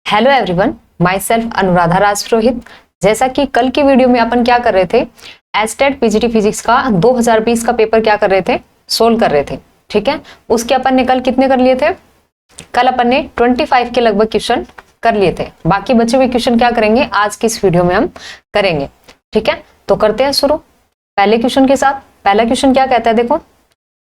Hello everyone, myself Anuradha Rajpurohit. जैसा कि कल की वीडियो में अपन क्या कर रहे थे, एस्टेट पीजीटी फिजिक्स का 2020 का पेपर क्या कर रहे थे, सोल्व कर रहे थे। ठीक है, उसके अपन ने कल कितने कर लिए थे? कल अपन ने 25 के लगभग क्वेश्चन कर लिए थे। बाकी बचे हुए क्वेश्चन क्या करेंगे, आज की इस वीडियो में हम करेंगे। ठीक है, तो करते हैं शुरू पहले क्वेश्चन के साथ। पहला क्वेश्चन क्या कहता है, देखो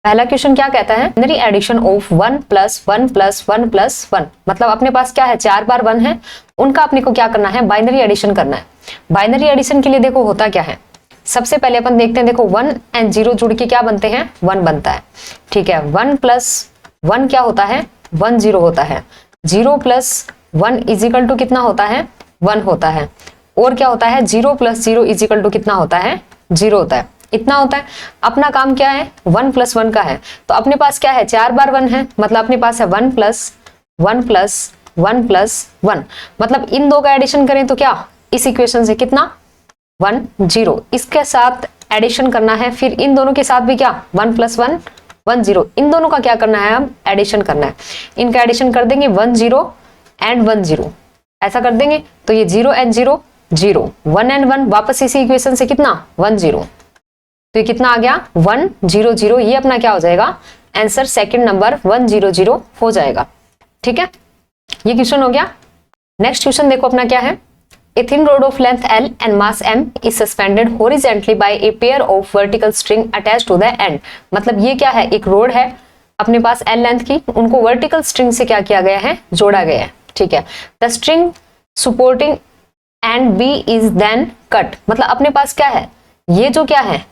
पहला क्वेश्चन क्या कहता है, बाइनरी एडिशन ऑफ 1 + 1 + 1 + 1। मतलब अपने पास क्या है, 4 बार 1 है, उनका अपने को क्या करना है, बाइनरी एडिशन करना है। बाइनरी एडिशन के लिए देखो होता क्या है, सबसे पहले अपन देखते हैं। देखो 1 और 0 जुड़ के क्या बनते हैं, 1 बनता है। ठीक है, 1 + 1 क्या होता है, 1 0 होता है। 0 + 1 = कितना होता है, 1 होता है। और क्या होता है, 0 + 0 = कितना होता है, 0 होता है। इतना होता है। अपना काम क्या है, 1 + 1 का है। तो अपने पास क्या है, 4 बार 1 है, मतलब अपने पास है 1 + 1 + 1 + 1। मतलब इन दो का एडिशन करें तो क्या, इस इक्वेशन से कितना, 1 0। इसके साथ एडिशन करना है, फिर इन दोनों के साथ भी क्या, 1 + 1 1 0। इन दोनों का क्या करना है, हम एडिशन करना है। इनका एडिशन कर देंगे 1 0 और 1 0, ऐसा कर देंगे। तो ये 0 और 0 0, 1 और 1 वापस इसी इक्वेशन से कितना, 1 0। तो ये कितना आ गया, 1 0 0। ये अपना क्या हो जाएगा, आंसर सेकंड नंबर 1 0 0 हो जाएगा। ठीक है, ये क्वेश्चन हो गया। नेक्स्ट क्वेश्चन देखो अपना क्या है, a thin road of length L and mass M is suspended horizontally by a pair of vertical string attached to the end। मतलब ये क्या है, एक रोड है अपने पास L लेंथ की, उनको वर्टिकल स्ट्रिंग से क्या किया गया है, जोड़ा गया है। ठीक है, the string supporting and B is then cut। मतलब अपने पास क्या है, ये जो क्या है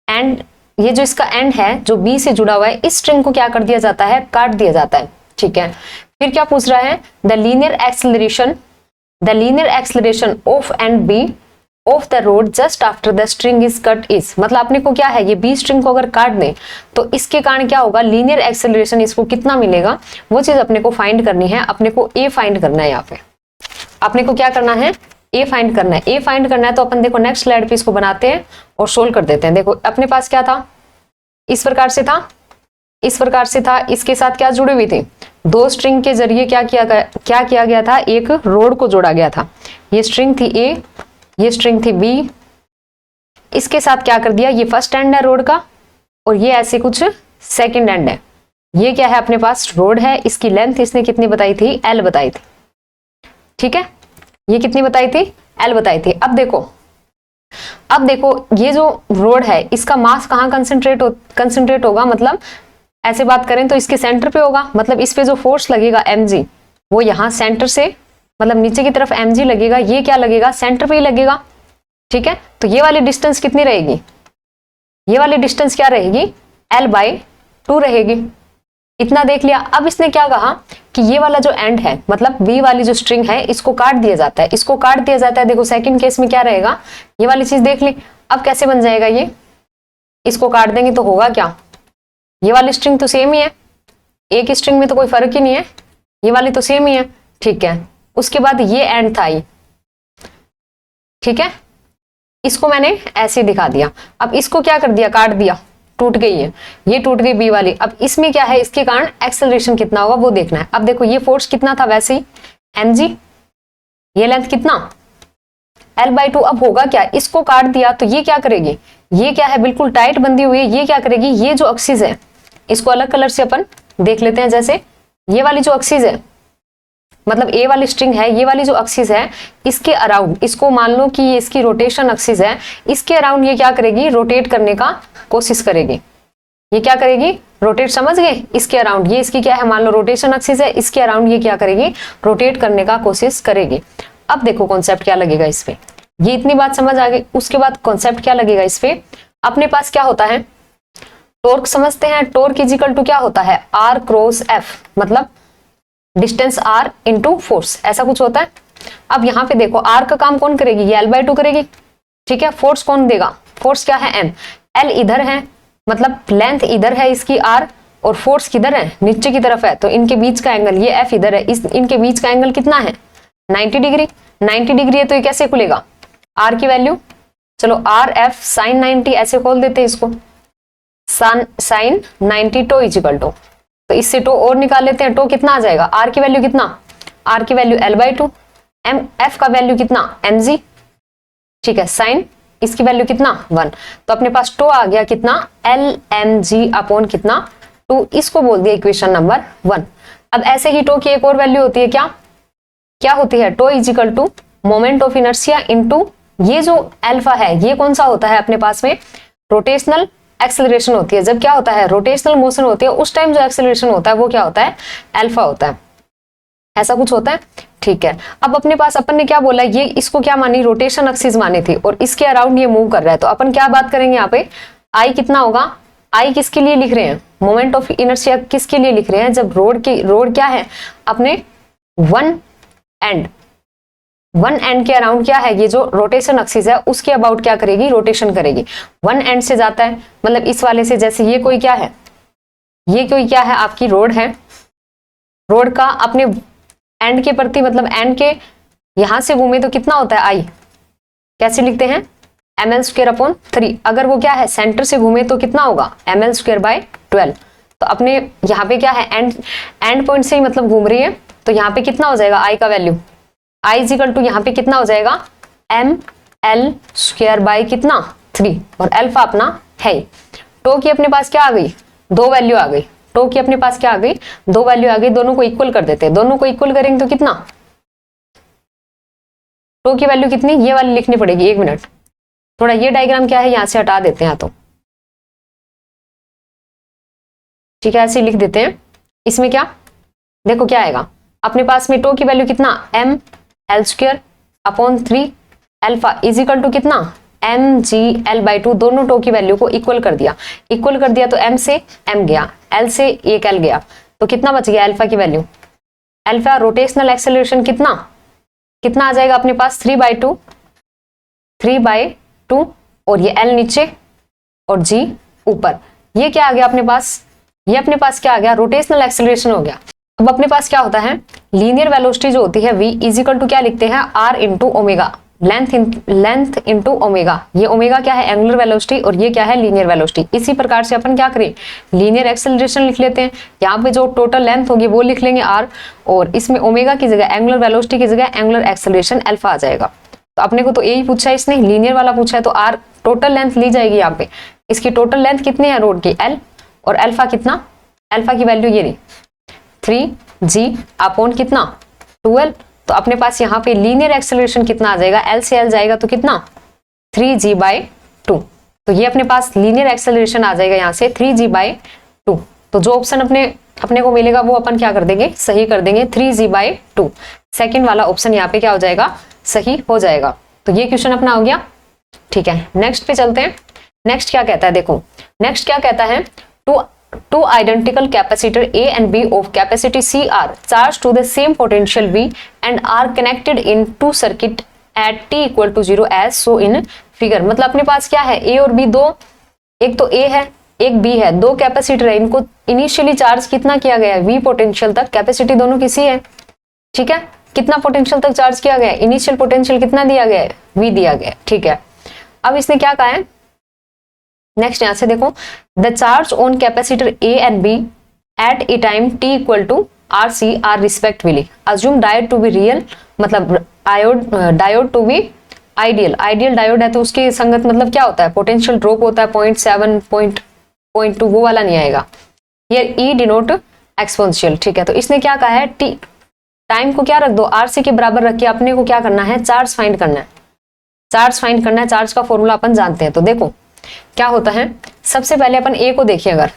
एंड, ये जो इसका एंड है जो बी से जुड़ा हुआ है, इस स्ट्रिंग को क्या कर दिया जाता है, काट दिया जाता है। ठीक है, फिर क्या पूछ रहा है, the linear acceleration of end B of the rod just after the string is cut is. मतलब अपने को क्या है, ये बी स्ट्रिंग को अगर काट दें तो इसके कारण क्या होगा, लीनियर एक्सेलरेशन इसको कितना मिलेगा, वो चीज अपने को फाइंड करनी है। अपने को ए फाइंड करना है, यहाँ पे अपने को क्या करना है, ए फाइंड करना है। ए फाइंड करना है तो अपन देखो नेक्स्ट स्लाइड पे इसको बनाते हैं और सोल्व कर देते हैं। देखो अपने पास क्या था, इस प्रकार से था, इस प्रकार से था। इसके साथ क्या जुड़ी हुई थी, दो स्ट्रिंग के जरिए क्या किया गया था, एक रोड को जोड़ा गया था। ये स्ट्रिंग थी ए, ये स्ट्रिंग थी बी। इसके साथ क्या कर दिया, ये फर्स्ट एंड है रोड का, और ये ऐसे कुछ सेकेंड एंड है। ये क्या है, अपने पास रोड है, इसकी लेंथ इसने कितनी बताई थी, एल बताई थी। ठीक है, ये कितनी बताई थी, एल बताई थी। अब देखो ये जो रोड है, इसका मास कहाँ कंसंट्रेट होगा, मतलब ऐसे बात करें तो इसके सेंटर पे होगा। मतलब इस पे जो फोर्स लगेगा mg, वो यहाँ सेंटर से मतलब नीचे की तरफ mg लगेगा, ये क्या लगेगा, सेंटर पे ही लगेगा। ठीक है, तो ये वाली डिस्टेंस कितनी रहेगी, ये वाली डिस्टेंस क्या रहेगी, L/2 रहेगी। इतना देख लिया। अब इसने क्या कहा कि ये वाला जो एंड है, मतलब बी वाली जो स्ट्रिंग है, इसको काट दिया जाता है, इसको काट दिया जाता है। देखो सेकंड केस में क्या रहेगा, ये वाली चीज देख ली। अब कैसे बन जाएगा ये, इसको काट देंगे तो होगा क्या, ये वाली स्ट्रिंग तो सेम ही है, एक स्ट्रिंग में तो कोई फर्क ही नहीं है, ये वाली तो सेम ही है। ठीक है, उसके बाद ये एंड था ये। ठीक है, इसको मैंने ऐसे दिखा दिया। अब इसको क्या कर दिया, काट दिया, टूट गई है, ये टूट गई बी वाली। अब इसमें क्या है, इसके कारण एक्सेलरेशन कितना होगा वो देखना है। अब देखो ये फोर्स कितना था, वैसे ही mg, ये लेंथ कितना, L/2। अब होगा क्या, इसको काट दिया तो ये क्या करेगी, ये क्या है, बिल्कुल टाइट बंधी हुई है, ये क्या करेगी, ये जो एक्सिस है इसको अलग कलर से अपन देख लेते हैं। जैसे ये वाली जो एक्सिस है, मतलब ए वाली स्ट्रिंग है, ये वाली जो एक्सिस है, इसके अराउंड, इसको मान लो कि ये इसकी रोटेशन एक्सिस है, इसके अराउंड ये क्या करेगी, रोटेट करने का कोशिश करेगी। ये क्या करेगी, रोटेट, समझ गए, इसके अराउंड। ये इसकी क्या है, मान लो रोटेशन एक्सिस है, इसके अराउंड ये क्या करेगी, रोटेट करने का कोशिश करेगी। अब देखो कॉन्सेप्ट क्या लगेगा इस पे, ये इतनी बात समझ आ गई। उसके बाद कॉन्सेप्ट क्या लगेगा इस पे, अपने पास क्या होता है, टॉर्क समझते हैं। टॉर्क = क्या होता है, R × F, मतलब डिस्टेंस R × फोर्स, ऐसा कुछ होता है। अब यहाँ पे देखो R का काम कौन करेगी, ये L/2 करेगी। ठीक है, फोर्स कौन देगा, फोर्स क्या है, M। L इधर है, मतलब लेंथ इधर है इसकी R, और फोर्स किधर है, नीचे की तरफ है, तो इनके बीच का एंगल, ये F इधर है, इनके बीच का एंगल कितना है, 90 डिग्री। 90 डिग्री है तो ये कैसे खुलेगा, R की वैल्यू, चलो RF sin 90 ऐसे खोल देते हैं इसको, sin 90 टो = तो इससे टो और निकाल लेते हैं। टो कितना आ जाएगा, R की वैल्यू कितना आर की वैल्यू L/2, एम एफ का वैल्यू कितना mg, ठीक है, साइन इसकी वैल्यू कितना 1, तो अपने पास टो आ गया कितना LmG अपॉन कितना 2, इसको बोल दिया इक्वेशन नंबर 1। अब ऐसे ही टो की एक और वैल्यू होती है, क्या होती है, tau is equal to moment of inertia into ये जो अल्फा है, ये कौन सा होता है अपने पास में, रोटेशनल एक्सेलरेशन होती है। जब क्या होता है, रोटेशनल मोशन होती है, उस टाइम जो एक्सेलरेशन होता है वो क्या होता है, अल्फा होता है, ऐसा कुछ होता है, ठीक है। अब अपने पास अपन ने क्या बोला, ये इसको क्या मानी, रोटेशन एक्सिस मानी थी, और इसके अराउंड ये मूव कर रहा है, तो अपन क्या बात करेंगे यहाँ पे, आई कितना होगा, आई किसके लिए लिख रहे हैं, मोमेंट ऑफ इनर्शिया किसके लिए लिख रहे हैं, जब रोड क्या है अपने वन एंड के अराउंड क्या है, ये जो रोटेशन एक्सिस है उसके अबाउट क्या करेगी, रोटेशन करेगी। वन एंड से जाता है, मतलब इस वाले से, जैसे ये कोई क्या है, ये कोई क्या है आपकी रोड है, रोड का अपने एंड के प्रति, मतलब एंड के यहां से घूमे तो कितना होता है आई, कैसे लिखते हैं ml²/3। अगर वो क्या है सेंटर से घूमे तो कितना होगा ml²/12। तो अपने यहाँ पे क्या है, एंड पॉइंट से ही मतलब घूम रही है, तो यहाँ पे कितना हो जाएगा आई का value, I is equal to यहाँ पे कितना हो जाएगा ml² कितना 3, और अल्फा अपना है। टो की अपने पास क्या आ गई, 2 वैल्यू आ गई, टो की अपने पास क्या आ गई, 2 वैल्यू आ गई, दोनों को इक्वल कर देते हैं, दोनों को इक्वल करेंगे तो कितना, टो की वैल्यू कितनी, ये वाली लिखनी पड़ेगी, 1 मिनट, थोड़ा ये डायग्राम क्या है यहां से हटा देते हैं, तो ठीक है, ऐसे लिख देते हैं। इसमें क्या देखो क्या आएगा अपने पास में, टो की वैल्यू कितना ml²/3 alpha is equal to कितना mgL/2, दोनों टो की वैल्यू को इक्वल कर दिया, तो m से m गया, l से एक l गया, तो कितना बच गया अल्फा की वैल्यू, अल्फा रोटेशनल एक्सेलरेशन कितना आ जाएगा अपने पास 3/2, और ये l नीचे और g ऊपर, ये क्या आ गया अपने पास, ये अपने पास क्या आ गया, रोटेशनल एक्सेलरेशन हो गया। अब अपने पास क्या होता है, लीनियर वेलोसिटी जो होती है v इज इक्वल टू क्या लिखते हैं r into omega, length into omega, ये ओमेगा क्या है एंगुलर वेलोसिटी, और ये क्या है लीनियर वेलोसिटी। इसी प्रकार से अपन क्या करें, लीनियर एक्सेलरेशन लिख लेते हैं, यहाँ पे जो टोटल लेंथ होगी वो लिख लेंगे r, और इसमें ओमेगा की जगह एंगुलर वेलोसिटी की जगह एंगुलर एक्सेलरेशन अल्फा आ जाएगा। तो अपने को तो यही पूछा है इसने, लीनियर वाला पूछा है, तो r टोटल लेंथ ली जाएगी यहाँ पे, इसकी टोटल लेंथ कितनी है रोड की l, और अल्फा कितना, अल्फा की वैल्यू ये रही 3g अपॉन कितना 12, तो अपने पास यहाँ पे लीनियर एक्सेलरेशन कितना आ जाएगा, l से l जाएगा तो कितना 3g/2, तो ये अपने पास लीनियर एक्सेलरेशन आ जाएगा यहाँ से 3g/2। तो जो ऑप्शन अपने को मिलेगा वो अपन क्या कर देंगे, सही कर देंगे, 3g/2, सेकंड वाला ऑप्शन यहाँ पे क्या हो जाएगा, सही हो जाएगा। तो ये क्वेश्चन अपना हो गया, ठीक है। नेक्स्ट पे चलते हैं। नेक्स्ट क्या कहता है, देखो नेक्स्ट क्या कहता है, two identical capacitor A and B of capacity C are charged to the same potential V and are connected in two circuit at t equal to 0 as so in figure। मतलब अपने पास क्या है, A और B दो, एक तो A है एक B है, दो कैपेसिटर है, इनको इनिशियली चार्ज कितना किया गया है, V पोटेंशियल तक, कैपेसिटी दोनों की C है, ठीक है। कितना पोटेंशियल तक चार्ज किया गया है, इनिशियल पोटेंशियल कितना दिया गया है, V दिया गया है, ठीक है। अब इसने क्या कहा है, नेक्स्ट यहां से देखो, the charge on capacitor A and B at a time T equal to R C R respectively, assume diode to be real, मतलब diode to be ideal diode है तो उसकी संगत मतलब क्या होता है, पोटेंशियल ड्रॉप होता है 0.7 0.2, वो वाला नहीं आएगा, ये ई डिनोट एक्सपोनेंशियल, ठीक है। तो इसने क्या कहा है, टी टाइम को क्या रख दो आर सी के बराबर रख के अपने को क्या करना है, चार्ज फाइंड करना है, चार्ज का फॉर्मूला अपन जानते हैं। तो देखो क्या होता है, सबसे पहले अपन ए को देखिए, अगर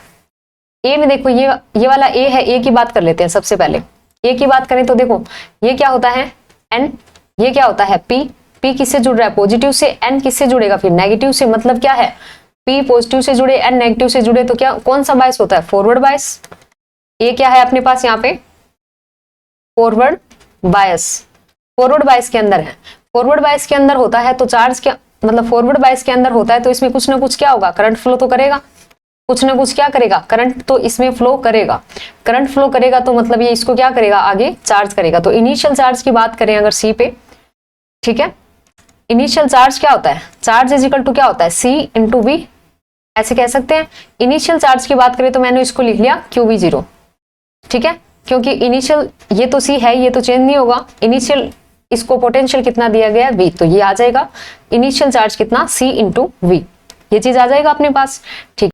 ए में देखो ये वाला ए है, ए की बात कर लेते हैं, सबसे पहले ए की बात करें तो देखो ये क्या होता है एन, ये क्या होता है पी, पी किससे जुड़ रहा है पॉजिटिव से, एन किससे जुड़ेगा फिर नेगेटिव से, मतलब क्या है पी पॉजिटिव से जुड़े एन नेगेटिव से जुड़े, तो क्या कौन सा बायस होता है, फॉरवर्ड बायस। ये क्या है अपने पास यहाँ पे फॉरवर्ड बायस के अंदर है, फॉरवर्ड बायस के अंदर होता है तो चार्ज क्या मतलब फॉरवर्ड बायस के अंदर होता है तो इसमें कुछ ना कुछ क्या होगा, करंट फ्लो तो करेगा, कुछ ना कुछ क्या करेगा, करंट तो इसमें फ्लो करेगा, करंट फ्लो करेगा तो मतलब ये इसको क्या करेगा, आगे चार्ज करेगा। तो इनिशियल चार्ज की बात करें अगर सी पे, ठीक है, इनिशियल चार्ज क्या होता है, चार्ज इज इक्वल टू क्या होता है सी इंटू वी, ऐसे कह सकते हैं। इनिशियल चार्ज की बात करें तो मैंने इसको लिख लिया QV0, ठीक है। क्योंकि इनिशियल ये तो सी है, ये तो चेंज नहीं होगा। इनिशियल इसको पोटेंशियल कितना दिया गया है v, तो ये आ जाएगा इनिशियल चार्ज कितना c इंटू वी, ये चीज आ जाएगा अपने पास। ठीक,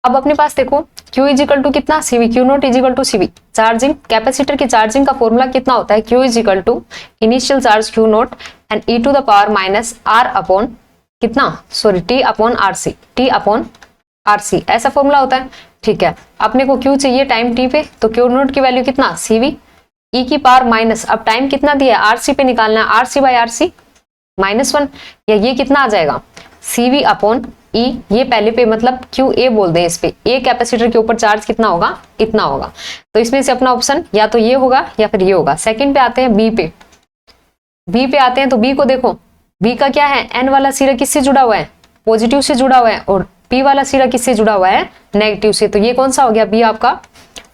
अब अपने पास देखो q इज इक्वल टू कितना cv, q naught is equal to cv। Charging capacitor की चार्जिंग का फॉर्मूला कितना होता है, q is equal to initial charge q naught and e to the power minus r upon कितना, sorry t upon rc, t upon rc, ऐसा formula होता है। ठीक है, अपने को q चाहिए टाइम t पे, तो q नॉट की वैल्यू कितना cv e की पावर माइनस, अब टाइम कितना दिया है rc पे निकालना है, rc बाई rc -1, या ये कितना आ जाएगा cv अपॉन ई, ये पहले पे मतलब क्यू ए बोल दें इस पे, ए कैपेसिटर के ऊपर चार्ज कितना होगा, इतना होगा। तो इसमें से अपना ऑप्शन या तो ये होगा या फिर ये होगा। सेकंड पे आते हैं बी पे, बी पे आते हैं तो बी को देखो, बी का क्या है, एन वाला सिरा किससे जुड़ा हुआ है, पॉजिटिव से जुड़ा हुआ है, और पी वाला सिरा किससे जुड़ा हुआ है, नेगेटिव से। तो ये कौन सा हो गया, बी आपका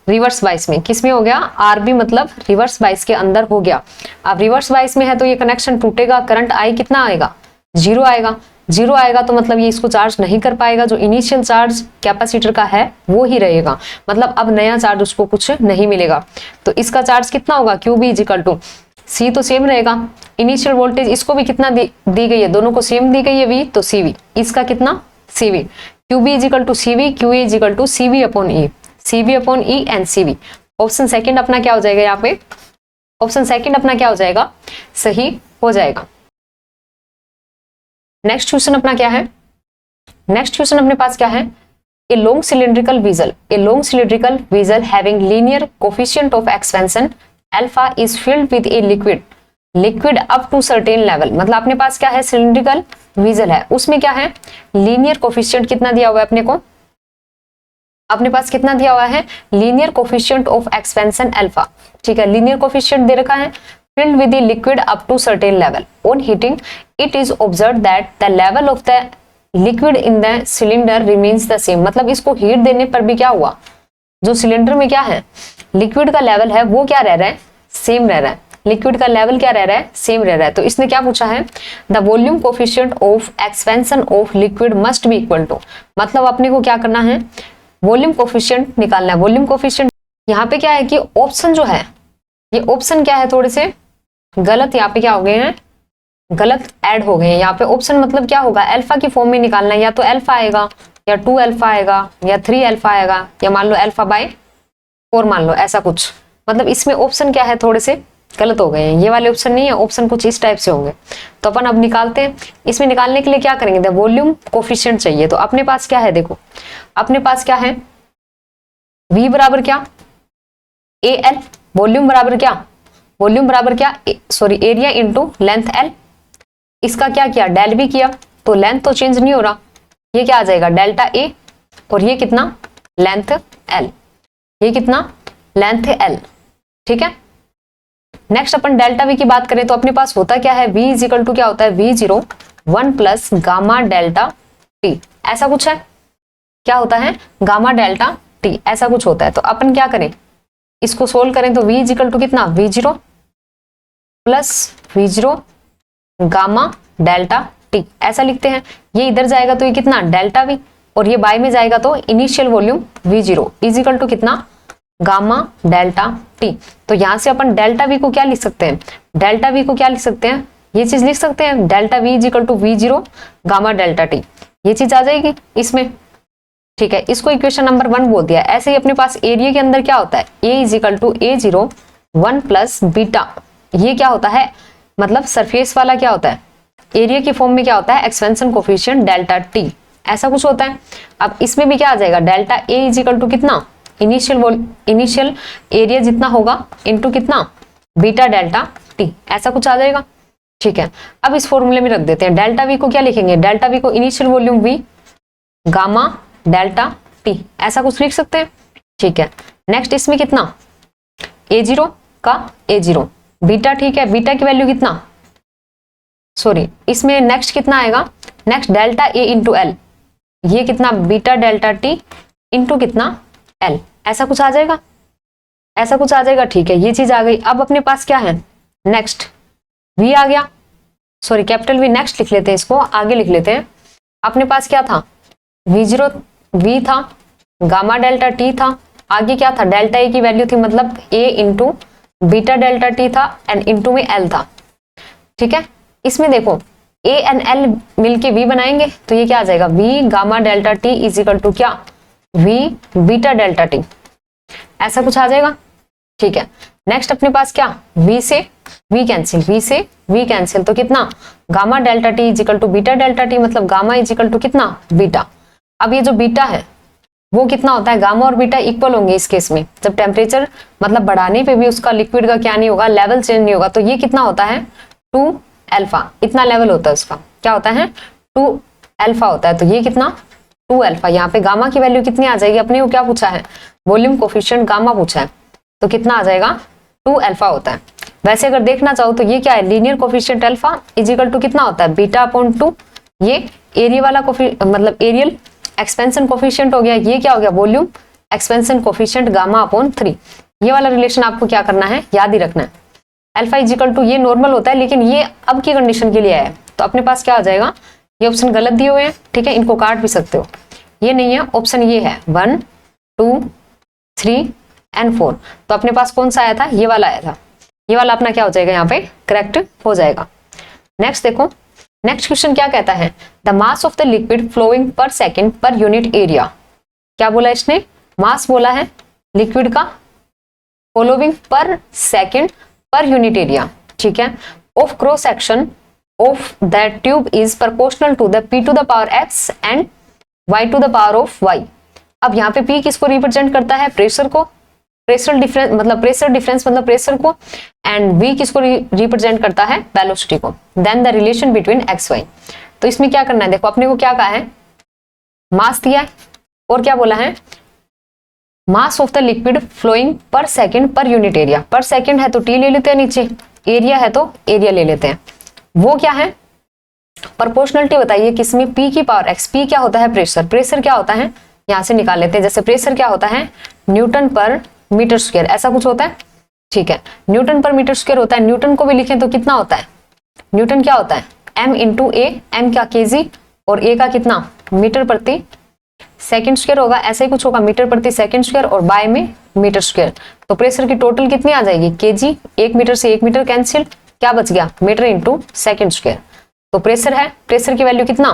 रिवर्स बाइस में, किस में हो गया, आरबी मतलब रिवर्स बाइस के अंदर हो गया। अब रिवर्स बाइस में है तो ये कनेक्शन टूटेगा, करंट आई कितना आएगा, 0 आएगा। 0 आएगा तो मतलब ये इसको चार्ज नहीं कर पाएगा, जो इनिशियल चार्ज कैपेसिटर का है वो ही रहेगा, मतलब अब नया चार्ज उसको कुछ नहीं मिलेगा। तो इसका चार्ज कितना होगा, Q B is equal to C, तो सेम रहेगा। इनिशियल वोल्टेज इसको भी कितना दी गई है, दोनों को सेम दी गई है वी, तो सी वी, इसका कितना C V, Q B is equal to C V, Q A is equal to C V upon E, C V upon E and C V. Option second अपना क्या हो जाएगा, यहाँ पे ऑप्शन सेकेंड अपना क्या हो जाएगा, सही हो जाएगा। नेक्स्ट क्वेश्चन अपना क्या है, नेक्स्ट क्वेश्चन अपने पास क्या है, a long cylindrical vessel, a long cylindrical vessel having linear coefficient of expansion alpha is filled with a liquid up to certain level. मतलब अपने पास क्या है, सिलिंड्रिकल वीजल है, उसमें क्या है, लीनियर कोफिशिएंट कितना दिया हुआ है अपने को, अपने पास कितना दिया हुआ है, linear coefficient of expansion alpha. ठीक है, लीनियर कोफिशिएंट दे रखा है, filled with the liquid up to certain level. On heating, it is observed that the level of the liquid in the cylinder remains the same. मतलब इसको heat देने पर भी क्या हुआ, जो सिलेंडर में क्या है, लिक्विड का लेवल है वो क्या रह रहा है, सेम रह रहा है। लिक्विड का लेवल क्या रह रहा है, सेम रह रहा है। तो इसने क्या पूछा है, the volume coefficient of expansion of liquid must be equal to, मतलब अपने को क्या करना है, वॉल्यूम कोफिशिएंट निकालना है। वॉल्यूम कोफिशिएंट यहाँ पे क्या है कि ऑप्शन जो है, ये ऑप्शन क्या है, थोड़े से गलत यहाँ पे क्या हो गए हैं, गलत ऐड हो गए हैं। यहाँ पे ऑप्शन मतलब क्या होगा, अल्फा की फॉर्म में निकालना है, या तो अल्फा आएगा या 2 अल्फा आएगा या 3 अल्फा आएगा, या मान लो अल्फा बाय 4 मान लो, ऐसा कुछ। मतलब इसमें ऑप्शन क्या है, थोड़े से गलत हो गए हैं, ये वाले ऑप्शन नहीं है, ऑप्शन कुछ इस टाइप से होंगे। तो अपन अब निकालते हैं। इसमें निकालने के लिए क्या करेंगे, वॉल्यूम कोफिशिएंट चाहिए। तो अपने पास क्या है, देखो अपने पास क्या है, V बराबर क्या, ए एल, वॉल्यूम बराबर क्या, वॉल्यूम बराबर क्या, sorry area into length L. इसका क्या किया, डेल भी किया, तो लेंथ तो चेंज नहीं हो रहा, ये क्या आ जाएगा डेल्टा ए, और ये कितना लेंथ एल, ये कितना लेंथ एल। ठीक है, नेक्स्ट अपन डेल्टा वी की बात करें तो अपने पास होता क्या है, V इज इक्वल टू क्या होता है, V0 1 plus gamma delta T, ऐसा कुछ है, क्या होता है, गामा डेल्टा टी, ऐसा कुछ होता है। तो अपन क्या करें, इसको सोल्व करें तो V इज इक्वल टू कितना, V0 plus V0 gamma delta T, ऐसा लिखते हैं। ये इधर जाएगा तो ये कितना डेल्टा वी, और ये बाय में जाएगा तो initial volume V0 is equal to कितना गामा डेल्टा टी। तो यहां से अपन डेल्टा वी को क्या लिख सकते हैं, डेल्टा वी को क्या लिख सकते हैं, ये चीज लिख सकते हैं, delta V is equal to V0 gamma delta T, ये चीज आ जाएगी इसमें। ठीक है, इसको इक्वेशन नंबर 1 बोल दिया। ऐसे ही अपने पास एरिया के अंदर क्या होता है, A is equal to A0 1 plus beta, ये क्या होता है, मतलब सरफेस वाला क्या होता है, एरिया की फॉर्म में क्या होता है, एक्सपेंशन कोफिशिएंट डेल्टा टी, ऐसा कुछ होता है। अब इसमें भी क्या आ जाएगा, delta A is equal to कितना, इनिशियल एरिया जितना होगा इनटू कितना बीटा डेल्टा टी, ऐसा कुछ आ जाएगा। ठीक है, अब इस फॉर्मूले में रख देते हैं। डेल्टा वी को क्या लिखेंगे, डेल्टा वी को initial volume V gamma delta T, ऐसा कुछ लिख सकते हैं। ठीक है, नेक्स्ट इसमें कितना A0 का A0 बीटा, ठीक है, बीटा की वैल्यू कितना, सॉरी इसमें नेक्स्ट कितना आएगा, next delta A into L, ये कितना बीटा डेल्टा टी इंटू कितना एल, ऐसा कुछ आ जाएगा, ऐसा कुछ आ जाएगा। ठीक है, ये चीज आ गई। अब अपने पास क्या है, नेक्स्ट V आ गया, सॉरी कैपिटल V नेक्स्ट लिख लेते हैं, इसको आगे लिख लेते हैं। अपने पास क्या था, V0 V था, गामा डेल्टा टी था, आगे क्या था, डेल्टा ए की वैल्यू थी, मतलब A into beta delta T था एंड इंटू में एल था। ठीक है, इसमें देखो ए एंड एल मिलके वी बनाएंगे तो ये क्या आ जाएगा, V gamma delta T is equal to क्या, वी बीटा डेल्टा टी, ऐसा कुछ आ जाएगा। ठीक है, नेक्स्ट अपने पास क्या, v से v कैंसिल, v से v कैंसिल, तो कितना, gamma delta T is equal to beta delta T, मतलब गामा इज इक्वल टू कितना, बीटा। अब ये जो बीटा है वो कितना होता है, गामा और बीटा इक्वल होंगे इस केस में, जब टेम्परेचर मतलब बढ़ाने पे भी उसका लिक्विड का क्या नहीं होगा, लेवल चेंज नहीं होगा, तो ये कितना होता है 2 अल्फा, इतना लेवल होता है उसका, क्या होता है 2 अल्फा होता है, तो ये कितना 2 अल्फा। यहाँ पे गामा की वैल्यू कितनी आ जाएगी, अपने को क्या पूछा है, वॉल्यूम कोफिशिएंट गामा पूछा है, तो कितना आ जाएगा 2 अल्फा होता है। वैसे अगर देखना चाहो तो ये क्या है, linear coefficient alpha is equal to कितना होता है, बीटा अपॉन 2, ये एरिया वाला मतलब एरियल एक्सपेंशन कोफिशिएंट हो गया, ये क्या हो गया, volume expansion coefficient gamma upon 3। ये वाला रिलेशन आपको क्या करना है, याद ही रखना है। अल्फा इज इक्वल टू, ये नॉर्मल होता है लेकिन ये अब की कंडीशन के लिए है, तो अपने पास क्या आ जाएगा, ये ऑप्शन गलत दिए हुए हैं। ठीक है, इनको काट भी सकते हो, ये नहीं है ऑप्शन, ये है 1 2 3 एंड 4, तो अपने पास कौन सा आया था, ये वाला आया था, ये वाला अपना क्या हो जाएगा, यहाँ पे करेक्ट हो जाएगा। नेक्स्ट देखो, नेक्स्ट क्वेश्चन क्या कहता है, the mass of the liquid flowing per second per unit area, क्या बोला इसने, मास बोला है लिक्विड का flowing per second per unit area. ठीक है, of cross section of that tube is proportional to the p to the power x and y to the power of y। अब यहाँ पे p किसको रिप्रेजेंट करता है, pressure को, pressure difference मतलब प्रेशर को, एंड v किसको रिप्रेजेंट करता है, वेलोसिटी को। Then the relation between x y, तो इसमें क्या करना है, देखो अपने को क्या कहा है, मास दिया है और क्या बोला है, mass of the liquid flowing per second per unit area, per second है तो t ले लेते हैं नीचे, एरिया है तो एरिया ले लेते हैं, वो क्या है प्रोपोर्शनलिटी बताइए किसमें, p की पावर x, p क्या होता है प्रेशर, प्रेशर क्या होता है यहां से निकाल लेते हैं, जैसे प्रेशर क्या होता है न्यूटन पर मीटर स्क्वायर, ऐसा कुछ होता है। ठीक है, न्यूटन पर मीटर स्क्वायर होता है, न्यूटन को भी लिखें तो कितना होता है, न्यूटन क्या होता है m इंटू ए, एम क्या केजी और ए का कितना मीटर प्रति सेकंड स्क्वायर होगा, ऐसा ही कुछ होगा मीटर प्रति सेकंड स्क्वायर और बाय में मीटर स्क्वायर, तो प्रेशर की टोटल कितनी आ जाएगी केजी, 1 मीटर से 1 मीटर कैंसिल, क्या बच गया मीटर इंटू सेकंड स्क्वायर, तो प्रेशर है, प्रेशर की वैल्यू कितना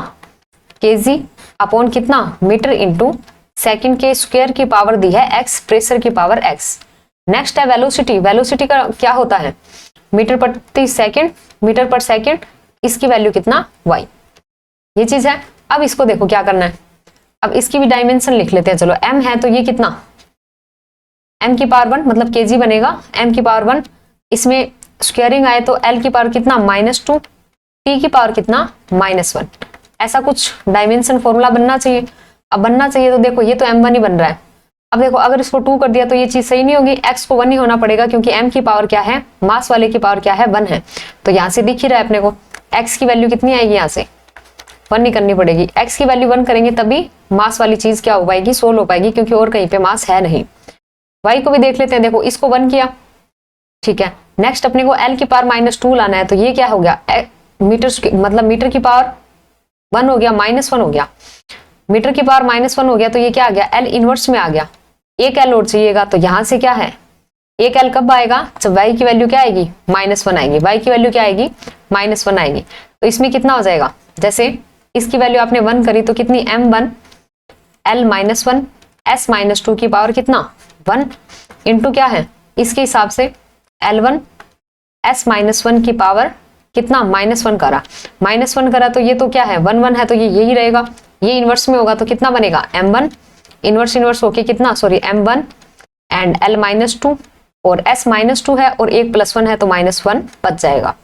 केजी अपॉन कितना मीटर इंटू सेकंड के स्क्वायर की पावर दी है x, प्रेशर की पावर x। नेक्स्ट है वेलोसिटी, वेलोसिटी का क्या होता है मीटर प्रति सेकंड, मीटर पर सेकंड, इसकी वैल्यू कितना y, ये चीज है। अब इसको देखो क्या करना है, अब इसकी भी डायमेंशन लिख लेते हैं, चलो m है तो ये कितना m की पावर 1 मतलब kg बनेगा, m की पावर 1, इसमें स्क्वायरिंग आए तो l की पावर कितना -2, t की पावर कितना -1, ऐसा कुछ डायमेंशन फॉर्मूला बनना चाहिए। अब बनना चाहिए तो देखो ये तो m1 ही बन रहा है, अब देखो अगर इसको 2 कर दिया तो ये चीज सही नहीं होगी, x को 1 ही होना पड़ेगा क्योंकि m की पावर क्या है, मास वाले की पावर क्या है 1 है, तो यहाँ से दिख ही रहा है अपने को x की वैल्यू कितनी आएगी, यहाँ से 1 नहीं करनी पड़ेगी, x की वैल्यू 1 करेंगे तभी मास वाली चीज क्या हो पाएगी, सोल्व हो पाएगी, क्योंकि और कहीं पे मास है नहीं। y को भी देख लेते हैं, देखो इसको 1 किया। ठीक है, नेक्स्ट अपने को l की पावर -2 लाना है, तो ये क्या हो गया मीटर मतलब मीटर की पावर 1 हो गया -1 हो गया, मीटर की पावर -1 हो गया, तो ये क्या आ गया l इनवर्स में आ गया, एक l और चाहिएगा, तो यहां से क्या है एक l कब आएगा, जब y की वैल्यू क्या आएगी -1 आएगी, y की वैल्यू क्या आएगी -1 आएगी, तो इसमें कितना हो जाएगा, जैसे इसकी वैल्यू आपने 1 करी तो कितनी m1 l -1 s -2 की पावर कितना 1 इंटू क्या है इसके हिसाब से l1 s -1 की पावर कितना -1 करा, -1 करा तो ये तो क्या है 1 1 है, तो ये यही रहेगा, ये इनवर्स में होगा तो कितना बनेगा m1 इनवर्स होके कितना सॉरी m1 एंड l -2 और s -2 है और 1 + 1 है तो -1 बच जाएगा,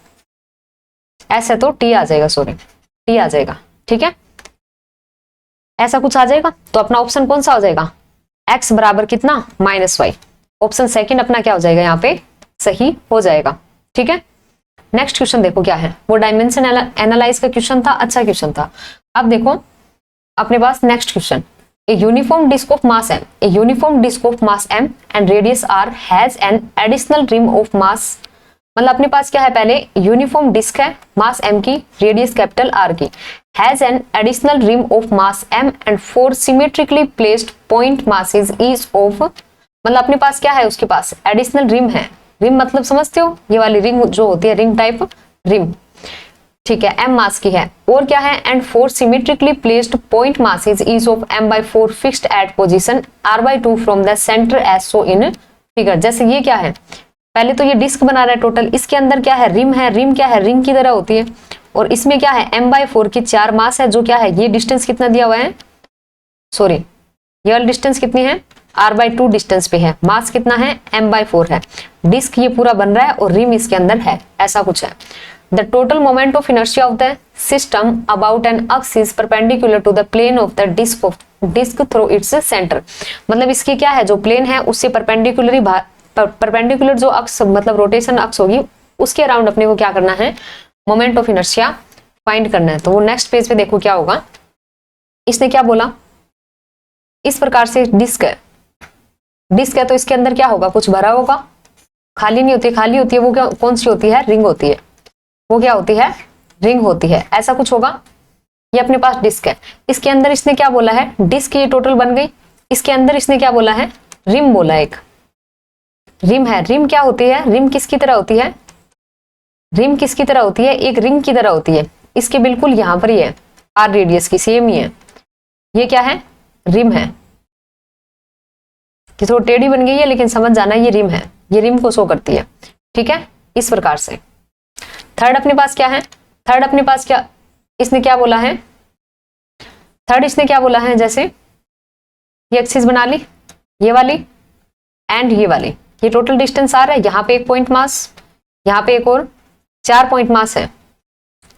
s है तो t आ जाएगा, सॉरी t आ जाएगा। ठीक है, ऐसा कुछ आ जाएगा, तो अपना ऑप्शन कौन सा हो जाएगा x बराबर कितना -y, ऑप्शन सेकंड अपना क्या हो जाएगा यहाँ पे सही हो जाएगा। ठीक है, नेक्स्ट क्वेश्चन देखो क्या है, वो डायमेंशन एनालाइज का क्वेश्चन था, अच्छा क्वेश्चन था। अब देखो अपने पास next question, a uniform disc of mass m, a uniform disc of mass m and radius r has an additional rim of mass, मतलब अपने पास क्या है पहले यूनिफॉर्म डिस्क है मास m की, रेडियस कैपिटल R की, has an additional rim of mass m and 4 symmetrically placed point masses each of मतलब अपने पास क्या है, उसके पास एडिशनल रिम है। रिम मतलब समझते हो, ये वाली रिंग जो होती है, रिंग टाइप रिम, ठीक है, m मास की है। और क्या है, and 4 symmetrically placed point masses is of m/4 fixed at position r/2 from the centre as shown in figure. जैसे ये क्या है, पहले तो ये डिस्क बना रहा है टोटल, इसके अंदर क्या है, रिम है। रिम क्या है, रिंग की तरह होती है। और इसमें क्या है, m/4 की 4 मास है, जो क्या है, ये डिस्टेंस कितना दिया हुआ है, सॉरी ये वाली डिस्टेंस कितनी है, r/2 डिस्टेंस पे है। मास कितना है, m/4 है। डिस्क ये पूरा बन रहा है और रिम इसके अंदर है, ऐसा कुछ है। The total moment of inertia of the system about an axis is perpendicular to the plane of the disc through its centre. मतलब इसकी क्या है, जो प्लेन है उससे परपेंडिकुलर जो अक्स मतलब रोटेशन अक्स होगी, उसके अराउंड अपने को क्या करना है, मोमेंट ऑफ इनर्शिया फाइंड करना है। तो वो नेक्स्ट पेज पे देखो क्या होगा। इसने क्या बोला, इस प्रकार से डिस्क है, डिस्क है तो इसके अंदर क्या होगा, कुछ भरा होगा, खाली नहीं होती है, खाली होती है वो क्या, कौन सी होती है, रिंग होती है। वो क्या होती है, रिंग होती है, ऐसा कुछ होगा। ये अपने पास डिस्क है, इसके अंदर इसने क्या बोला है, डिस्क ये टोटल बन गई। इसके अंदर इसने क्या बोला है, रिम बोला, एक रिम है। रिम क्या होती है, रिम किसकी तरह होती है, रिम किसकी तरह होती है, एक रिंग की तरह होती है। इसके बिल्कुल यहां पर ही है, आर रेडियस की सेम ही है। ये क्या है, रिम है, कि थोड़ी टेढ़ी बन गई है लेकिन समझ जाना ये रिम है, ये रिम को शो करती है, ठीक है, इस प्रकार से। थर्ड अपने पास क्या है, थर्ड अपने पास क्या, इसने क्या बोला है, थर्ड इसने क्या बोला है, जैसे ये एक्सिस बना ली, ये वाली एंड ये वाली, ये टोटल डिस्टेंस आ रहा है। यहाँ पे एक पॉइंट मास, यहाँ पे एक और 4 पॉइंट मास है,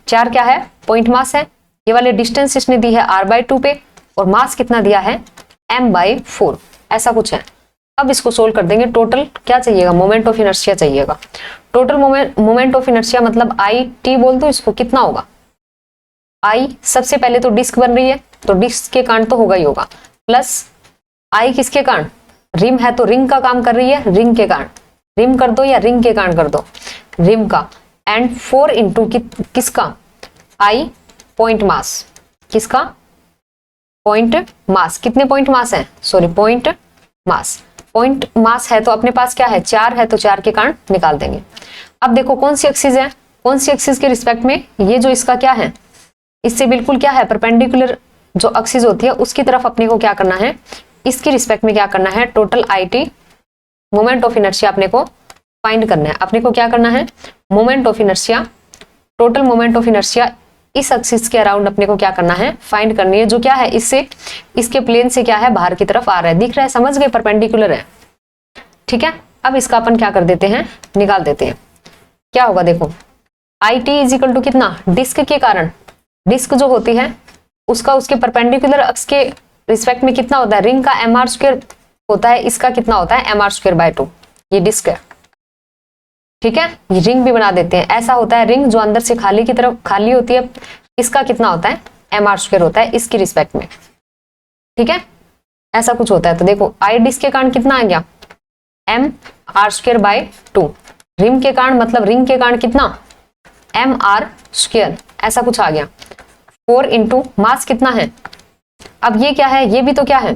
4 क्या है, पॉइंट मास है। ये वाले डिस्टेंस इसने दी है r/2 पे, और मास कितना दिया है, m/4, ऐसा कुछ है। अब इसको सोल्व कर देंगे। टोटल क्या चाहिएगा, मोमेंट ऑफ इनर्शिया चाहिएगा। टोटल मोमेंट ऑफ इनर्शिया मतलब आई टी बोल दो इसको, कितना होगा, आई सबसे पहले तो डिस्क बन रही है तो डिस्क के कारण तो होगा ही होगा, प्लस आई किसके कारण, रिम है तो रिंग का काम कर रही है, रिंग के कारण, रिम कर दो या रिंग के कारण कर दो, रिम का, एंड 4 इंटू किसका, आई पॉइंट मास, किसका, पॉइंट मास। कितने पॉइंट मास है, sorry point mass, point mass है तो अपने पास क्या है, 4 है तो 4 के कारण निकाल देंगे। अब देखो कौन सी एक्सिस है, कौन सी एक्सिस के रिस्पेक्ट में, ये जो इसका क्या है, इससे बिल्कुल क्या है, परपेंडिकुलर जो एक्सिस होती है उसकी तरफ अपने को क्या करना है, इसके रिस्पेक्ट में क्या करना है, total IT moment of inertia अपने को फाइंड करना है। अपने को क्या करना है, moment of inertia, total moment of inertia इस एक्सिस के अराउंड अपने को क्या करना है, फाइंड करनी है, जो क्या है, इससे इसके प्लेन से क्या है, बाहर की तरफ आ रहा है, दिख रहा है, समझ गए, परपेंडिकुलर है, ठीक है। अब इसका अपन क्या कर देते हैं, निकाल देते हैं। क्या होगा देखो, IT इज इक्वल टू कितना, डिस्क के कारण, डिस्क जो होती है उसका उसके परपेंडिकुलर अक्स के रिस्पेक्ट में कितना होता है, रिंग का mr² होता है, इसका कितना होता है, mr²/2। ये डिस्क है, ठीक है। ये रिंग भी बना देते हैं, ऐसा होता है रिंग जो अंदर से खाली की तरफ खाली होती है, इसका कितना होता है, mr² होता है इसकी रिस्पेक्ट में, ठीक है, ऐसा कुछ होता है। तो देखो आई डिस्क के कारण कितना आ गया, mr²/2, रिंग के कारण मतलब रिंग के कारण कितना, mr², ऐसा कुछ आ गया। 4 इंटू मास कितना है, अब ये क्या है, ये भी तो क्या है,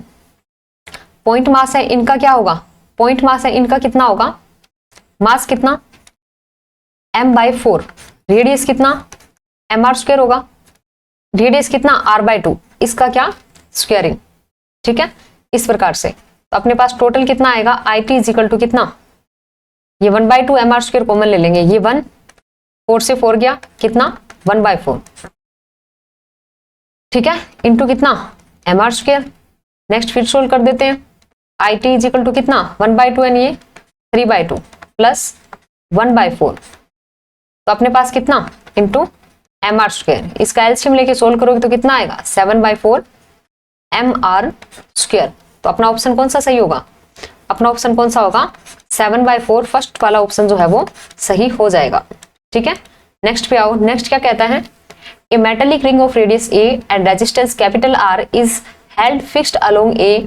पॉइंट मास है, इनका क्या होगा, पॉइंट मास है, इनका कितना होगा, मास कितना, m/4, रेडियस कितना, mr² होगा, रेडियस कितना, r/2, इसका क्या, स्क्वायरिंग, ठीक है, इस प्रकार से। तो अपने पास टोटल कितना आएगा, IT इज इक्वल टू कितना, ये 1/2 mr² कॉमन ले लेंगे, ये 1, 4 से 4 गया, कितना, 1/4, ठीक है, इंटू कितना, mr²। नेक्स्ट फिर सोल्व कर देते हैं। IT इज इक्वल टू कितना, 1/2 एंड ये 3/2 प्लस 1/4, तो अपने पास कितना, इंटू mr²। इसका एलसीएम लेके सोल्व करोगे तो कितना आएगा, 7/4 mr²। तो अपना ऑप्शन कौन सा सही होगा, अपना ऑप्शन कौन सा होगा, 7/4, फर्स्ट वाला ऑप्शन जो है वो सही हो जाएगा, ठीक है। नेक्स्ट पे आओ, नेक्स्ट क्या कहता है, a metallic ring of radius a and resistance capital R is held fixed along a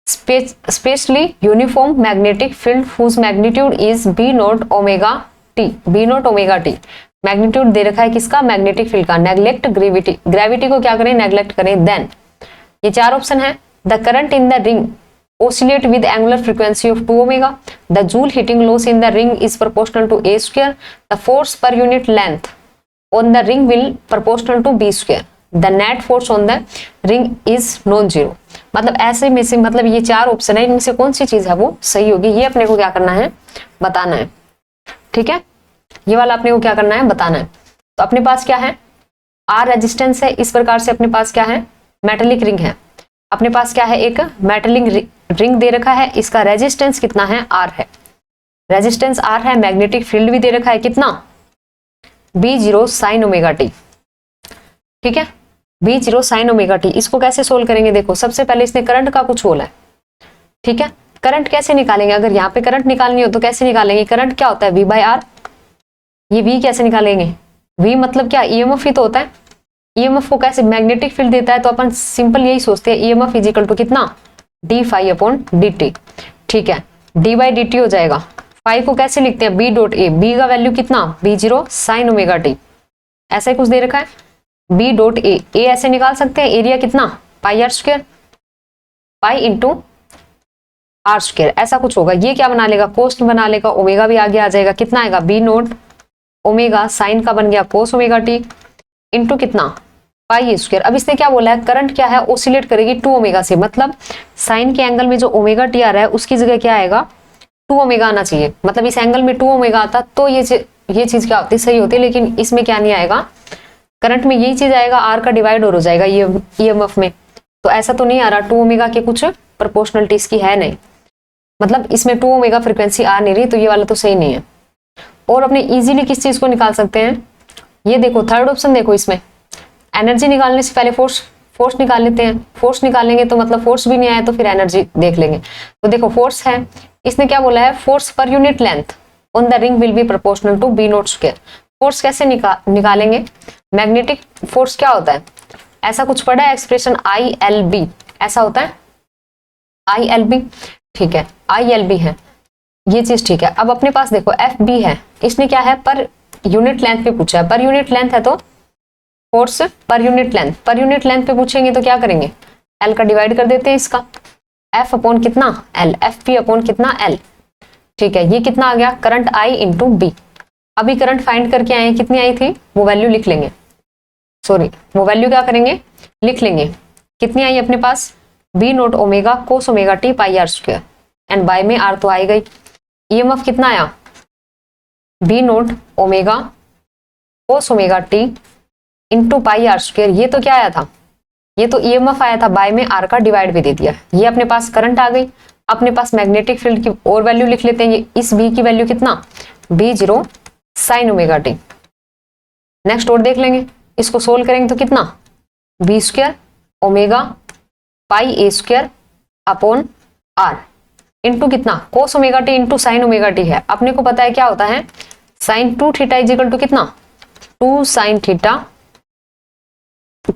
spatially uniform magnetic field whose magnitude is B0 omega t, B0 omega t। Magnitude दे रखा है किसका, magnetic field का। Neglect gravity, gravity को क्या करें, neglect करें। Then ये 4 ऑप्शन है, the current in the ring oscillate with angular frequency of 2 omega. The Joule heating loss in the ring is proportional to a square. The force per unit length on the ring will proportional to b square. The net force on the ring is non-zero. मतलब ऐसे में से मतलब ये चार option है, इनमें से कौन सी चीज है वो सही होगी, ये अपने को क्या करना है बताना है। ठीक है, ये वाला अपने को क्या करना है बताना है। तो अपने पास क्या है, आर रेजिस्टेंस है, इस प्रकार से अपने पास क्या है मेटेलिक रिंग है। अपने पास क्या है एक मेटेलिक रिंग दे रखा है, इसका रेजिस्टेंस कितना है आर है, रेजिस्टेंस आर है। मैग्नेटिक फील्ड भी दे रखा है कितना B0 साइन ओमेगा टी। ठीक है, B0 साइन ओमेगा टी। इसको कैसे सोल्व करेंगे, देखो सबसे पहले इसने करंट का कुछ बोला है। ठीक है, करंट कैसे निकालेंगे, अगर यहाँ पे करंट निकालनी हो तो कैसे निकालेंगे, करंट क्या होता है V/R। ये V कैसे निकालेंगे, V मतलब क्या EMF ही तो होता है। EMF को कैसे, मैग्नेटिक फील्ड देता है तो अपन सिंपल यही सोचते हैं EMF इजिकल टू कितना d∅/dt। ठीक है, d/dt हो जाएगा। फाई को कैसे लिखते हैं B.A, B का वैल्यू कितना B0 साइन ओमेगा टी, ऐसा ही कुछ दे रखा है B.A। A ऐसे निकाल सकते हैं, एरिया कितना πr², पाई इंटू r², ऐसा कुछ होगा। ये क्या बना लेगा कोस्ट बना लेगा, ओमेगा भी आगे आ जाएगा, कितना आएगा B0 ओमेगा साइन का बन गया कोस ओमेगा टी इंटू कितना π²। अब इसने क्या बोला है, करंट क्या है ओसिलेट करेगी 2 ओमेगा से, मतलब साइन के एंगल में जो ओमेगा टी आ रहा है उसकी जगह क्या आएगा 2 ओमेगा आना चाहिए। मतलब इस एंगल में 2 ओमेगा आता तो ये चीज क्या होती सही होती, लेकिन इसमें क्या नहीं आएगा, करंट में यही चीज आएगा, आर का डिवाइड हो जाएगा ये EMF में। तो ऐसा तो नहीं आ रहा 2 ओमेगा के कुछ प्रोपोर्शनलिटी इसकी है नहीं, मतलब इसमें 2 ओमेगा फ्रिक्वेंसी आ नहीं रही, तो ये वाला तो सही नहीं है। और अपने इजीली किस चीज को निकाल सकते हैं, ये देखो थर्ड ऑप्शन देखो, इसमें एनर्जी निकालने से पहले फोर्स निकाल लेते हैं। फोर्स निकालेंगे तो मतलब फोर्स भी नहीं आया तो फिर एनर्जी देख लेंगे। तो देखो फोर्स है, इसने क्या बोला है force per unit length on the ring will be proportional to B0²। Force कैसे निकालेंगे, मैग्नेटिक फोर्स क्या होता है, ऐसा कुछ पढ़ा है एक्सप्रेशन ILB, ऐसा होता है ILB। ठीक है, ILB है ये चीज। ठीक है, अब अपने पास देखो FB है, इसने क्या है पर यूनिट लेंथ पे पूछा है, पर यूनिट लेंथ है तो फोर्स पर यूनिट लेंथ पे पूछेंगे तो क्या करेंगे L का डिवाइड कर देते हैं इसका, F अपॉन कितना L, FP अपॉन कितना L। ठीक है, ये कितना आ गया करंट I इंटू B। अभी करंट फाइंड करके आए, कितनी आई थी वो वैल्यू लिख लेंगे, सॉरी वो वैल्यू क्या करेंगे लिख लेंगे, कितनी आई अपने पास B0 omega cos omega t πr², and by में R तो आई गई। EMF कितना आया B0 omega cos omega t into πr²। ये तो क्या आया था, ये तो EMF आया था, बाय में R का डिवाइड भी दे दिया। ये अपने पास करंट आ गई। अपने पास मैग्नेटिक फील्ड की और वैल्यू लिख लेते हैं, ये इस B की वैल्यू कितना B0 sine omega T. Next और देख लेंगे, इसको सोल्व करेंगे तो कितना B² omega πa² upon R into कितना कोस omega t into sine omega T है। अपने को पता है क्या होता है साइन 2 थीटा इजिकल टू कितना 2 साइन थीटा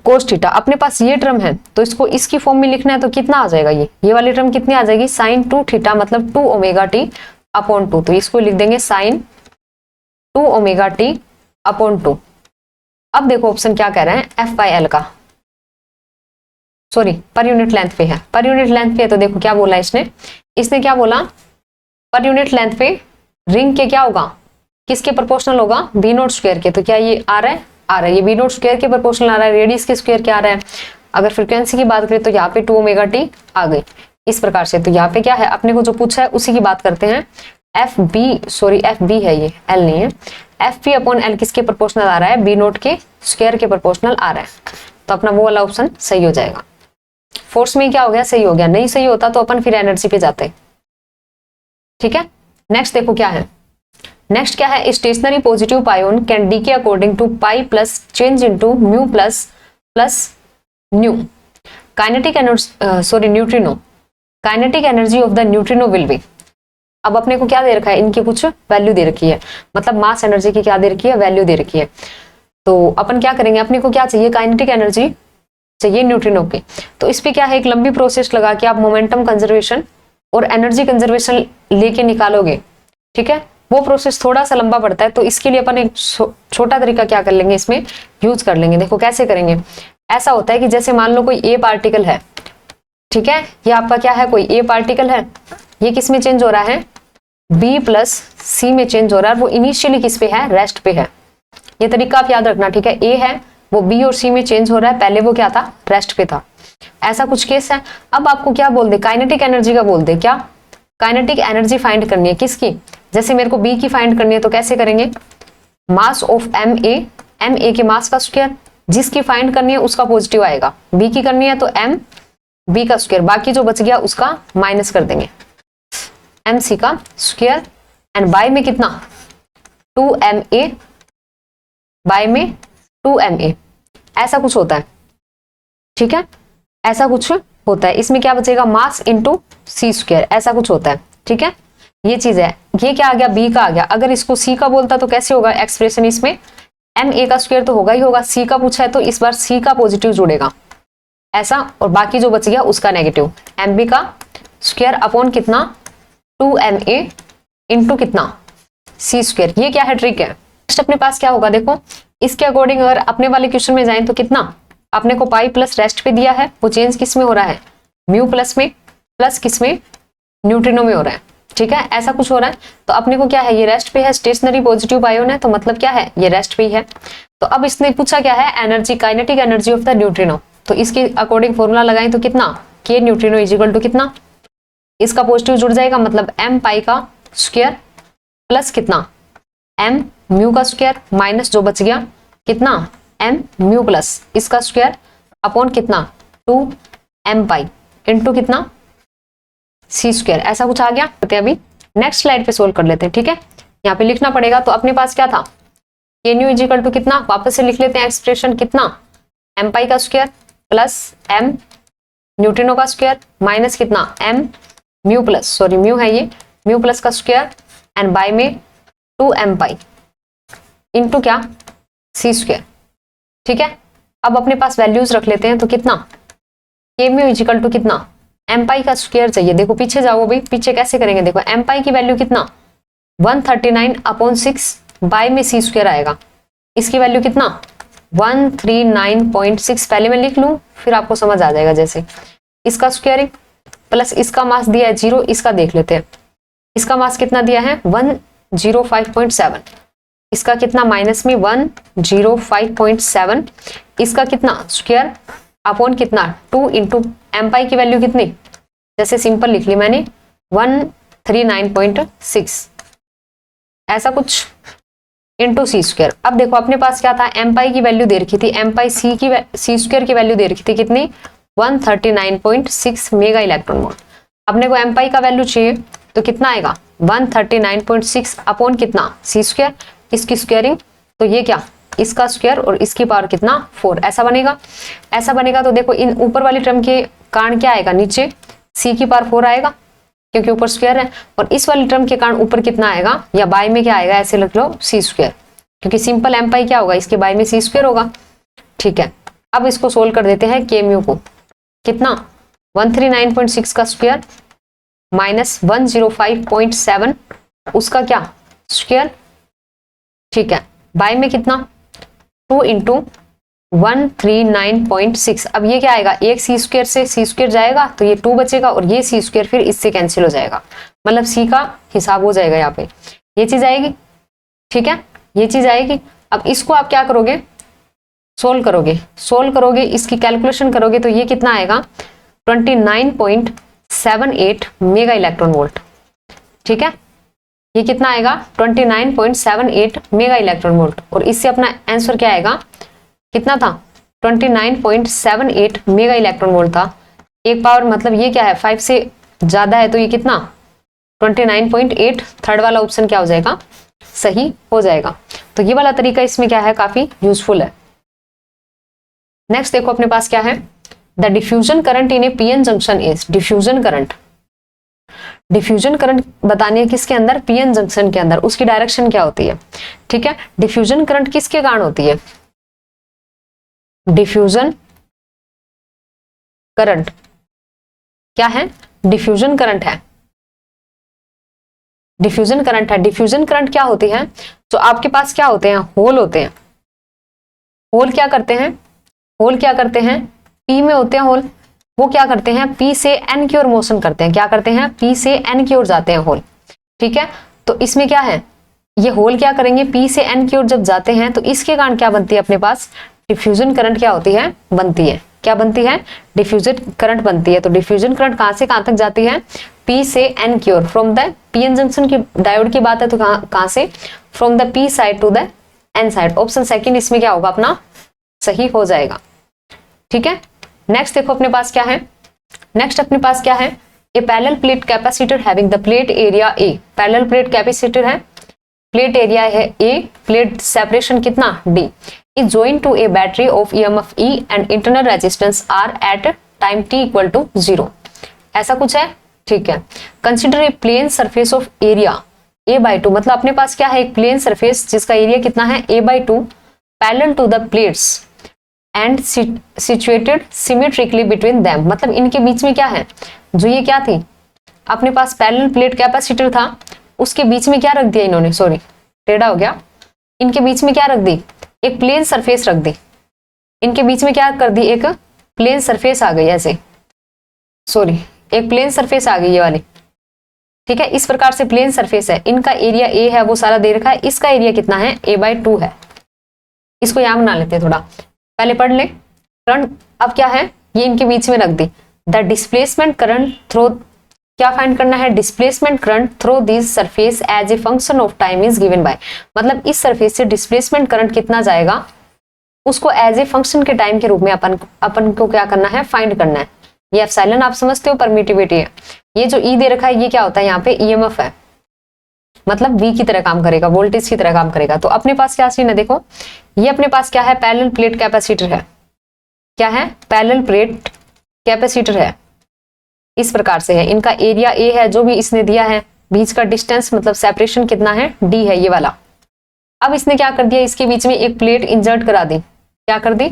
कोस थीटा। अपने पास ये टर्म है तो इसको इसकी फॉर्म में लिखना है तो कितना आ जाएगा, ये वाली टर्म कितनी आ जाएगी साइन 2 थीटा मतलब 2 ओमेगा टी अपॉन 2। तो इसको लिख देंगे साइन 2 ओमेगा टी अपॉन 2। अब देखो ऑप्शन क्या कह रहे हैं F/L का, सॉरी पर यूनिट लेंथ पे है, पर यूनिट लेंथ पे है। तो देखो क्या बोला इसने क्या बोला पर यूनिट लेंथ पे रिंग के क्या होगा किसके प्रोपोर्शनल होगा B0² के। तो क्या ये आ रहा है ये B0² के प्रोपोर्शनल आ रहा है, रेडियस के स्क्वायर क्या आ रहा है। अगर फ्रीक्वेंसी की बात करें तो यहाँ पे 2 ओमेगा टी आ गई इस प्रकार से। तो यहाँ पे क्या है अपने को जो पूछा है उसी की बात करते हैं। FB है ये L नहीं है, FP अपॉन L किसके प्रोपोर्शनल आ रहा है B0 के स्क्वायर के प्रोपोर्शनल आ रहा है। तो अपना वो वाला ऑप्शन सही हो जाएगा। फोर्स में क्या हो गया सही हो गया, नहीं सही होता तो अपन फिर एनर्जी पे जाते हैं। ठीक है, नेक्स्ट देखो क्या है, नेक्स्ट क्या है stationary positive pion can decay according to pi plus change into mu plus nu kinetic energy neutrino kinetic energy of the neutrino will be. अब अपने को क्या दे रखा है इनकी कुछ वैल्यू दे रखी है, मतलब मास एनर्जी की क्या दे रखी है वैल्यू दे रखी है। तो अपन क्या करेंगे अपने को क्या चाहिए काइनेटिक एनर्जी चाहिए न्यूट्रिनो की। तो इस पे क्या है एक लंबी प्रोसेस लगा के आप मोमेंटम कंजर्वेशन और एनर्जी कंजर्वेशन लेके निकालोगे। ठीक है, वो प्रोसेस थोड़ा सा लंबा पड़ता है तो इसके लिए अपन एक छोटा तरीका क्या कर लेंगे इसमें यूज कर लेंगे। देखो कैसे करेंगे, ऐसा होता है कि जैसे मान लो कोई ए पार्टिकल है, ठीक है, ये आपका क्या है, कोई ए पार्टिकल है, ये किस में चेंज हो रहा है, बी प्लस सी में चेंज हो रहा है, वो इनिशियली किस पे है, रेस्ट पे है। ये तरीका आप याद रखना, ठीक है, ए है वो बी और सी में चेंज हो रहा है, पहले वो क्या था, रेस्ट पे था, ऐसा कुछ केस है। अब आपको क्या बोल दे, काइनेटिक एनर्जी का बोल दे, क्या काइनेटिक एनर्जी फाइंड करनी है, किसकी, जैसे मेरे को बी की फाइंड करनी है तो कैसे करेंगे, मास ऑफ एम ए के मास का स्क्वायर, जिसकी फाइंड करनी है उसका पॉजिटिव आएगा, बी की करनी है तो एम बी का स्क्वायर, बाकी जो बच गया उसका माइनस कर देंगे, एम सी का स्क्वायर, एंड बाय में कितना 2ma, बाय में 2ma, ऐसा कुछ होता है, ठीक है, ऐसा कुछ होता है। इसमें क्या बचेगा, मास इंटू सी स्क्वायर, ऐसा कुछ होता है, ठीक है, ये चीज है। ये क्या आ गया, बी का आ गया, अगर इसको सी का बोलता तो कैसे होगा एक्सप्रेशन, इसमें एम ए का स्क्वायर तो होगा ही होगा, सी का पूछा है तो इस बार सी का पॉजिटिव जुड़ेगा ऐसा, और बाकी जो बच गया उसका नेगेटिव, एम बी का स्क्वायर अपॉन कितना 2ma इंटू कितना सी स्क्वायर। ये क्या है, ट्रिक है। नेक्स्ट अपने पास क्या होगा, देखो इसके अकॉर्डिंग अगर अपने वाले क्वेश्चन में जाएं तो कितना, आपने को पाई प्लस रेस्ट पे दिया है, वो चेंज किस में हो रहा है, म्यू प्लस में, प्लस किस में, न्यूट्रिनो में हो रहा है, ठीक है, ऐसा कुछ हो रहा है। तो अपने को क्या है, ये रेस्ट पे है, स्टेशनरी पॉजिटिव आयोन है, तो मतलब क्या है, ये रेस्ट पे ही है। तो अब इसने पूछा क्या है, energy, kinetic energy of the neutrino, तो इसके अकॉर्डिंग फॉर्मूला लगाएं तो कितना, के न्यूट्रिनो इज इक्वल टू कितना, इसका पॉजिटिव जुड़ जाएगा, मतलब एम पाई का स्क्वायर प्लस कितना एम म्यू का स्क्वायर, माइनस जो बच गया कितना एम म्यू प्लस इसका स्क्वायर अपॉन कितना 2m पाई इंटू कितना सी स्क्वायर, ऐसा कुछ आ गया। अभी नेक्स्ट स्लाइड पे सोल्व कर लेते हैं, ठीक है, यहाँ पे लिखना पड़ेगा। तो अपने पास क्या था, के न्यू इज इक्वल टू कितना, वापस से लिख लेते हैं एक्सप्रेशन, कितना एम पाई का स्क्वायर प्लस एम न्यूट्रिनो का स्क्वायर माइनस कितना m mu plus, sorry mu है ये, म्यू प्लस का स्क्वायर एंड बाय में 2m पाई इंटू क्या सी स्क्वायर, ठीक है। अब अपने पास वैल्यूज रख लेते हैं, तो कितना के म्यू इज इक्वल टू कितना एम पाई का स्क्वायर चाहिए, देखो पीछे जाओ भाई, पीछे कैसे करेंगे, देखो एम पाई की वैल्यू कितना 139/6 बाय में सी स्क्वायर आएगा, इसकी वैल्यू कितना 139.6, पहले मैं लिख लूं फिर आपको समझ आ जाएगा। जैसे इसका स्क्वायरिंग प्लस इसका मास दिया है 0, इसका देख लेते हैं, इसका मास कितना दिया है 105.7, इसका कितना माइनस में 105.7, इसका कितना स्क्वायर अपॉन कितना 2 इंटू एम पाई की वैल्यू कितनी, जैसे सिंपल लिख ली मैंने 139.6, ऐसा कुछ इंटू सी स्क्वायर। अब देखो अपने पास क्या था, एम पाई की वैल्यू दे रखी थी, एम पाई सी स्क्वायर की वैल्यू दे रखी थी कितनी 139.6 मेगा इलेक्ट्रॉन वोल्ट। अपने को एम पाई का वैल्यू चाहिए तो कितना आएगा 139.6 अपॉन कितना सी स्क्वायर, इसकी स्क्वायरिंग तो ये क्या इसका स्क्वायर और इसकी पावर कितना 4, ऐसा बनेगा। ऐसा बनेगा तो देखो इन ऊपर वाली टर्म के कारण क्या आएगा, नीचे सी की पावर 4 आएगा क्योंकि ऊपर स्क्वायर है, और इस वाली टर्म के कारण ऊपर कितना आएगा या बाय में क्या आएगा, ऐसे लिख लो सी स्क्वायर, क्योंकि सिंपल एम पाई क्या होगा इसके बाय में सी स्क्वायर होगा, ठीक है। अब इसको सोल्व कर देते हैं, के म्यू को कितना 139.6 का स्क्वायर माइनस 105.7 उसका क्या स्क्वायर, ठीक है, बाय में कितना 2 इंटू 139.6। अब ये क्या आएगा, एक सी स्क्वायर से सी स्क्वायर जाएगा तो ये 2 बचेगा और ये सी स्क्वायर फिर इससे कैंसिल हो जाएगा, मतलब सी का हिसाब हो जाएगा यहाँ पे, ये चीज आएगी, ठीक है, ये चीज आएगी। अब इसको आप क्या करोगे, सोल्व करोगे इसकी कैलकुलेशन करोगे तो ये कितना आएगा 29.78 मेगा इलेक्ट्रॉन वोल्ट, ठीक है, ये कितना आएगा 29.78 मेगा इलेक्ट्रॉन वोल्ट, और इससे अपना आंसर क्या आएगा, कितना था 29.78 मेगा इलेक्ट्रॉन वोल्ट था, एक पावर मतलब ये क्या है 5 से ज्यादा है तो ये कितना 29.8, थर्ड वाला ऑप्शन क्या हो जाएगा, सही हो जाएगा। तो ये वाला तरीका इसमें क्या है, काफी यूजफुल है। नेक्स्ट देखो अपने पास क्या है, the diffusion current in A PN junction is, diffusion current बतानी है किसके अंदर, पीएन जंक्शन के अंदर, उसकी डायरेक्शन क्या होती है, ठीक है। डिफ्यूजन करंट किसके कारण होती है, डिफ्यूजन करंट क्या है, डिफ्यूजन करंट है, डिफ्यूजन करंट क्या होती है, तो आपके पास क्या होते हैं, होल होते हैं, होल क्या करते हैं, पी में होते हैं होल, वो क्या करते हैं, पी से एन की ओर मोशन करते हैं। क्या करते हैं, पी से एन की ओर जाते हैं होल। ठीक है, तो इसमें क्या है, ये होल क्या करेंगे, पी से एन की ओर जब जाते हैं तो इसके कारण क्या बनती है अपने पास, डिफ्यूजन करंट क्या होती है, बनती है। क्या बनती है, डिफ्यूजन करंट बनती है। तो डिफ्यूजन करंट कहां से कहां तक जाती है, पी से एन की ओर। फ्रॉम द पीएन जंक्शन की डायोड की बात है तो कहां से, from the P side to the N side. Option second इसमें क्या होगा अपना सही हो जाएगा। ठीक है, नेक्स्ट देखो अपने पास क्या है, नेक्स्ट अपने पास क्या है, a parallel plate capacitor having the plate area A. Parallel plate capacitor है, प्लेट एरिया है ए, प्लेट सेपरेशन कितना D, is joint to a battery of EMF E and internal resistance R at time T equal to 0। ऐसा कुछ है। ठीक है, consider a plane surface of area a/2। मतलब अपने पास क्या है, एक प्लेन सरफेस जिसका एरिया कितना है a/2 parallel to the plates and situated symmetrically between them. मतलब इनके बीच में क्या है, जो ये क्या थी अपने पास पैरेलल प्लेट कैपेसिटर था, उसके बीच में क्या रख दिया इन्होंने, सॉरी टेढ़ा हो गया, इनके बीच में क्या रख दी, एक प्लेन सरफेस रख दी। इनके बीच में क्या कर दी, एक प्लेन सरफेस आ गई ऐसे, सॉरी एक प्लेन सरफेस आ गई ये वाली। ठीक है, इस प्रकार से प्लेन सरफेस है, इनका एरिया ए है वो सारा दे रखा है, इसका एरिया कितना है a/2 है। इसको यहां बना लेते हैं, थोड़ा पहले पढ़ ले करंट। अब क्या है, ये इनके बीच में रख दी, द डिस्प्लेसमेंट करंट थ्रो, क्या फाइंड करना है, displacement current through this surface as a function of time is given by. मतलब इस सरफेस से डिस्प्लेसमेंट करंट कितना जाएगा उसको एज ए फंक्शन के टाइम के रूप में अपन को क्या करना है, फाइंड करना है। ये एप्सिलॉन आप समझते हो परमिटिविटी है। ये जो ई दे रखा है ये क्या होता है, यहाँ पे ईएमएफ है, मतलब वी की तरह काम करेगा, वोल्टेज की तरह काम करेगा। तो अपने पास क्या सीन है, देखो ये अपने पास क्या है, पैरेलल प्लेट कैपेसिटर है। क्या है, पैरेलल प्लेट कैपेसिटर है, इस प्रकार से है। इनका एरिया ए है जो भी इसने दिया है, बीच का डिस्टेंस मतलब सेपरेशन कितना है, डी है ये वाला। अब इसने क्या कर दिया, इसके बीच में एक प्लेट इंसर्ट करा दी। क्या कर दी,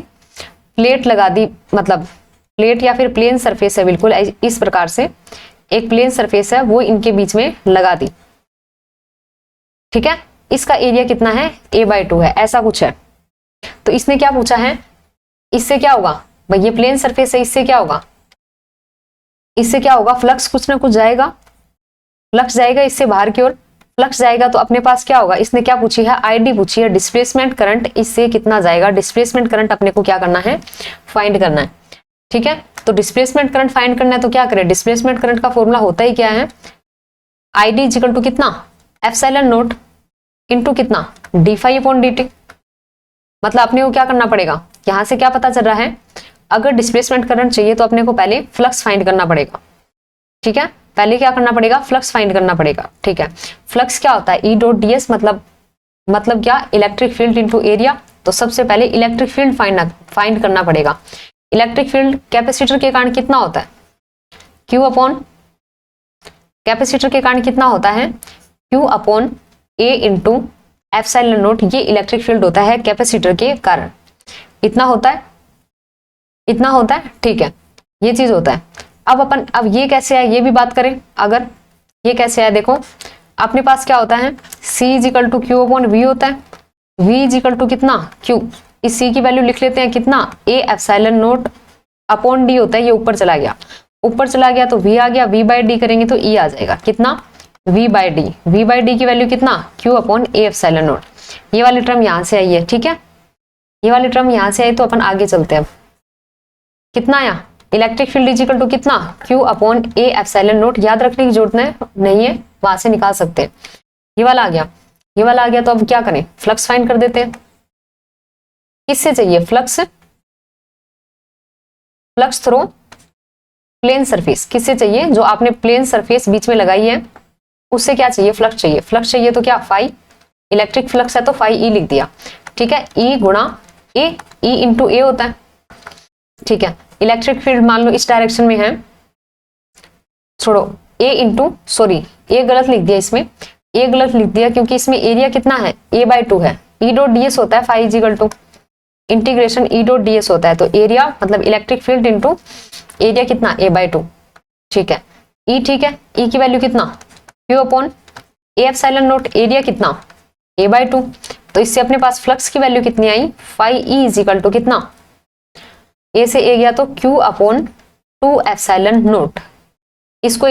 प्लेट लगा दी, मतलब प्लेट या फिर प्लेन सरफेस है, बिल्कुल इस प्रकार से एक प्लेन सरफेस है वो इनके बीच में लगा दी। ठीक है, इसका एरिया कितना है, a/2 है, ऐसा कुछ है। तो इसने क्या पूछा है, इससे क्या होगा भाई, ये प्लेन सरफेस है, इससे क्या होगा, इससे क्या होगा, फ्लक्स कुछ ना कुछ जाएगा, फ्लक्स जाएगा इससे बाहर की ओर, फ्लक्स जाएगा तो अपने पास क्या होगा, इसने क्या पूछी है, आईडी पूछी है, डिस्प्लेसमेंट करंट इससे कितना जाएगा। डिस्प्लेसमेंट करंट अपने को क्या करना है, फाइंड करना है। ठीक है, तो डिस्प्लेसमेंट करंट फाइंड करना है तो क्या करें, डिस्प्लेसमेंट करंट का फॉर्मूला होता ही क्या है, आईडी इक्वल टू कितना, एप्सिलॉन नॉट इनटू कितना, d∅/dt। मतलब अपने को क्या करना पड़ेगा, यहां से क्या पता चल रहा है, अगर डिस्प्लेसमेंट करंट चाहिए तो अपने को पहले फ्लक्स फाइंड करना पड़ेगा। ठीक है, पहले क्या करना पड़ेगा, फ्लक्स फाइंड करना पड़ेगा। ठीक है, फ्लक्स क्या होता है, E.ds मतलब क्या, इलेक्ट्रिक फील्ड इनटू एरिया। तो सबसे पहले इलेक्ट्रिक फील्ड फाइंड करना पड़ेगा। इलेक्ट्रिक फील्ड कैपेसिटर के कारण कितना होता है, Q/, कैपेसिटर के कारण कितना होता है, Q/A इंटू एप्सिलॉन नॉट। ये इलेक्ट्रिक फील्ड होता है कैपेसिटर के कारण, इतना होता है, इतना होता है। ठीक है, ये चीज होता है। अब ये कैसे है ये भी बात करें। अगर ये कैसे है, देखो अपने पास क्या होता है, C=Q/V होता है, V= कितना, Q। इस C की वैल्यू लिख लेते हैं कितना, A epsilon naught upon D होता है। ये ऊपर चला गया, ऊपर चला गया तो V आ गया, V/D करेंगे तो E आ जाएगा कितना, V/D। V/D की वैल्यू कितना, Q/A एप्सिलॉन नॉट। ये वाली टर्म यहां से आई है। ठीक है, ये वाली टर्म यहां से आई तो अपन आगे चलते हैं। कितना आया, इलेक्ट्रिक फील्ड इक्वल टू कितना, Q/A एप्सिलॉन नॉट। याद रखने की जरूरत नहीं है, वहां से निकाल सकते हैं। ये वाला आ गया, ये वाला आ गया। तो अब क्या करें, फ्लक्स फाइंड कर देते हैं। किससे चाहिए flux, flux through plane surface. किससे चाहिए, जो आपने प्लेन सरफेस बीच में लगाई है उससे क्या चाहिए, फ्लक्स चाहिए। फ्लक्स चाहिए तो क्या, फाई, इलेक्ट्रिक फ्लक्स है तो फाई E लिख दिया। ठीक है, E गुणा A, E इंटू A होता है। ठीक है, इलेक्ट्रिक फील्ड मान लो इस डायरेक्शन में है, छोड़ो A इंटू, सॉरी A गलत लिख दिया, इसमें A गलत लिख दिया क्योंकि इसमें एरिया कितना है, A/2 है। E.ds होता है फाई = इंटीग्रेशन E.ds होता है। तो एरिया मतलब इलेक्ट्रिक फील्ड इंटू एरिया कितना, A/2। ठीक है, E ठीक है, E की वैल्यू कितना, Q/A एप्सिलॉन नॉट। एरिया कितना, A/2। तो इससे अपने पास फ्लक्स की वैल्यू कितनी आई, फाई E = कितना, A से A गया तो Q/A 2 एप्सिलॉन नोट। इसको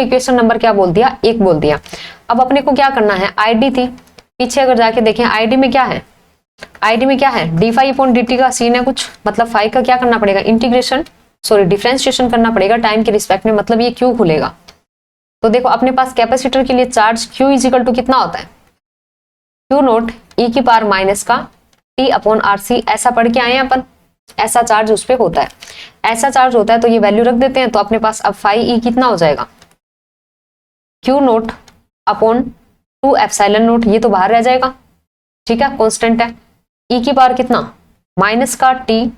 इक्वेशन नंबर क्या बोल दिया, 1 बोल दिया। अब अपने को क्या करना है, आईडी थी, पीछे अगर जाके देखें आईडी में क्या है, आईडी में क्या है, d phi upon d t का सीन है कुछ, मतलब फाई का क्या करना पड़ेगा, डिफरेंशिएशन करना पड़ेगा टाइम के रिस्पेक्ट में, मतलब ये क्यू खुलेगा। तो देखो अपने पास कैपेसिटर के लिए चार्ज Q इजिकल टू कितना होता है, Q नोट ई की पावर माइनस का T अपॉन RC, ऐसा पढ़ के आए हैं अपन, ऐसा चार्ज उस पर होता है, ऐसा चार्ज होता है। तो ये वैल्यू रख देते हैं, तो अपने पास अब फाई ई कितना हो जाएगा, Q note upon 2 epsilon note, ये तो बाहर रह जाएगा, ठीक है, कांस्टेंट है, ई की पावर कितना माइनस का T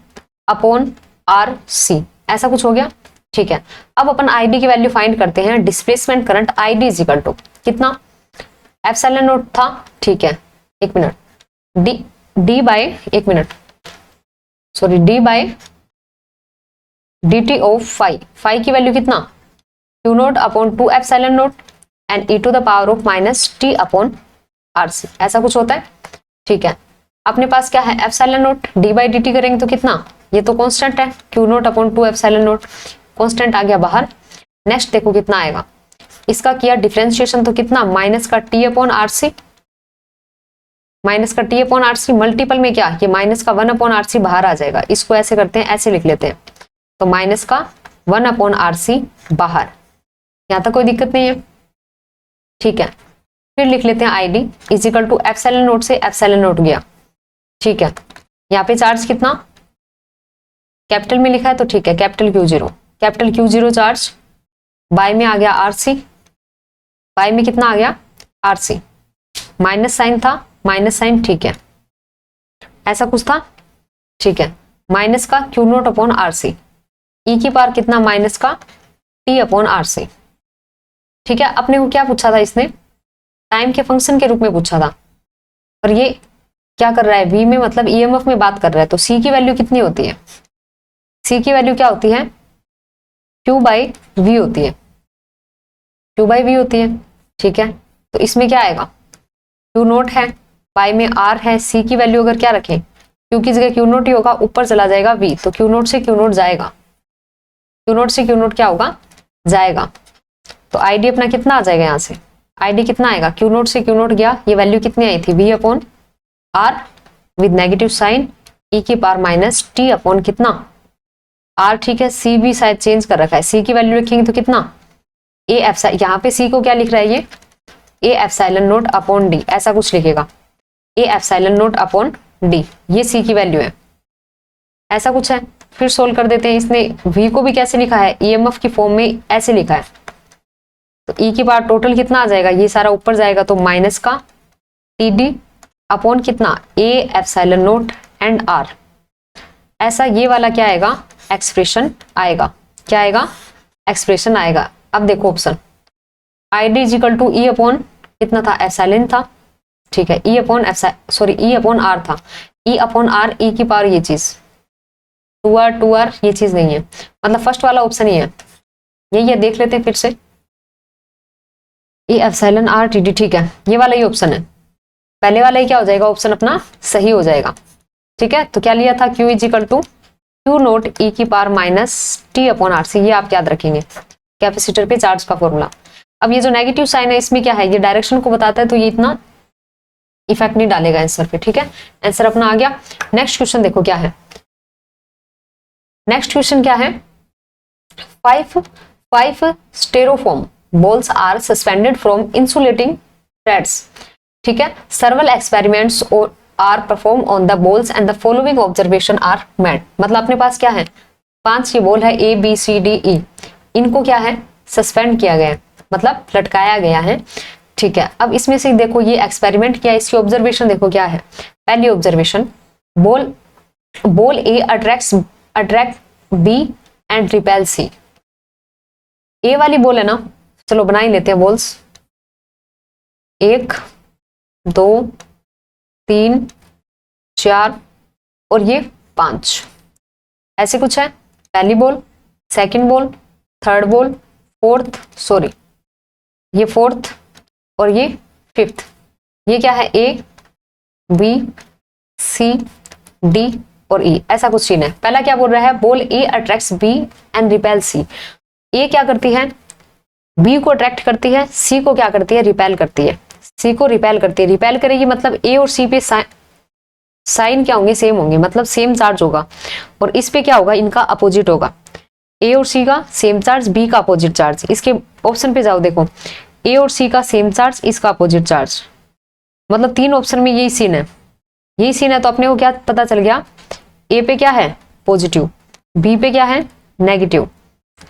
अपॉन RC, ऐसा कुछ हो गया, ठीक है। अब अपन आईडी की वैल्यू फाइंड करते हैं, displacement current I d is equal to कितना, एप्सिलॉन नोट था, ठीक है, एक मिनट, डी बाय एक minute sorry d by d t of phi की वैल्यू कितना, q naught upon 2 epsilon naught and e to the power of minus t upon RC, ऐसा कुछ होता है, ठीक है। अपने पास क्या है, epsilon naught D by D T करेंगे तो कितना, ये तो कांस्टेंट है, Q naught upon 2 epsilon naught, constant आ गया बाहर। नेक्स्ट देखो कितना आएगा, इसका किया डिफरेंशिएशन तो कितना, माइनस का T अपॉन RC, माइनस का T अपॉन RC मल्टीपल में क्या, ये माइनस का 1 अपॉन RC बाहर आ जाएगा, इसको ऐसे करते हैं, ऐसे लिख लेते हैं, तो माइनस का 1 अपॉन RC बाहर, यहां तक कोई दिक्कत नहीं है, ठीक है। फिर लिख लेते हैं I d is equal to epsilon naught से एप्सिलॉन नोट गया, ठीक है। यहाँ पे चार्ज कितना कैपिटल में लिखा है, तो ठीक है, कैपिटल Q0 चार्ज, बाय में आ गया RC, बाय में कितना आ गया RC, माइनस साइन था, माइनस साइन, ठीक है, ऐसा कुछ था, ठीक है, माइनस का Q नोट अपॉन RC, ई की पावर कितना माइनस का T अपॉन RC, ठीक है। अपने को क्या पूछा था इसने, टाइम के फंक्शन के रूप में पूछा था, और ये क्या कर रहा है, V में मतलब EMF में बात कर रहा है, तो C की वैल्यू कितनी होती है, C की वैल्यू क्या होती है, Q बाई V होती है, Q बाई V होती है, ठीक है। तो इसमें क्या आएगा, Q नोट है, बाई में R है, C की वैल्यू अगर क्या रखें, Q की जगह Q नोट ही होगा, ऊपर चला जाएगा V, तो Q नोट से Q नोट जाएगा, Q नोट से Q नोट क्या होगा, जाएगा, तो आईडी अपना कितना आ जाएगा, यहाँ से आईडी कितना आएगा, Q नोट से Q नोट गया, ये वैल्यू कितनी आई थी, V upon R with negative sign E की पावर माइनस T अपॉन कितना R, ठीक है। C भी शायद चेंज कर रखा है, C की वैल्यू रखेंगे तो कितना, ए एप्सिलॉन, यहाँ पे C को क्या लिख रहा है, ये A epsilon naught upon D, ऐसा कुछ लिखेगा, A epsilon naught upon D, ये C की वैल्यू है, ऐसा कुछ है। फिर सोल्व कर देते हैं, इसने V को भी कैसे लिखा है, EMF की फॉर्म में ऐसे लिखा है, तो E की पावर टोटल कितना आ जाएगा, ये सारा ऊपर जाएगा, तो माइनस का TD अपॉन कितना, A epsilon naught and R, ऐसा ये वाला क्या आएगा, एक्सप्रेशन आएगा, क्या आएगा, एक्सप्रेशन आएगा। अब देखो option, I d is equal to E upon कितना था, एप्सिलॉन था, ठीक है, E upon E upon R था, ई अपॉन R, ई की पावर ये चीज 2R ये चीज नहीं है, मतलब फर्स्ट वाला ऑप्शन ही है, यही है, देख लेते हैं फिर से, ई एप्सिलॉन R TD, ठीक है, ये वाला ही ऑप्शन है, पहले वाला ही क्या हो जाएगा, ऑप्शन अपना सही हो जाएगा, ठीक है। तो क्या लिया था, Q is equal to Q naught E की power minus T upon RC, ये आप याद रखेंगे, कैपेसिटर पे चार्ज का फॉर्मूला। अब ये जो नेगेटिव साइन है इसमें क्या है, ये डायरेक्शन को बताता है, तो ये इतना इफेक्ट नहीं डालेगा आंसर पे, ठीक है, आंसर अपना आ गया। नेक्स्ट क्वेश्चन देखो क्या है, नेक्स्ट क्वेश्चन क्या है, five स्टेरोफोम balls are suspended from insulating threads, ठीक है, several experiments are performed on the balls and the following observation are made, मतलब अपने पास क्या है, 5 ये बॉल है A B C D E, इनको क्या है, सस्पेंड किया गया है, मतलब लटकाया गया है, ठीक है। अब इसमें से देखो ये एक्सपेरिमेंट किया, इसकी ऑब्जर्वेशन देखो क्या है, पहली observation, ball A attract B and repel C, ए वाली बॉल है ना, चलो बना ही लेते हैं बॉल्स, 1 2 3 4 और ये 5, ऐसे कुछ है, पहली ball, second ball, third ball, ये फोर्थ और ये फिफ्थ, ये क्या है, A B C D और ई, ऐसा कुछ सीन है। पहला क्या बोल रहा है, बोल ए अट्रैक्ट्स बी एंड रिपेल सी। ए क्या करती है, बी को अट्रैक्ट करती है, सी को क्या करती है, रिपेल करती है। सी को रिपेल करती है, रिपेल करेगी मतलब ए और सी पे साइन क्या होंगे, सेम होंगे, मतलब सेम चार्ज होगा। और इस पे क्या होगा, इनका अपोजिट होगा। ए और सी का सेम चार्ज, बी का अपोजिट चार्ज। इसके ऑप्शन पे जाओ, देखो ए और सी का सेम चार्ज, इसका अपोजिट चार्ज, मतलब 3 ऑप्शन में यही सीन है, यही सीन है। तो अपने को क्या पता चल गया, ए पे क्या है पॉजिटिव, बी पे क्या है नेगेटिव,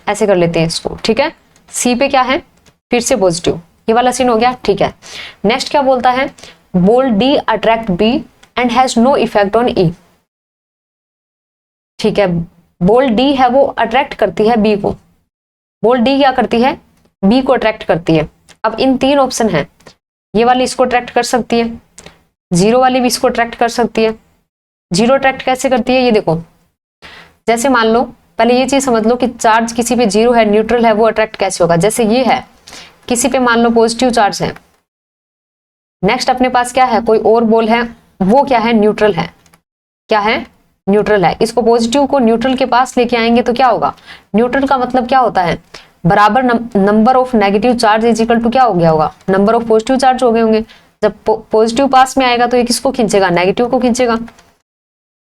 ऐसे कर लेते हैं इसको, ठीक है। सी पे क्या है फिर से पॉजिटिव, ये वाला सीन हो गया, ठीक है। नेक्स्ट क्या बोलता है, ball D attract B and has no effect on E. ठीक है, बोल डी है वो अट्रैक्ट करती है बी को, बोल डी क्या करती है, बी को अट्रैक्ट करती है। अब इन 3 ऑप्शन है, ये वाली इसको अट्रैक्ट कर सकती है, जीरो वाली भी इसको अट्रैक्ट कर सकती है। जीरो अट्रैक्ट कैसे करती है, ये देखो, जैसे मान लो, पहले ये चीज समझ लो कि चार्ज किसी पे जीरो है, न्यूट्रल है, वो अट्रैक्ट कैसे होगा। जैसे ये है, किसी पे मान लो पॉजिटिव चार्ज है, नेक्स्ट अपने पास क्या है, कोई और बॉल है, वो क्या है न्यूट्रल है, क्या है न्यूट्रल है। इसको पॉजिटिव को न्यूट्रल के पास लेके आएंगे तो क्या होगा, न्यूट्रल का मतलब क्या होता है, बराबर number of negative charge is equal to क्या हो गया होगा, नंबर ऑफ पॉजिटिव चार्ज हो गए होंगे। जब पॉजिटिव पास में आएगा तो ये किसको खींचेगा, नेगेटिव को खींचेगा।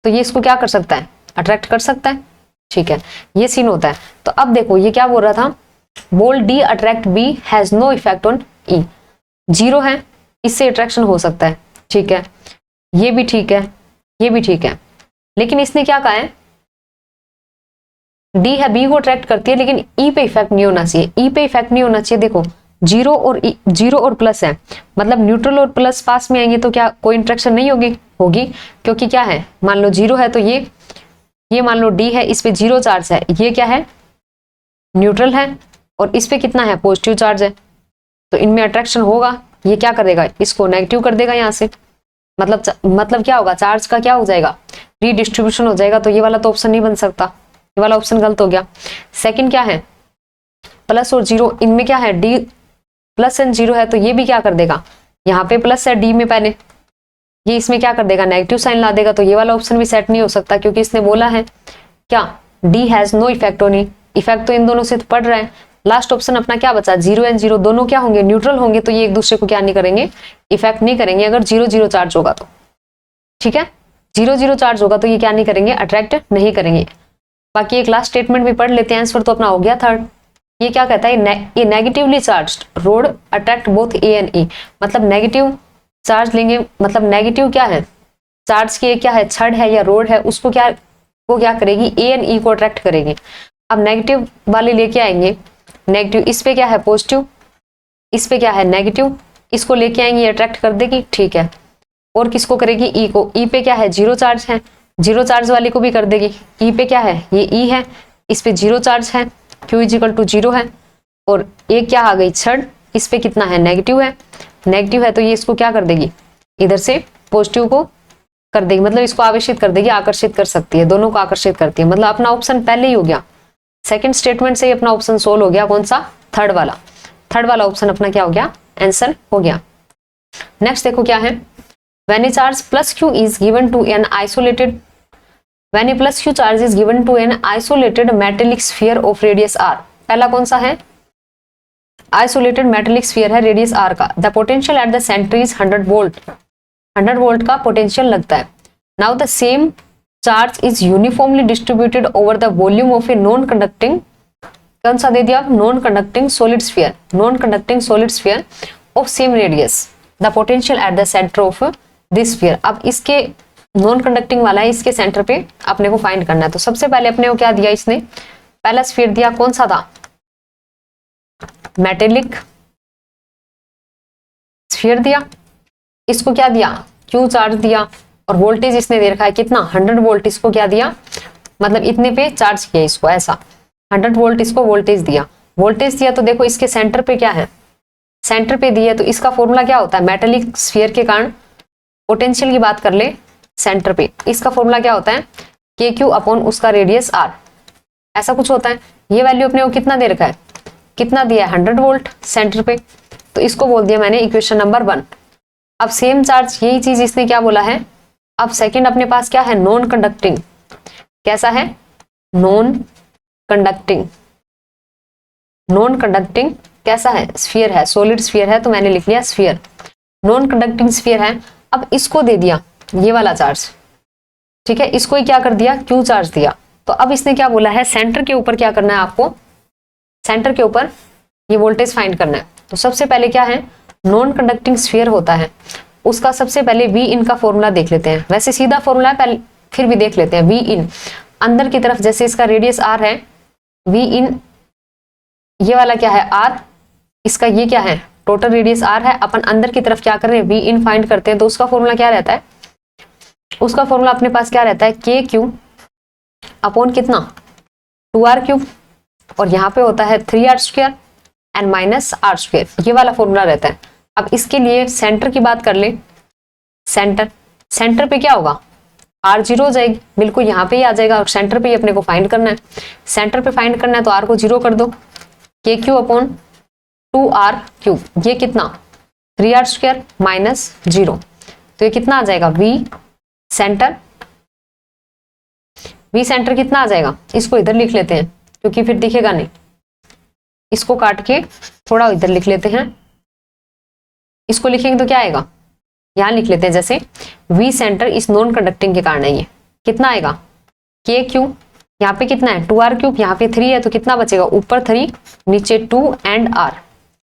तो ये इसको क्या कर सकता है, अट्रैक्ट कर सकता है, ठीक है, ये सीन होता है। तो अब देखो ये क्या बोल रहा था, ball D attract B has no effect on E. Zero है, इससे अट्रैक्शन हो सकता है, ठीक है, ये भी ठीक है, ये भी ठीक है। लेकिन इसने क्या कहा है, डी है बी को अट्रैक्ट करती है, लेकिन ई पे इफेक्ट नहीं होना चाहिए, ई पे इफेक्ट नहीं होना चाहिए। देखो जीरो और प्लस है, मतलब न्यूट्रल और प्लस पास में आएंगे तो क्या कोई इंट्रैक्शन नहीं होगी, क्योंकि क्या है, मान लो जीरो है तो ये मान लो डी है, इस पे जीरो चार्ज है, ये क्या है न्यूट्रल है, और इस पे कितना है पॉजिटिव चार्ज है, तो इनमें अट्रैक्शन होगा। ये क्या करेगा, इसको नेगेटिव कर देगा यहाँ से, मतलब क्या होगा, चार्ज का क्या हो जाएगा, रीडिस्ट्रीब्यूशन हो जाएगा। तो ये वाला तो ऑप्शन नहीं बन सकता, ये वाला ऑप्शन गलत हो गया। सेकंड क्या है, प्लस और जीरो, इनमें क्या है डी प्लस एंड जीरो है, तो ये भी क्या कर देगा, यहाँ पे प्लस है डी में पहले, ये इसमें क्या कर देगा नेगेटिव साइन ला देगा। तो ये वाला ऑप्शन भी सेट नहीं हो सकता, क्योंकि इसने बोला है क्या, D has no effect on E, effect तो इन दोनों से पड़ रहा है। लास्ट ऑप्शन अपना क्या बचा, जीरो एंड जीरो दोनों क्या होंगे, न्यूट्रल होंगे, तो ये एक दूसरे को क्या नहीं करेंगे, इफेक्ट नहीं करेंगे। अगर जीरो जीरो चार्ज होगा तो, ठीक है, जीरो जीरो चार्ज होगा तो ये क्या नहीं करेंगे, अट्रैक्ट नहीं करेंगे। बाकी एक लास्ट स्टेटमेंट भी पढ़ लेते हैं, आंसर तो अपना हो गया थर्ड। ये क्या कहता है, ये negatively charged rod attract both A and E, मतलब नेगेटिव चार्ज लेंगे, मतलब नेगेटिव क्या है, चार्ज की क्या है, छड़ है या रोड है, उसको क्या, वो क्या करेगी, ए एंड ई को अट्रैक्ट करेगी। अब नेगेटिव वाले लेके आएंगे, नेगेटिव इस पे क्या है पॉजिटिव, इस पे क्या है नेगेटिव, इसको लेके आएंगे, ये अट्रैक्ट कर देगी, ठीक है। और किसको करेगी, ई को, ई पे क्या है जीरो चार्ज है, जीरो चार्ज वाले को भी कर देगी। ई पे क्या है, ये ई है, इस पे जीरो चार्ज है, Q is equal to zero है, और ये क्या आ गई छड़, इस पे कितना है नेगेटिव है, तो ये इसको क्या कर देगी, इधर से पॉजिटिव को कर देगी, मतलब इसको आवेशित कर देगी, आकर्षित कर सकती है, दोनों को आकर्षित करती है। मतलब अपना ऑप्शन पहले ही हो गया, सेकंड स्टेटमेंट से ही अपना ऑप्शन सोल्व हो गया। कौन सा, थर्ड वाला ऑप्शन अपना क्या हो गया, आंसर हो गया। नेक्स्ट देखो क्या है, when a charge plus q is given to an isolated when a plus q charge is given to an isolated metallic sphere of radius r। पहला कौन सा है, आइसोलेटेड मेटेलिक स्फीयर है रेडियस r का, the potential at the centre is 100 volt, 100 volt का potential लगता है। Now the same charge is uniformly distributed over the volume of a non conducting, कौन सा दे दिया, non conducting solid sphere of same radius, the potential at the centre of this sphere. अब इसके non conducting वाला है, इसके centre पे अपने को फाइंड करना है। तो सबसे पहले अपने को क्या दिया, इसने पहला स्फीयर दिया, कौन सा था, मेटेलिक स्फीयर दिया, इसको क्या दिया, क्यू चार्ज दिया, और वोल्टेज इसने दे रखा है कितना, 100 वोल्ट, इसको क्या दिया, मतलब इतने पे चार्ज किया इसको, ऐसा 100 वोल्ट इसको वोल्टेज दिया। तो देखो इसके सेंटर पे क्या है, सेंटर पे दिया, तो इसका फॉर्मूला क्या होता है, मेटेलिक स्फीयर के कारण पोटेंशियल की बात कर ले, सेंटर पे इसका फॉर्मूला क्या होता है, के क्यू अपॉन उसका रेडियस आर, ऐसा कुछ होता है। ये वैल्यू अपने को कितना दे रखा है, कितना दिया है, 100 वोल्ट सेंटर पे, तो इसको बोल दिया मैंने इक्वेशन नंबर 1। अब सेम चार्ज, यही चीज इसने क्या बोला है, अब सेकंड अपने पास क्या है, नॉन कंडक्टिंग। कैसा है, नॉन कंडक्टिंग। नॉन कंडक्टिंग कैसा है, स्फीयर है, सॉलिड स्फीयर है, तो मैंने लिख लिया स्फीयर। नॉन कंडक्टिंग स्फीयर है। अब इसको दे दिया ये वाला चार्ज, ठीक है, इसको ही क्या कर दिया, क्यू चार्ज दिया। तो अब इसने क्या बोला है, सेंटर के ऊपर क्या करना है आपको, सेंटर के ऊपर ये वोल्टेज फाइंड करना है। तो सबसे पहले क्या है, नॉन कंडक्टिंग स्फीयर होता है, उसका सबसे पहले वी इन का फॉर्मूला देख लेते हैं। वैसे सीधा फॉर्मूला है, पहले फिर भी देख लेते हैं। वी इन अंदर की तरफ, जैसे इसका रेडियस आर है, वी इन ये वाला क्या है आर, इसका ये क्या है, टोटल रेडियस आर है। अपन अंदर की तरफ क्या कर रहे हैं, वी इन फाइंड करते हैं। तो उसका फॉर्मूला क्या रहता है, उसका फॉर्मूला अपने पास क्या रहता है, के क्यू अपॉन कितना, 2r3, और यहाँ पे होता है 3r² एंड माइनस r², ये वाला फॉर्मूला रहता है। अब इसके लिए सेंटर की बात कर ले, सेंटर पे क्या होगा, r0 हो जाएगी, बिल्कुल यहाँ पे ही आ जाएगा, और सेंटर पे ही अपने को फाइंड करना है। सेंटर पे फाइंड करना है तो r को 0 कर दो, के क्यू अपॉन 2r3, ये कितना 3r² माइनस 0, तो ये कितना आ जाएगा, वी सेंटर कितना आ जाएगा, इसको इधर लिख लेते हैं क्योंकि फिर दिखेगा नहीं, इसको काट के थोड़ा इधर लिख लेते हैं। इसको लिखेंगे तो क्या आएगा, यहां लिख लेते हैं, जैसे वी सेंटर इस नॉन कंडक्टिंग के कारण है, ये कितना आएगा, के क्यू यहाँ पे कितना है 2r3, यहाँ पे 3 है, तो कितना बचेगा, ऊपर 3 नीचे 2 एंड r,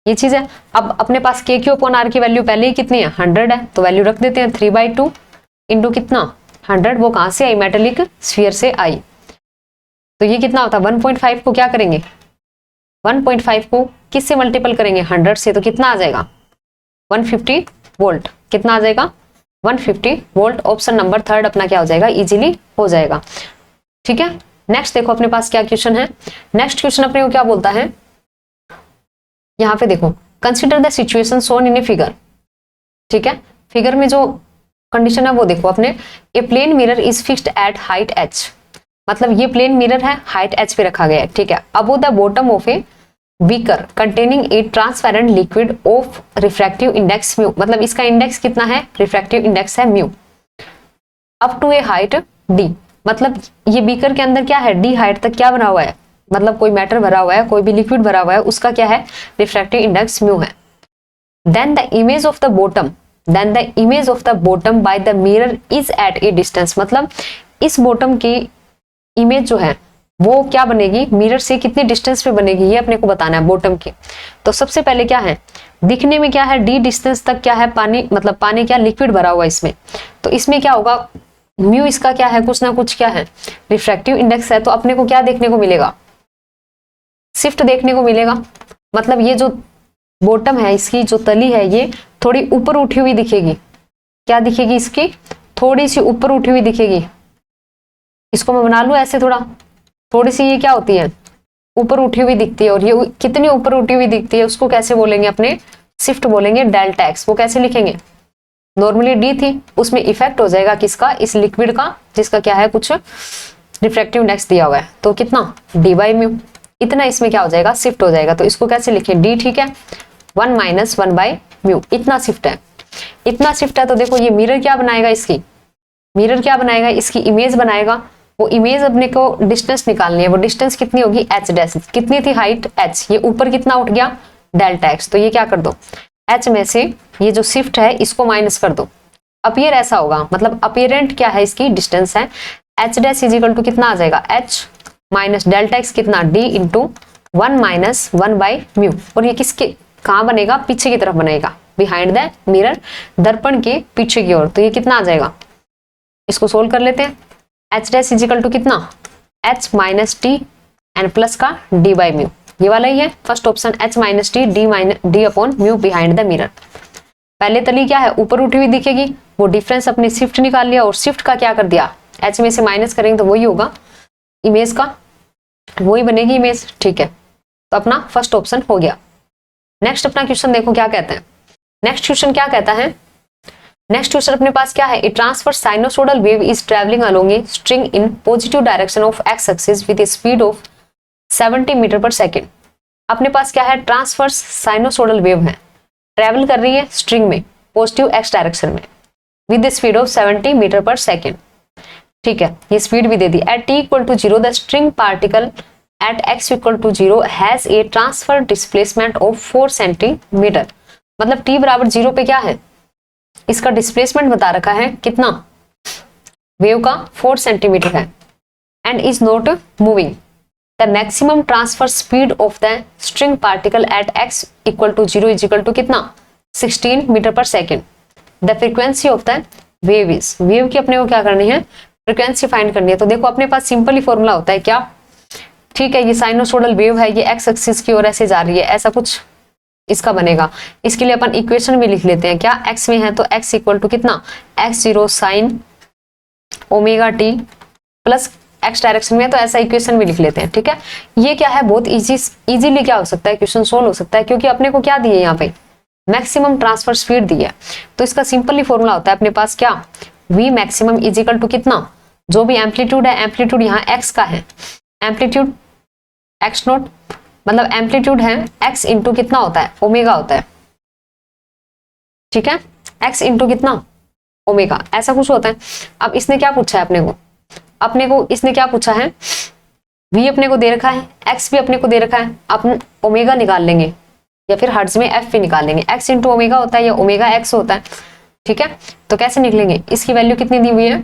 ये चीज है। अब अपने पास के क्यू अपॉन r की वैल्यू पहले ही कितनी है, 100 है, तो वैल्यू रख देते हैं 3/2 इंटू कितना 100, वो कहां से आई, मेटेलिक स्फीयर से आई। तो ये कितना होता है 1.5 को क्या करेंगे, 1.5 को किससे मल्टीपल करेंगे, 100 से, तो कितना आ जाएगा 150 वोल्ट, कितना आ जाएगा 150 वोल्ट। ऑप्शन नंबर थर्ड अपना क्या हो जाएगा, इजीली हो जाएगा। ठीक है, नेक्स्ट देखो अपने पास क्या क्वेश्चन है। नेक्स्ट क्वेश्चन अपने को क्या बोलता है, यहाँ पे देखो, consider the situation shown in a figure. ठीक है, फिगर में जो कंडीशन है वो देखो अपने, a plane mirror is fixed at height h, मतलब ये प्लेन मिरर है, हाइट h पे रखा गया है। ठीक है, above the bottom of a beaker containing a transparent liquid of refractive index mu, मतलब इसका इंडेक्स कितना है, रिफ्रैक्टिव इंडेक्स है mu, up to a height d, मतलब ये बीकर के अंदर क्या है, d हाइट तक क्या भरा हुआ है, मतलब कोई मैटर भरा हुआ है, कोई भी लिक्विड भरा हुआ है, उसका क्या है, रिफ्रैक्टिव इंडेक्स म्यू है। Then the image of the bottom by the mirror is at a distance, मतलब इस बॉटम की इमेज जो है वो क्या बनेगी, मिरर से कितनी डिस्टेंस पे बनेगी, ये अपने को बताना है बॉटम की। तो सबसे पहले क्या है, दिखने में क्या है, डी डिस्टेंस तक क्या है, पानी, मतलब पानी क्या, लिक्विड भरा हुआ इसमें, तो इसमें क्या होगा, म्यू इसका क्या है, कुछ ना कुछ क्या है, रिफ्रैक्टिव इंडेक्स है, तो अपने को क्या देखने को मिलेगा, शिफ्ट देखने को मिलेगा। मतलब ये जो बॉटम है, इसकी जो तली है, ये थोड़ी ऊपर उठी हुई दिखेगी, क्या दिखेगी, इसकी थोड़ी सी ऊपर उठी हुई दिखेगी। इसको मैं बना लूं ऐसे, थोड़ी सी ये क्या होती है, ऊपर उठी हुई दिखती है, और ये कितनी ऊपर उठी हुई दिखती है, उसको कैसे बोलेंगे अपने, शिफ्ट बोलेंगे, डेल्टा एक्स। वो कैसे लिखेंगे, नॉर्मली डी थी, उसमें इफेक्ट हो जाएगा किसका, इस लिक्विड का, जिसका क्या है, कुछ रिफ्रैक्टिव इंडेक्स दिया हुआ है, तो कितना डी बाई म्यू, इतना इसमें क्या हो जाएगा, शिफ्ट हो जाएगा। तो इसको कैसे लिखें, डी, ठीक है, 1 - 1 बाई म्यू, इतना शिफ्ट है, इतना शिफ्ट है। तो देखो ये मिरर क्या बनाएगा, इसकी इमेज बनाएगा। वो इमेज अपने को डिस्टेंस निकालनी है, वो डिस्टेंस कितनी होगी, h डैश, कितनी थी हाइट h, ये ऊपर कितना उठ गया, डेल्टा x, तो ये क्या कर दो, h में से ये जो शिफ्ट है इसको माइनस कर दो, अपीयर ऐसा होगा, मतलब अपीयरेंट क्या है, इसकी डिस्टेंस है, h dash is equal to कितना आ जाएगा, h माइनस डेल्टा x कितना, d इंटू 1 - 1 बाई म्यू, और ये किसके कहाँ बनेगा, पीछे की तरफ बनेगा, बिहाइंड द मिरर, दर्पण के पीछे की ओर। तो ये कितना आ जाएगा, इसको सोल्व कर लेते हैं, h dash is equal to कितना, h minus t and plus का d बाई म्यू, ये वाला ही है first option, h minus t d upon mu behind the mirror. पहले तली क्या है, ऊपर उठी हुई दिखेगी, वो डिफरेंस अपनी शिफ्ट निकाल लिया, और शिफ्ट का क्या कर दिया, h में से माइनस करेंगे तो वही होगा इमेज का, वही बनेगी इमेज। ठीक है, तो अपना फर्स्ट ऑप्शन हो गया। नेक्स्ट अपना क्वेश्चन देखो क्या कहते हैं, नेक्स्ट क्वेश्चन क्या कहता है, नेक्स्ट क्वेश्चन अपने पास क्या है, a transverse sinusoidal wave is travelling along a string in positive direction of X axis with a speed of 70 metre per second. अपने पास क्या है, ट्रांसवर्स साइनोसोडल वेव है, ट्रैवल कर रही है स्ट्रिंग में पॉजिटिव एक्स डायरेक्शन में, with the speed of 70 metre per second. ठीक है, ये स्पीड भी दे दी। At t equal to 0 the string particle at x equal to 0 has a transfer displacement of 4 centimetre. मतलब t बराबर 0 पे क्या है, इसका डिस्प्लेसमेंट बता रखा है कितना, वेव का 4 सेंटीमीटर है, and is not moving. The maximum transfer speed of the string particle at x equal to 0 is equal to कितना, 16 metre per second. The frequency of the wave is, wave की अपने को क्या करनी है, frequency find करनी है। तो देखो अपने पास सिंपल ही फॉर्मूला होता है क्या, ठीक है, ये साइनोसोडल वेव है, ये x एक्सिस की ओर ऐसे जा रही है, ऐसा कुछ इसका बनेगा। इसके लिए अपन इक्वेशन भी लिख लेते हैं, क्या x में है तो x इक्वल टू कितना, x0 sine omega T plus x direction में, तो ऐसा इक्वेशन भी लिख लेते हैं। ठीक है, ये क्या है, बहुत इजीली क्या हो सकता है, क्वेश्चन सोल्व हो सकता है, क्योंकि अपने को क्या दिए यहाँ पे, मैक्सिमम ट्रांसफर स्पीड दी है। तो इसका सिंपली फॉर्मूला होता है अपने पास क्या, v maximum is equal to कितना, जो भी एम्पलीट्यूड है, एम्पलीट्यूड यहाँ x का है, एम्पलीट्यूड x नोट, मतलब एम्पलीट्यूड है x इंटू कितना होता है, ओमेगा होता है। ठीक है, x इंटू कितना, ओमेगा, ऐसा कुछ होता है। अब इसने क्या पूछा है अपने को इसने क्या पूछा है, v अपने को दे रखा है, x भी अपने को दे रखा है, अपन ओमेगा निकाल लेंगे या फिर हर्ट्ज में f भी निकाल लेंगे। x इंटू ओमेगा होता है या ओमेगा x होता है। ठीक है, तो कैसे निकलेंगे, इसकी वैल्यू कितनी दी हुई है,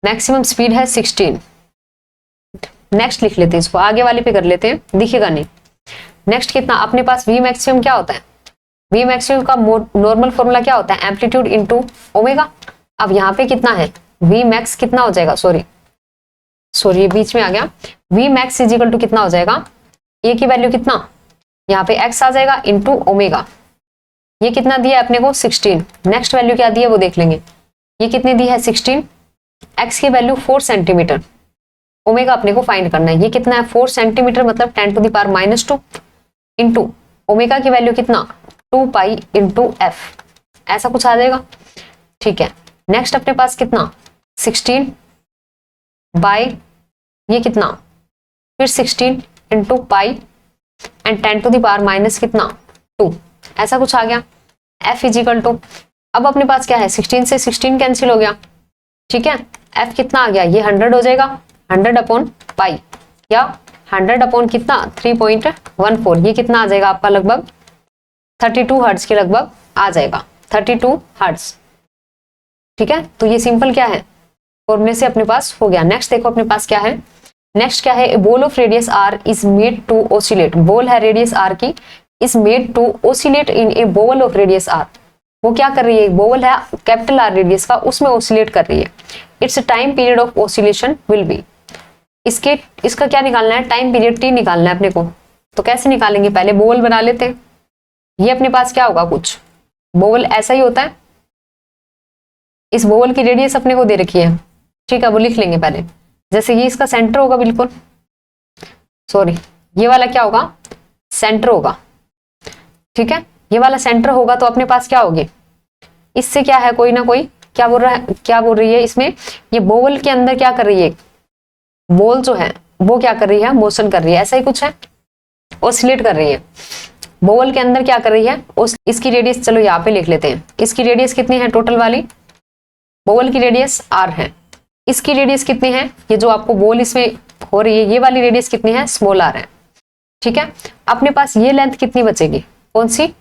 मैक्सिमम स्पीड है 16। नेक्स्ट लिख लेते हैं, इसको आगे वाले पे कर लेते हैं, दिखेगा नहीं। नेक्स्ट कितना, अपने पास v मैक्सिमम क्या होता है, v मैक्सिमम का नॉर्मल फॉर्मूला क्या होता है, एम्पलीट्यूड इंटू ओमेगा। अब यहाँ पे कितना है, v मैक्स कितना हो जाएगा, सॉरी ये बीच में आ गया, v max is equal to कितना हो जाएगा, a की वैल्यू कितना, यहाँ पे x आ जाएगा इंटू ओमेगा। ये कितना दिया है अपने को, 16। नेक्स्ट वैल्यू क्या दी है वो देख लेंगे, ये कितनी दी है 16, x की वैल्यू 4 सेंटीमीटर, ओमेगा अपने को फाइंड करना है, ये कितना है 4 सेंटीमीटर मतलब 10 to the power -2 into omega की वैल्यू कितना 2 पाई इंटू एफ, ऐसा कुछ आ जाएगा। ठीक है, नेक्स्ट अपने पास कितना 16 बाय ये कितना फिर 16 into pi and 10 to the power minus कितना 2, ऐसा कुछ आ गया। f इज इक्वल टू, अब अपने पास क्या है 16 से 16 कैंसिल हो गया। ठीक है, f कितना आ गया, ये 100 हो जाएगा, 100 अपॉन पाई या 100 अपॉन कितना 3.14, ये कितना आ जाएगा आपका लगभग 32 हर्ट्ज के लगभग आ जाएगा, 32 हर्ट्ज। ठीक है, तो ये सिंपल क्या है फॉर्मूले से अपने पास हो गया। नेक्स्ट देखो अपने पास क्या है, नेक्स्ट क्या है, ball of radius r is made to oscillate, ball है रेडियस r की, is made to oscillate in a ball of radius r, वो क्या कर रही है, बॉल है कैपिटल R रेडियस का, उसमें ओसिलेट कर रही है। It's time period of oscillation will be, इसका क्या निकालना है, टाइम पीरियड t निकालना है अपने को। तो कैसे निकालेंगे, पहले बॉल बना लेते हैं। ये अपने पास क्या होगा, कुछ बॉल ऐसा ही होता है, इस बॉल की रेडियस अपने को दे रखी है। ठीक है, वो लिख लेंगे पहले, जैसे ये इसका सेंटर होगा, बिल्कुल सॉरी ये वाला क्या होगा, सेंटर होगा। ठीक है, ये वाला सेंटर होगा तो अपने पास क्या होगी, इससे क्या है कोई ना कोई क्या बोल रही है इसमें, ये बॉल के अंदर क्या कर रही है, बॉल जो है वो क्या कर रही है, मोशन कर रही है, ऐसा ही कुछ है, ऑसिलेट कर रही है। बॉल के अंदर क्या कर रही है, इसकी रेडियस चलो यहाँ पे लिख लेते हैं, इसकी रेडियस कितनी है टोटल वाली, बॉल की रेडियस r है, इसकी रेडियस कितनी है, ये जो आपको बॉल इसमें हो रही है ये वाली रेडियस कितनी है, स्मॉल r है। ठीक है, अपने पास ये लेंथ कितनी बचेगी, कौन सी,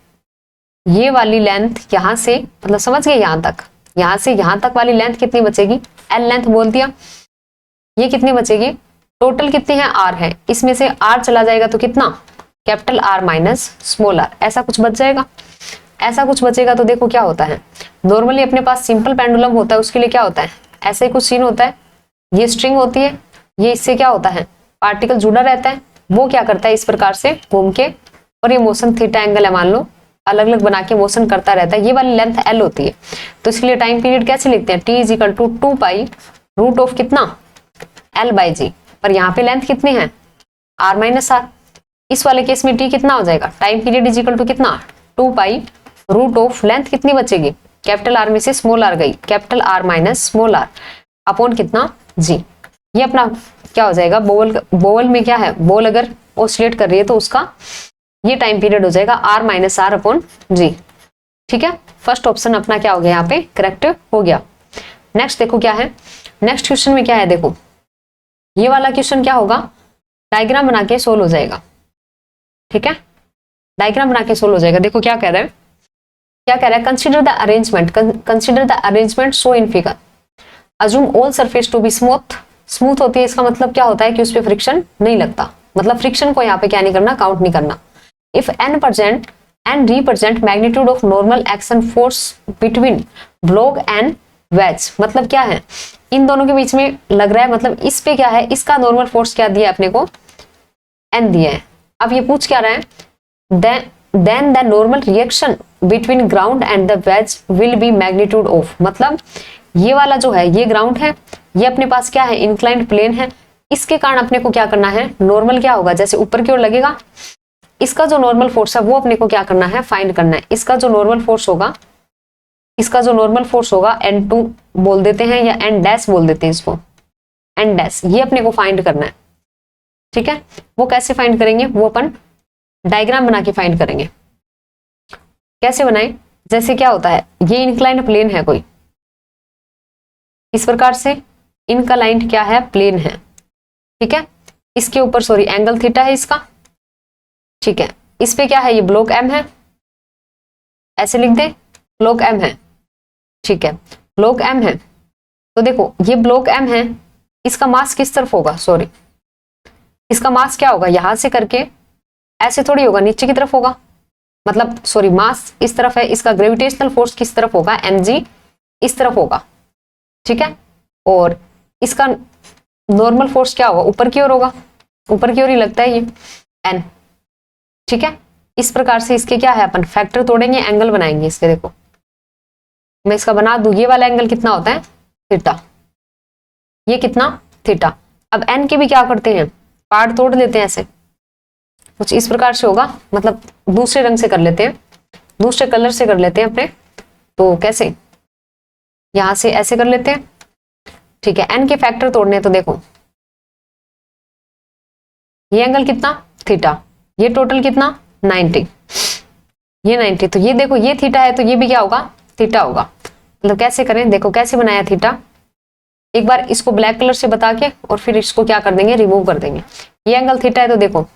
ये वाली लेंथ यहाँ से, मतलब समझ गए, यहाँ से यहाँ तक वाली लेंथ कितनी बचेगी, l लेंथ बोल दिया, ये कितनी बचेगी, टोटल कितनी है r है, इसमें से r चला जाएगा तो कितना capital R minus small r, ऐसा कुछ बच जाएगा। ऐसा कुछ बचेगा तो देखो क्या होता है, नॉर्मली अपने पास सिंपल पेंडुलम होता है, उसके लिए क्या होता है, ऐसा ही कुछ सीन होता है, ये स्ट्रिंग होती है, ये इससे क्या होता है पार्टिकल जुड़ा रहता है, वो क्या करता है इस प्रकार से घूम के, और ये मोशन थीटा एंगल है मान लो, अलग अलग बना के मोशन करता रहता है, ये वाली लेंथ l होती है। तो इसके लिए टाइम पीरियड कैसे लिखते हैं, t is equal to 2 pi root of कितना l बाई जी, पर यहाँ पे लेंथ कितनी है r माइनस r, इस वाले केस में t कितना हो जाएगा, time period is equal to कितना 2 पाई रूट ऑफ लेंथ कितनी बचेगी, कैपिटल R में से स्मॉल r गई, capital R minus small r upon कितना g। ये अपना क्या हो जाएगा, बॉल में क्या है, बॉल अगर ऑसिलेट कर रही है तो उसका ये टाइम पीरियड हो जाएगा r minus r upon g। ठीक है, फर्स्ट ऑप्शन अपना क्या हो गया यहाँ पे करेक्ट हो गया। नेक्स्ट देखो क्या है, नेक्स्ट क्वेश्चन में क्या है, देखो ये वाला क्वेश्चन क्या होगा, डायग्राम बना के सोल्व हो जाएगा। ठीक है, डायग्राम बना के सोल्व हो जाएगा। देखो क्या कह रहा है, क्या कह रहा है, consider the arrangement, consider the arrangement show in figure, assume all surface to be smooth. Smooth होती है इसका मतलब क्या होता है कि उस पर फ्रिक्शन नहीं लगता, मतलब फ्रिक्शन को यहाँ पे क्या नहीं करना, काउंट नहीं करना। If n represent magnitude of normal action force between block and wedge, मतलब क्या है, इन दोनों के बीच में लग रहा है, मतलब इस पे क्या है, इसका नॉर्मल फोर्स क्या दिया है अपने को, n दिया है। अब ये पूछ क्या रहा है, then the normal reaction between ground and the wedge will be magnitude of, मतलब ये वाला जो है ये ग्राउंड है, ये अपने पास क्या है इंक्लाइंड प्लेन है, इसके कारण अपने को क्या करना है, नॉर्मल क्या होगा, जैसे ऊपर की ओर लगेगा, इसका जो नॉर्मल फोर्स है वो अपने को क्या करना है, फाइंड करना है। इसका जो नॉर्मल फोर्स होगा, इसका जो नॉर्मल फोर्स होगा n2 बोल देते हैं या n डैश बोल देते हैं इसको, n डैश, ये अपने को फाइंड करना है। ठीक है, वो कैसे फाइंड करेंगे, वो अपन डायग्राम बना के फाइंड करेंगे। कैसे बनाएं, जैसे क्या होता है, ये इंक्लाइंड प्लेन है कोई, इस प्रकार से इनक्लाइंड क्या है, प्लेन है। ठीक है, इसके ऊपर सॉरी एंगल थीटा है इसका। ठीक है, इस पे क्या है, ये ब्लॉक m है, ऐसे लिख दे, ब्लॉक m है। ठीक है, ब्लॉक m है, तो देखो ये ब्लॉक m है, इसका मास किस तरफ होगा, सॉरी इसका मास क्या होगा, यहां से करके ऐसे थोड़ी होगा, नीचे की तरफ होगा, मतलब सॉरी मास इस तरफ है, इसका ग्रेविटेशनल फोर्स किस तरफ होगा, mg इस तरफ होगा। ठीक है, और इसका नॉर्मल फोर्स क्या होगा, ऊपर की ओर होगा, ऊपर की ओर ही लगता है ये n। ठीक है, इस प्रकार से इसके क्या है, अपन फैक्टर तोड़ेंगे, एंगल बनाएंगे इसके। देखो मैं इसका बना दूं, ये वाला एंगल कितना होता है, थीटा, ये कितना, थीटा। अब n के भी क्या करते हैं, पार्ट तोड़ लेते हैं, ऐसे कुछ इस प्रकार से होगा, मतलब दूसरे रंग से कर लेते हैं, दूसरे कलर से कर लेते हैं अपने, तो कैसे, यहां से ऐसे कर लेते हैं। ठीक है, n के फैक्टर तोड़ने, तो देखो ये एंगल कितना, थीटा, ये टोटल कितना 90, ये 90, तो ये देखो ये थीटा है, तो ये भी क्या होगा, थीटा होगा। मतलब कैसे करें, देखो कैसे बनाया थीटा, एक बार इसको ब्लैक कलर से बता के और फिर इसको क्या कर देंगे, रिमूव कर देंगे। ये एंगल थीटा है, तो देखो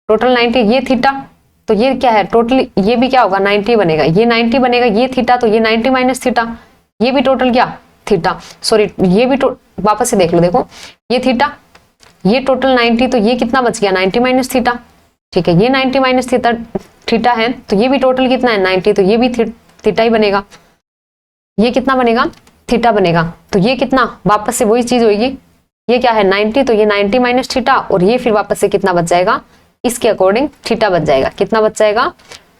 टोटल 90, ये थीटा, तो ये क्या है टोटल, ये भी क्या होगा 90 बनेगा, ये 90 बनेगा, ये थीटा, तो ये 90 माइनस थीटा, ये भी टोटल क्या, थीटा, सॉरी ये भी वापस से देख लो, देखो ये थीटा, ये टोटल 90, तो ये कितना बच गया 90 माइनस थीटा। ठीक है, ये 90 माइनस थीटा थीटा है, तो ये भी टोटल कितना है 90, तो ये भी थीटा ही बनेगा, ये कितना बनेगा, थीटा बनेगा। तो ये कितना, वापस से वही चीज होगी, ये क्या है 90, तो ये 90 माइनस थीटा, और ये फिर वापस से कितना बच जाएगा, इसके अकॉर्डिंग थीटा बच जाएगा, कितना बच जाएगा,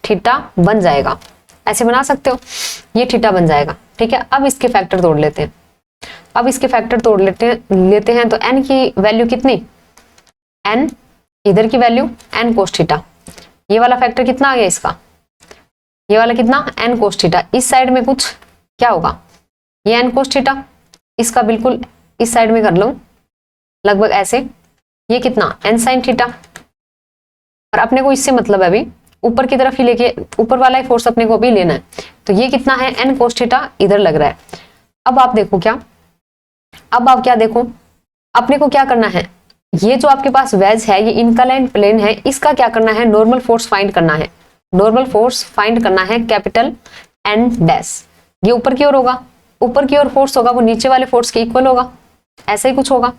थीटा बन जाएगा। ऐसे बना सकते हो, ये थीटा बन जाएगा। ठीक है, अब इसके फैक्टर तोड़ लेते हैं, अब इसके फैक्टर तोड़ लेते हैं, तो n की वैल्यू कितनी, n इधर की वैल्यू n कोस थीटा, ये वाला फैक्टर कितना आ गया इसका, ये वाला कितना n कोस थीटा, इस साइड में कुछ क्या होगा, ये n कोस थीटा, इसका बिल्कुल इस साइड में कर लो लगभग ऐसे, ये कितना n साइन थीटा, और अपने को इससे मतलब है अभी ऊपर की तरफ ही लेके, ऊपर वाला ही फोर्स अपने को अभी लेना है, तो ये कितना है n कोस थीटा इधर लग रहा है। अब आप देखो क्या, अब आप क्या देखो, अपने को क्या करना है, ये जो आपके पास वेज है, ये इनक्लाइंड प्लेन है, इसका क्या करना है, नॉर्मल फोर्स फाइंड करना है, नॉर्मल फोर्स फाइंड करना है, कैपिटल N डैश, ये ऊपर की ओर होगा, ऊपर की ओर फोर्स होगा वो नीचे वाले फोर्स के इक्वल होगा, ऐसा ही कुछ होगा।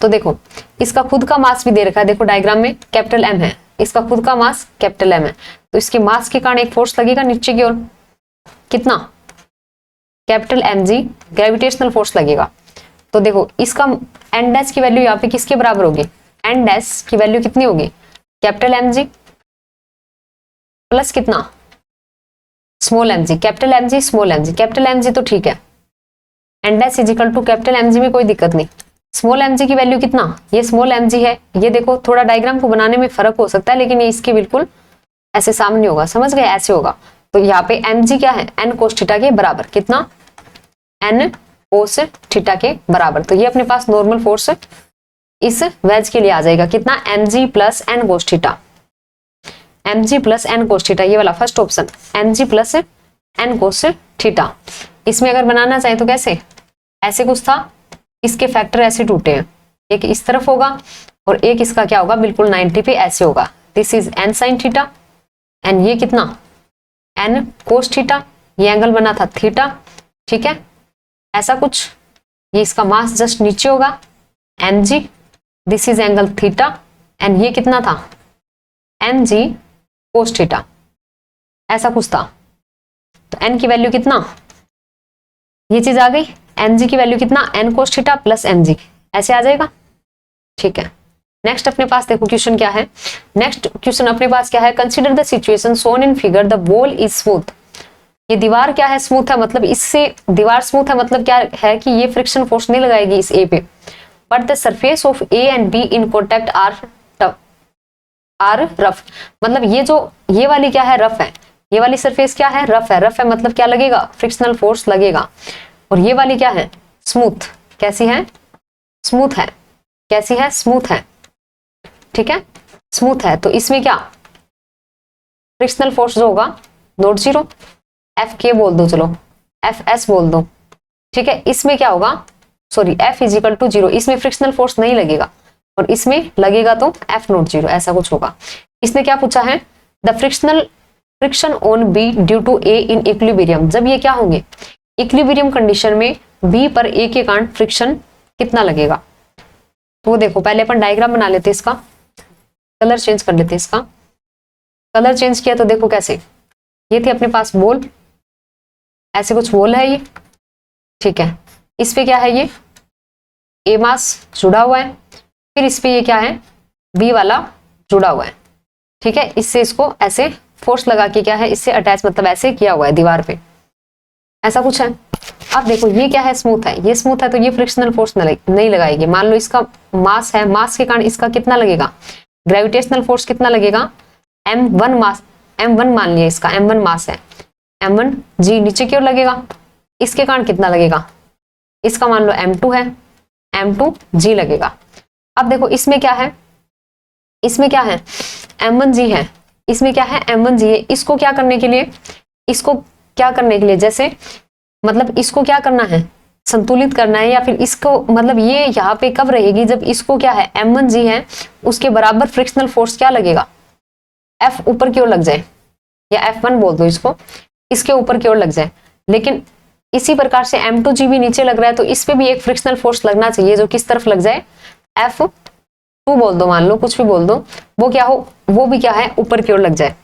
तो देखो इसका खुद का मास भी दे रखा है, देखो डायग्राम में कैपिटल M है, इसका खुद का मास कैपिटल M है, तो इसके मास के कारण एक फोर्स लगेगा नीचे की ओर, कितना, कैपिटल mg ग्रेविटेशनल फोर्स लगेगा। तो देखो इसका n डैश की वैल्यू यहाँ पे किसके बराबर होगी, n डैश की वैल्यू कितनी होगी, कैपिटल mg प्लस कितना, small mg, capital mg small mg, capital mg तो ठीक है, n dash is equal to capital mg में कोई दिक्कत नहीं, स्मॉल mg की वैल्यू कितना, ये स्मॉल mg है, ये देखो थोड़ा डायग्राम को बनाने में फर्क हो सकता है, लेकिन ये इसके बिल्कुल ऐसे सामने होगा, समझ गए, ऐसे होगा। तो यहाँ पे mg क्या है, n कोस थीटा के बराबर, कितना, n कोस थीटा के बराबर। तो ये अपने पास नॉर्मल फोर्स इस वेज के लिए आ जाएगा, कितना, mg plus n cos theta, mg plus n cos theta, ये वाला first option mg plus n cos theta. इसमें अगर बनाना चाहे तो कैसे, ऐसे कुछ था, इसके फैक्टर ऐसे टूटे हैं, एक इस तरफ होगा और एक इसका क्या होगा बिल्कुल 90 पे ऐसे होगा। This is an sine theta and ये कितना एन कोस थीटा, ये एंगल बना था थीटा, ठीक है ऐसा कुछ। ये इसका मास जस्ट नीचे होगा mg, this is angle theta and ये कितना था mg कोस थीटा, ऐसा कुछ था। तो n की वैल्यू कितना, ये चीज आ गई, mg की वैल्यू कितना n cos theta plus mg, ऐसे आ जाएगा, ठीक है। नेक्स्ट अपने पास देखो क्वेश्चन क्या है, नेक्स्ट क्वेश्चन अपने पास क्या है, consider the situation shown in figure, the wall is smooth. ये दीवार क्या है स्मूथ है, मतलब इससे दीवार स्मूथ है मतलब क्या है कि ये फ्रिक्शन फोर्स नहीं लगाएगी इस ए पे, but the surface of A and B in contact are rough, मतलब ये वाली क्या है रफ है, ये वाली सरफेस क्या है रफ है, रफ है मतलब क्या लगेगा फ्रिक्शनल फोर्स लगेगा, और ये वाली क्या है स्मूथ, कैसी है स्मूथ है, कैसी है स्मूथ है, ठीक है स्मूथ है। तो इसमें क्या फ्रिक्शनल फोर्स जो होगा नॉट जीरो, एफ के बोल दो, चलो एफ एस बोल दो, ठीक है। इसमें क्या होगा sorry F equal to zero, इसमें फ्रिक्शनल फोर्स नहीं लगेगा और इसमें लगेगा तो एफ नॉट जीरो, ऐसा कुछ होगा। इसने क्या पूछा है, the friction on B due to A in equilibrium, जब ये क्या होंगे इक्विलिब्रियम कंडीशन में बी पर ए के कारण फ्रिक्शन कितना लगेगा। तो देखो पहले अपन डायग्राम बना लेते इसका, कलर चेंज कर लेते इसका, कलर चेंज किया तो देखो कैसे, ये थी अपने पास बॉल, ऐसे कुछ बॉल है ये, ठीक है इस पे क्या है ये ए मास जुड़ा हुआ है, फिर इस पे ये क्या है बी वाला जुड़ा हुआ है, ठीक है इससे इसको ऐसे फोर्स लगा के क्या है इससे अटैच मतलब ऐसे किया हुआ है दीवार पे, ऐसा कुछ है। अब देखो ये क्या है स्मूथ है, ये स्मूथ है तो ये फ्रिक्शनल फोर्स नहीं लगाएगी। मान लो इसका मास है, मास के कारण इसका कितना लगेगा ग्रेविटेशनल फोर्स कितना लगेगा m1 मास, m1 मान लिया इसका m1 मास है, m1 g नीचे की ओर लगेगा, इसके कारण कितना लगेगा इसका मान लो m2 है, m2 g लगेगा। अब देखो इसमें क्या है, इसमें क्या है m1 g है, इसमें क्या है m1 g है, इसको क्या करने के लिए, इसको क्या करने के लिए जैसे मतलब इसको क्या करना है संतुलित करना है, या फिर इसको मतलब ये यहाँ पे कब रहेगी जब इसको क्या है m1 g है उसके बराबर फ्रिक्शनल फोर्स क्या लगेगा F ऊपर की ओर लग जाए, या F1 बोल दो इसको, इसके ऊपर की ओर लग जाए। लेकिन इसी प्रकार से m2 g भी नीचे लग रहा है तो इस पे भी एक फ्रिक्शनल फोर्स लगना चाहिए जो किस तरफ लग जाए F2 बोल दो, मान लो कुछ भी बोल दो, वो क्या हो वो भी क्या है ऊपर की ओर लग जाए,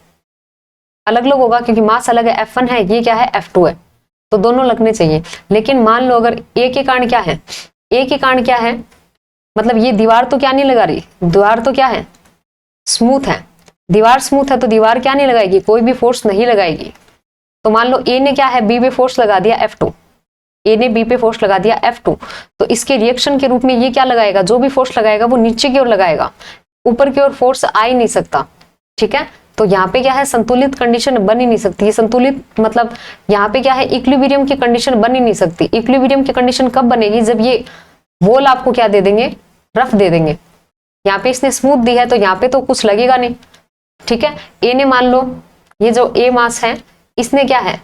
अलग अलग होगा क्योंकि मास अलग है, F1 है ये क्या है F2 है, तो दोनों लगने चाहिए। लेकिन मान लो अगर ए के कारण क्या है, ए के कारण क्या है मतलब ये दीवार तो क्या नहीं लगा रही, दीवार तो क्या है स्मूथ है, दीवार स्मूथ है तो दीवार क्या नहीं लगाएगी कोई भी फोर्स नहीं लगाएगी। तो मान लो ए ने क्या है बी पे फोर्स लगा दिया F2, ए ने बी पे फोर्स लगा दिया F2, तो इसके रिएक्शन के रूप में ये क्या लगाएगा, जो भी फोर्स लगाएगा वो नीचे की ओर लगाएगा, ऊपर की ओर फोर्स आ ही नहीं सकता, ठीक है। तो यहाँ पे क्या है संतुलित कंडीशन बन ही नहीं सकती, ये संतुलित मतलब यहाँ पे क्या है इक्विलिब्रियम की कंडीशन बन ही नहीं सकती। इक्विलिब्रियम की कंडीशन कब बनेगी जब ये वॉल आपको क्या दे देंगे रफ दे देंगे, यहाँ पे इसने स्मूथ दी है तो यहाँ पे तो कुछ लगेगा नहीं, ठीक है। ए ने मान लो ये जो ए मास है इसने क्या है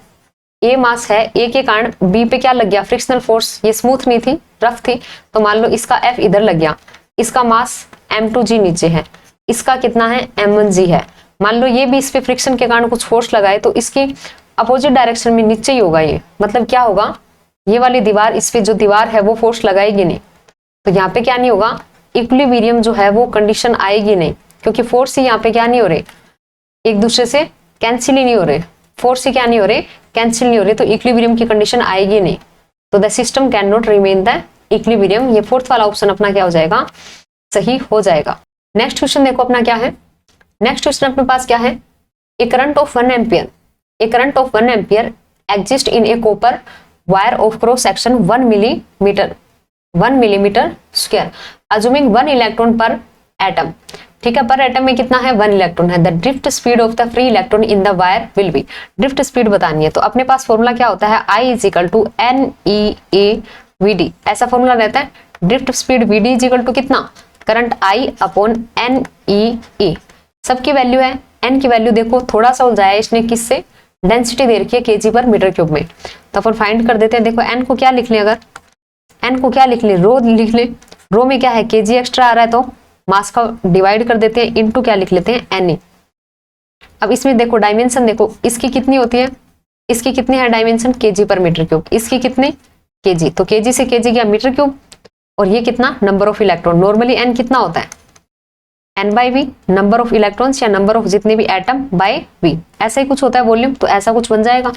ए मास है, ए के कारण बी पे क्या लग गया फ्रिक्शनल फोर्स, ये स्मूथ नहीं थी रफ थी, तो मान लो इसका एफ इधर लग गया, इसका मास m2g नीचे है, इसका कितना है m1g है, मान लो ये भी इस पे फ्रिक्शन के कारण कुछ फोर्स लगाए तो इसकी अपोजिट डायरेक्शन में नीचे ही होगा, ये मतलब क्या होगा ये वाली दीवार इस पे जो दीवार है वो फोर्स लगाएगी नहीं, तो यहाँ पे क्या नहीं होगा इक्विलिब्रियम जो है वो कंडीशन आएगी नहीं, क्योंकि फोर्स ही यहाँ पे क्या नहीं हो रहे एक दूसरे से कैंसिल ही नहीं हो रहे, फोर्स ही क्या नहीं हो रहे कैंसिल नहीं हो रहे, तो इक्विलिब्रियम की कंडीशन आएगी नहीं, तो the system can not remain the equilibrium. ये फोर्थ वाला ऑप्शन अपना क्या हो जाएगा सही हो जाएगा। नेक्स्ट क्वेश्चन देखो अपना क्या है, नेक्स्ट क्वेश्चन अपने पास क्या है, a current of 1 ampere, a current of 1 ampere exist in a copper wire of cross section 1 millimetre square assuming 1 electron per atom, ठीक है। पर एटम में कितना है 1 इलेक्ट्रॉन है। The drift speed of the free electron in the wire will be, drift speed बतानी है तो अपने पास फॉर्मूला क्या होता है I इजिकल टू NEAVD, ऐसा फॉर्मूला रहता है। Drift speed VD equal to कितना करंट I अपॉन NEE, सबकी वैल्यू है, एन की वैल्यू देखो थोड़ा सा उलझाया इसने, किससे, डेंसिटी दे रखी है केजी पर मीटर क्यूब में। तो अपन फाइंड कर देते हैं। देखो एन को क्या लिख लें, अगर एन को क्या लिख लें, रो लिख लें। रो में क्या है, केजी एक्स्ट्रा आ रहा है तो मास का डिवाइड कर देते हैं, इनटू क्या लिख लेते हैं, एन ए। अब इसमें देखो डायमेंशन देखो इसकी कितनी होती है, इसकी कितनी है डायमेंशन, केजी पर मीटर क्यूब, इसकी कितने, केजी, तो केजी से केजी गया मीटर क्यूब, और ये कितना, number of electron. Normally n कितना होता है, n by v, number of electrons या नंबर ऑफ जितने भी एटम बाय वी, ऐसा ही कुछ होता है वॉल्यूम, तो ऐसा कुछ बन जाएगा।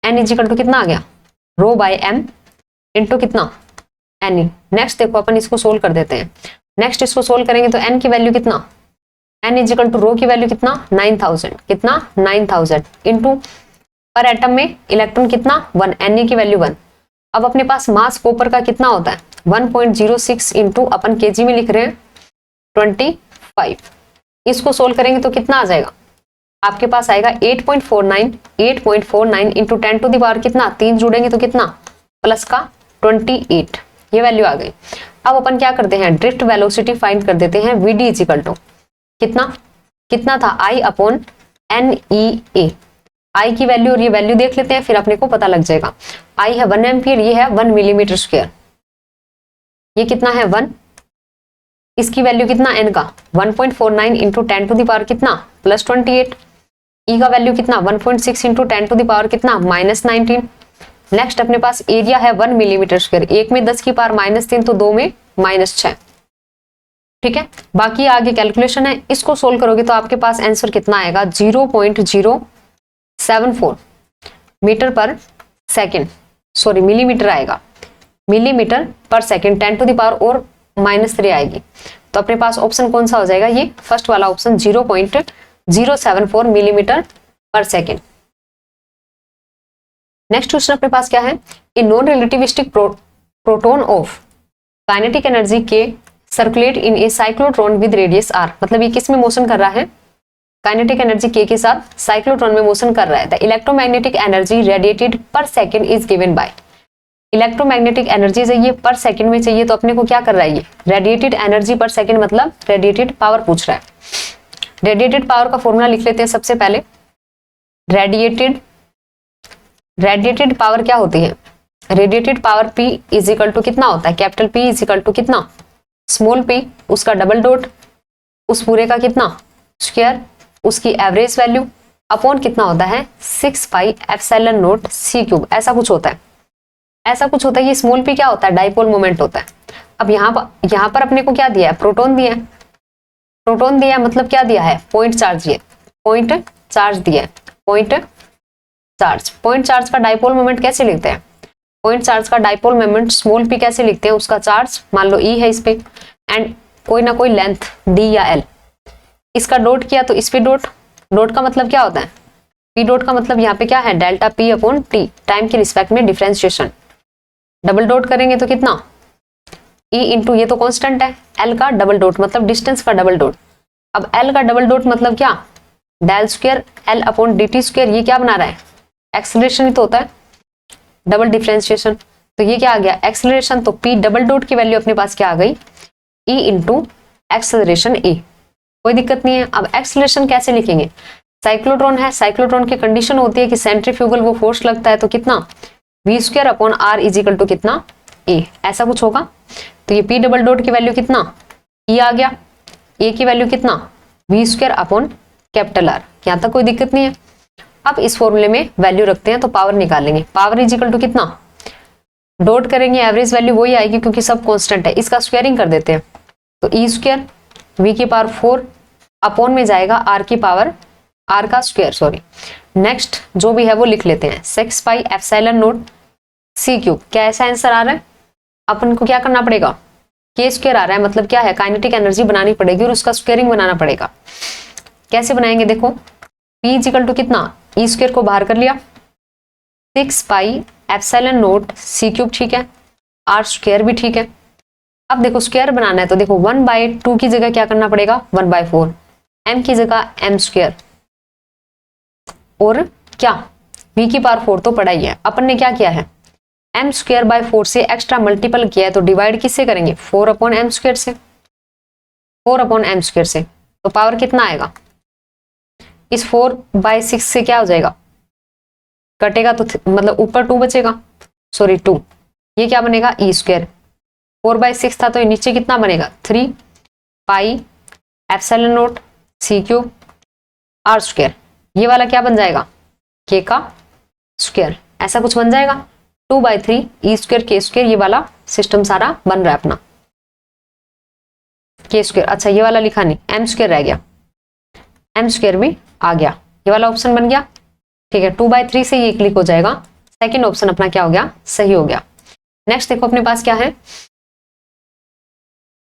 एन इजिकल टू कितना आ गया, रो बाय एम इंटू कितना, एन ई। नेक्स्ट देखो अपन इसको सोल्व कर देते हैं। नेक्स्ट इसको सोल्व करेंगे तो एन की वैल्यू कितना, एन इजिकल टू रो की वैल्यू कितना, 9000, कितना 9000 इंटू पर एटम में इलेक्ट्रॉन कितना 1, एन की वैल्यू 1। अब अपने पास मास कॉपर का कितना होता है 1.06 इंटू अपन केजी में लिख रहे हैं 25। इसको सोल्व करेंगे तो कितना आ जाएगा, आपके पास आएगा 8.49 इंटू 10 टू द पावर कितना, 3 जुड़ेंगे तो कितना, प्लस का 28, ये वैल्यू आ गई। अब अपन क्या करते हैं, ड्रिफ्ट वेलोसिटी फाइंड कर देते हैं। वी डी इजिकल टू कितना था, आई अपॉन एन ई ए। आई की वैल्यू और ये वैल्यू देख लेते हैं, फिर अपने को पता लग जाएगा। आई है 1 एम्पियर, ये है 1 मिलीमीटर स्क्वायर, ये कितना है 1, इसकी वैल्यू कितना एन का 1.49 इंटू 10 टू द पावर कितना, प्लस 28। ई का वैल्यू कितना 1.6 इंटू 10 टू द पावर कितना, माइनस 19। नेक्स्ट अपने पास एरिया है 1 मिलीमीटर स्क्वायर, एक में 10 की पावर -3 तो दो में -6। ठीक है, बाकी आगे कैलकुलेशन है, इसको सोल्व करोगे तो आपके पास आंसर कितना आएगा, 0.074 metre per second, sorry millimetre आएगा, millimetre per second 10 to the power और -3 आएगी। तो अपने पास ऑप्शन कौन सा हो जाएगा, ये फर्स्ट वाला option 0.074 millimetre per second. Next question अपने पास क्या है, a non relativistic proton of kinetic energy K circulate in a cyclotron with radius R. मतलब ये किस में मोशन कर रहा है, काइनेटिक एनर्जी के साथ साइक्लोट्रॉन में मोशन कर रहा है। द इलेक्ट्रोमैग्नेटिक एनर्जी रेडिएटेड पर second is given bye, electromagnetic energy चाहिए पर सेकंड में चाहिए, तो अपने को क्या कर रहा है, ये रेडिएटेड एनर्जी पर सेकंड मतलब रेडिएटेड पावर पूछ रहा है। रेडिएटेड पावर का फॉर्मूला लिख लेते हैं सबसे पहले। रेडिएटेड पावर क्या होती है, radiated power P is equal to कितना होता है, capital P is equal to कितना, स्मॉल p उसका डबल डॉट, उस पूरे का कितना स्क्वायर, उसकी एवरेज वैल्यू अपॉन कितना होता है 6 पाई एप्सिलॉन नॉट c क्यूब, ऐसा कुछ होता है। ऐसा कुछ होता है, ये स्मॉल p क्या होता है, डाइपोल मोमेंट होता है। अब यहाँ पर अपने को क्या दिया है, प्रोटॉन दिया है, प्रोटॉन दिया है मतलब क्या दिया है, पॉइंट चार्ज दिया है, पॉइंट चार्ज दिया है, पॉइंट चार्ज का डाइपोल मोमेंट कैसे लिखते हैं, पॉइंट चार्ज का डाइपोल मोमेंट स्मॉल p कैसे लिखते हैं, उसका चार्ज मान लो e है इस पे, एंड कोई ना कोई लेंथ d या l, इसका डॉट किया तो इस पे डॉट, डॉट का मतलब क्या होता है, p डॉट का मतलब यहाँ पे क्या है, delta p upon t, time के रिस्पेक्ट में डिफरेंशिएशन। डबल डॉट करेंगे तो कितना e इंटू ये तो कांस्टेंट है, l का डबल डॉट मतलब डिस्टेंस का डबल डॉट। अब l का डबल डॉट मतलब क्या, del square l upon dt square, ये क्या बना रहा है, एक्सेलरेशन ही तो होता है, डबल डिफरेंशिएशन। तो ये क्या आ गया एक्सेलरेशन, तो p डबल डॉट की वैल्यू अपने पास क्या आ गई, e इंटू एक्सेलरेशन a, कोई दिक्कत नहीं है। अब एक्सेलरेशन कैसे लिखेंगे, साइक्लोट्रॉन है, साइक्लोट्रॉन की कंडीशन होती है कि सेंट्रीफ्यूगल वो फोर्स लगता है, तो कितना v square upon r is equal to कितना a, ऐसा कुछ होगा। तो ये p डबल डॉट की वैल्यू कितना e आ गया, a की वैल्यू कितना v square upon capital R, यहाँ तक कोई दिक्कत नहीं है। अब इस फॉर्मूले में वैल्यू रखते हैं तो पावर निकालेंगे, पावर इज इक्वल टू कितना, डॉट करेंगे एवरेज वैल्यू वही आएगी क्योंकि सब कांस्टेंट है, इसका स्क्वायरिंग कर देते हैं, तो e स्क्वायर v की पावर 4 अपॉन में जाएगा r की पावर, r का स्क्वायर सॉरी। नेक्स्ट जो भी है वो लिख लेते हैं 6 पाई एप्सिलॉन नॉट c क्यूब। क्या ऐसा आंसर आ रहा है, अपन को क्या करना पड़ेगा, k स्क्वायर आ रहा है मतलब क्या है, काइनेटिक एनर्जी बनानी पड़ेगी और उसका स्क्वायरिंग बनाना पड़ेगा। कैसे बनाएंगे, देखो p इज इक्वल टू कितना, e स्क्वायर को बाहर कर लिया, 6 पाई एप्सिलॉन नॉट c क्यूब, ठीक है, r स्क्वायर भी ठीक है। अब देखो स्क्वायर बनाना है तो देखो 1/2 की जगह क्या करना पड़ेगा 1/4, m की जगह m स्क्वायर, और क्या v की पावर 4 तो पड़ा ही है। अपन ने क्या किया है, m स्क्वायर बाय 4 से एक्स्ट्रा मल्टीपल किया है, तो डिवाइड किससे करेंगे 4 अपॉन m स्क्वायर से, 4 अपॉन m स्क्वायर से। तो पावर कितना आएगा, इस 4/6 से क्या हो जाएगा, कटेगा तो मतलब ऊपर 2 बचेगा, सॉरी 2, ये क्या बनेगा ई स्क्वायर, 4/6 था तो ये नीचे कितना बनेगा 3 pi epsilon naught c cube r square, ये वाला क्या बन जाएगा के का स्क्वायर, ऐसा कुछ बन जाएगा 2/3 ई स्क्वायर के स्क्वायर, ये वाला सिस्टम सारा बन रहा है अपना के स्क्वायर। अच्छा ये वाला लिखा नहीं, एम स्क्वायर रह गया, एम स्क्वायर भी आ गया, ये वाला ऑप्शन बन गया। ठीक है 2/3 से ये क्लिक हो जाएगा, सेकंड ऑप्शन अपना क्या हो गया, सही हो गया। नेक्स्ट देखो अपने पास क्या है,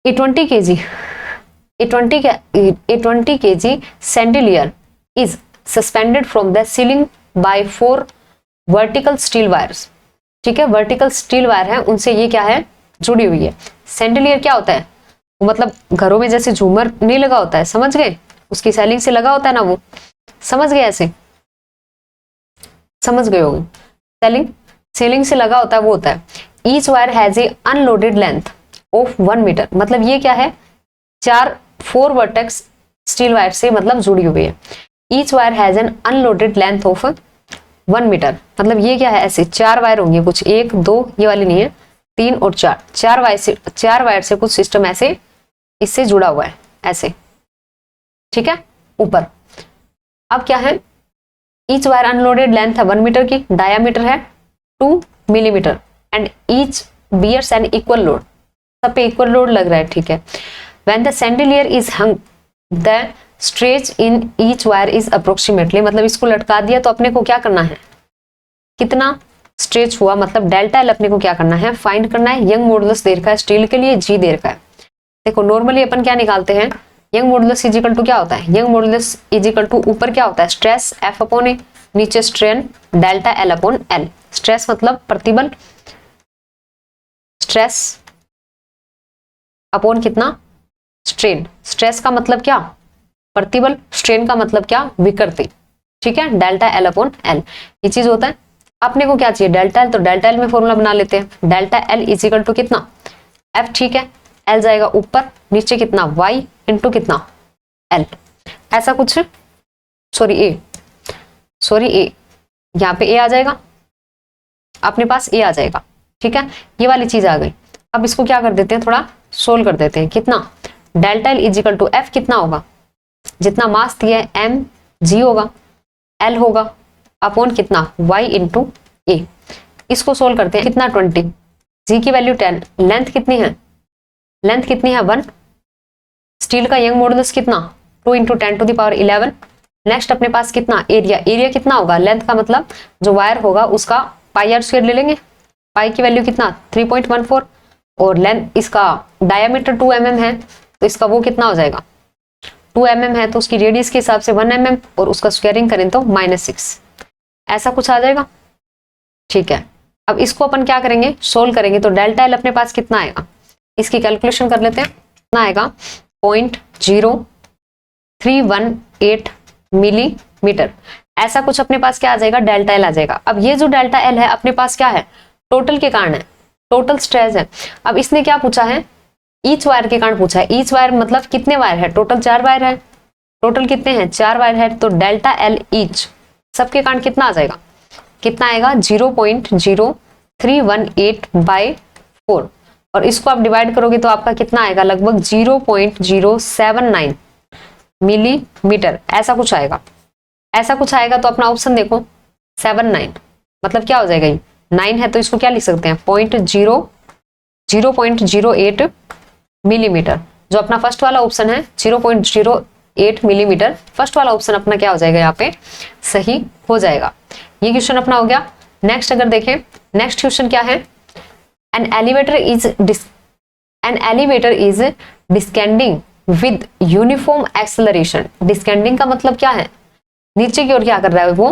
ए 20 kg chandelier is suspended from the ceiling by 4 vertical steel wires। ठीक है वर्टिकल स्टील वायर है, उनसे ये क्या है जुड़ी हुई है। सैंडलियर क्या होता है, मतलब घरों में जैसे झूमर नहीं लगा होता है, समझ गए, उसकी सेलिंग से लगा होता है ना, वो समझ गए, ऐसे समझ गए होंगे, सेलिंग से लगा होता है वो होता है। Each wire has a unloaded length of 1 metre, मतलब ये क्या है 4 वर्टेक्स स्टील वायर से मतलब जुड़ी हुई है। Each wire has an unloaded length of 1 metre, मतलब ये क्या है ऐसे 4 वायर होंगे कुछ, 1 2 ये वाली नहीं है, 3 और 4, 4 वायर से कुछ सिस्टम ऐसे इससे जुड़ा हुआ है ऐसे, ठीक है ऊपर। अब क्या है, ईच वायर अनलोडेड लेंथ है 1 मीटर की, डायामीटर है 2 millimetre and each bears an equal load, सब पे इक्वल लोड लग रहा है, ठीक है। When the chandelier is hung, the stretch in each wire is approximately, मतलब इसको लटका दिया तो अपने को क्या करना है, कितना स्ट्रेच हुआ, मतलब डेल्टा एल अपने को क्या करना है, फाइंड करना है। यंग मॉडुलस दे रखा है स्टील के लिए, जी दे रखा है। देखो नॉर्मली अपन क्या निकालते हैं, Young modulus is equal to क्या होता है, Young modulus is equal to ऊपर क्या होता है स्ट्रेस एफ अपॉन ए, नीचे strain delta L upon L. Stress मतलब प्रतिबल, स्ट्रेस अपॉन कितना स्ट्रेन, स्ट्रेस का मतलब क्या प्रतिबल, स्ट्रेन का मतलब क्या विकृति, ठीक है डेल्टा एल अपॉन एल ये चीज होता है। अपने को क्या चाहिए डेल्टा एल, तो डेल्टा एल में फॉर्मूला बना लेते हैं, delta L is equal to कितना एफ, ठीक है एल जाएगा ऊपर, नीचे कितना वाई इंटू कितना एल, ऐसा कुछ, सॉरी ए यहाँ पे ए आ जाएगा, अपने पास ए आ जाएगा, ठीक है ये वाली चीज आ गई। अब इसको क्या कर देते हैं, थोड़ा सोल्व कर देते हैं, कितना delta L is equal to F कितना होगा, जितना मास दिया है एम जी होगा, एल होगा अपॉन कितना वाई इंटू ए। इसको सोल्व करते हैं, कितना 20, जी की वैल्यू 10, लेंथ कितनी है, 1, स्टील का यंग मॉडुलस कितना 2 इंटू 10⁻11। नेक्स्ट अपने पास कितना एरिया कितना होगा, लेंथ का मतलब जो वायर होगा उसका पाई आर स्क्वायर ले लेंगे, पाई की वैल्यू कितना 3.14 और लेंथ इसका डायमीटर 2 mm है तो इसका वो कितना हो जाएगा 2 mm है तो उसकी रेडियस के हिसाब से 1 mm और उसका स्क्वायरिंग करें तो -6, ऐसा कुछ आ जाएगा, ठीक है। अब इसको अपन क्या करेंगे सोल्व करेंगे तो डेल्टा एल अपने पास कितना आएगा, इसकी कैलकुलेशन कर लेते हैं, कितना आएगा 0.0318 मिलीमीटर, ऐसा कुछ अपने पास क्या आ जाएगा डेल्टा एल आ जाएगा। अब ये जो डेल्टा एल है अपने पास क्या है टोटल के कारण है, टोटल स्ट्रेस है। अब इसने क्या पूछा है ईच वायर के कारण पूछा है, ईच वायर मतलब कितने वायर है, टोटल 4 वायर है, टोटल कितने हैं 4 वायर है, तो डेल्टा एल ईच सबके कारण कितना आ जाएगा, कितना आएगा 0.0318/4 और इसको आप डिवाइड करोगे तो आपका कितना आएगा लगभग 0.079 मिलीमीटर, ऐसा कुछ आएगा, ऐसा कुछ आएगा। तो अपना ऑप्शन देखो 79 मतलब क्या हो जाएगा, ये 9 है तो इसको क्या लिख सकते हैं 0.08 मिलीमीटर। जो अपना फर्स्ट वाला ऑप्शन है 0.08 मिलीमीटर, फर्स्ट वाला ऑप्शन अपना क्या हो जाएगा यहाँ पे सही हो जाएगा। ये क्वेश्चन अपना हो गया। नेक्स्ट अगर देखें, नेक्स्ट क्वेश्चन क्या है, an elevator is descending with uniform acceleration. Descending का मतलब क्या है, नीचे की ओर क्या कर रहा है वो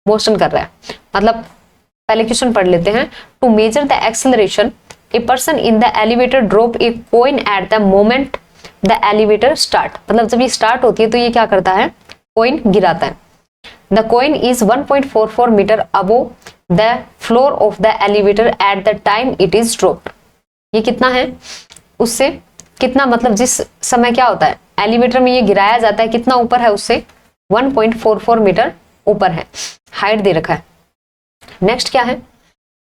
मोशन कर रहा है। मतलब पहले क्वेश्चन पढ़ लेते हैं, to measure the acceleration a person in the elevator drop a coin at the moment the elevator start. मतलब जब ये स्टार्ट होती है तो ये क्या करता है कॉइन गिराता है। The coin is 1.44 metre above the floor of the elevator at the time it is dropped. ये कितना है उससे कितना, मतलब जिस समय क्या होता है एलिवेटर में ये गिराया जाता है, कितना ऊपर है उससे, 1.44 मीटर ऊपर है, हाइट दे रखा है। नेक्स्ट क्या है,